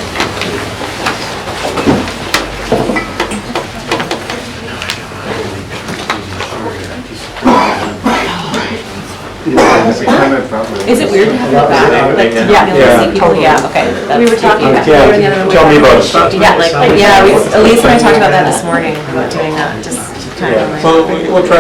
Is it weird to have that back? Like, see people? Yeah, okay. We were talking about Tell me about it. Yeah, Elise and I talked about that this morning, about doing that, just kind of. So we'll try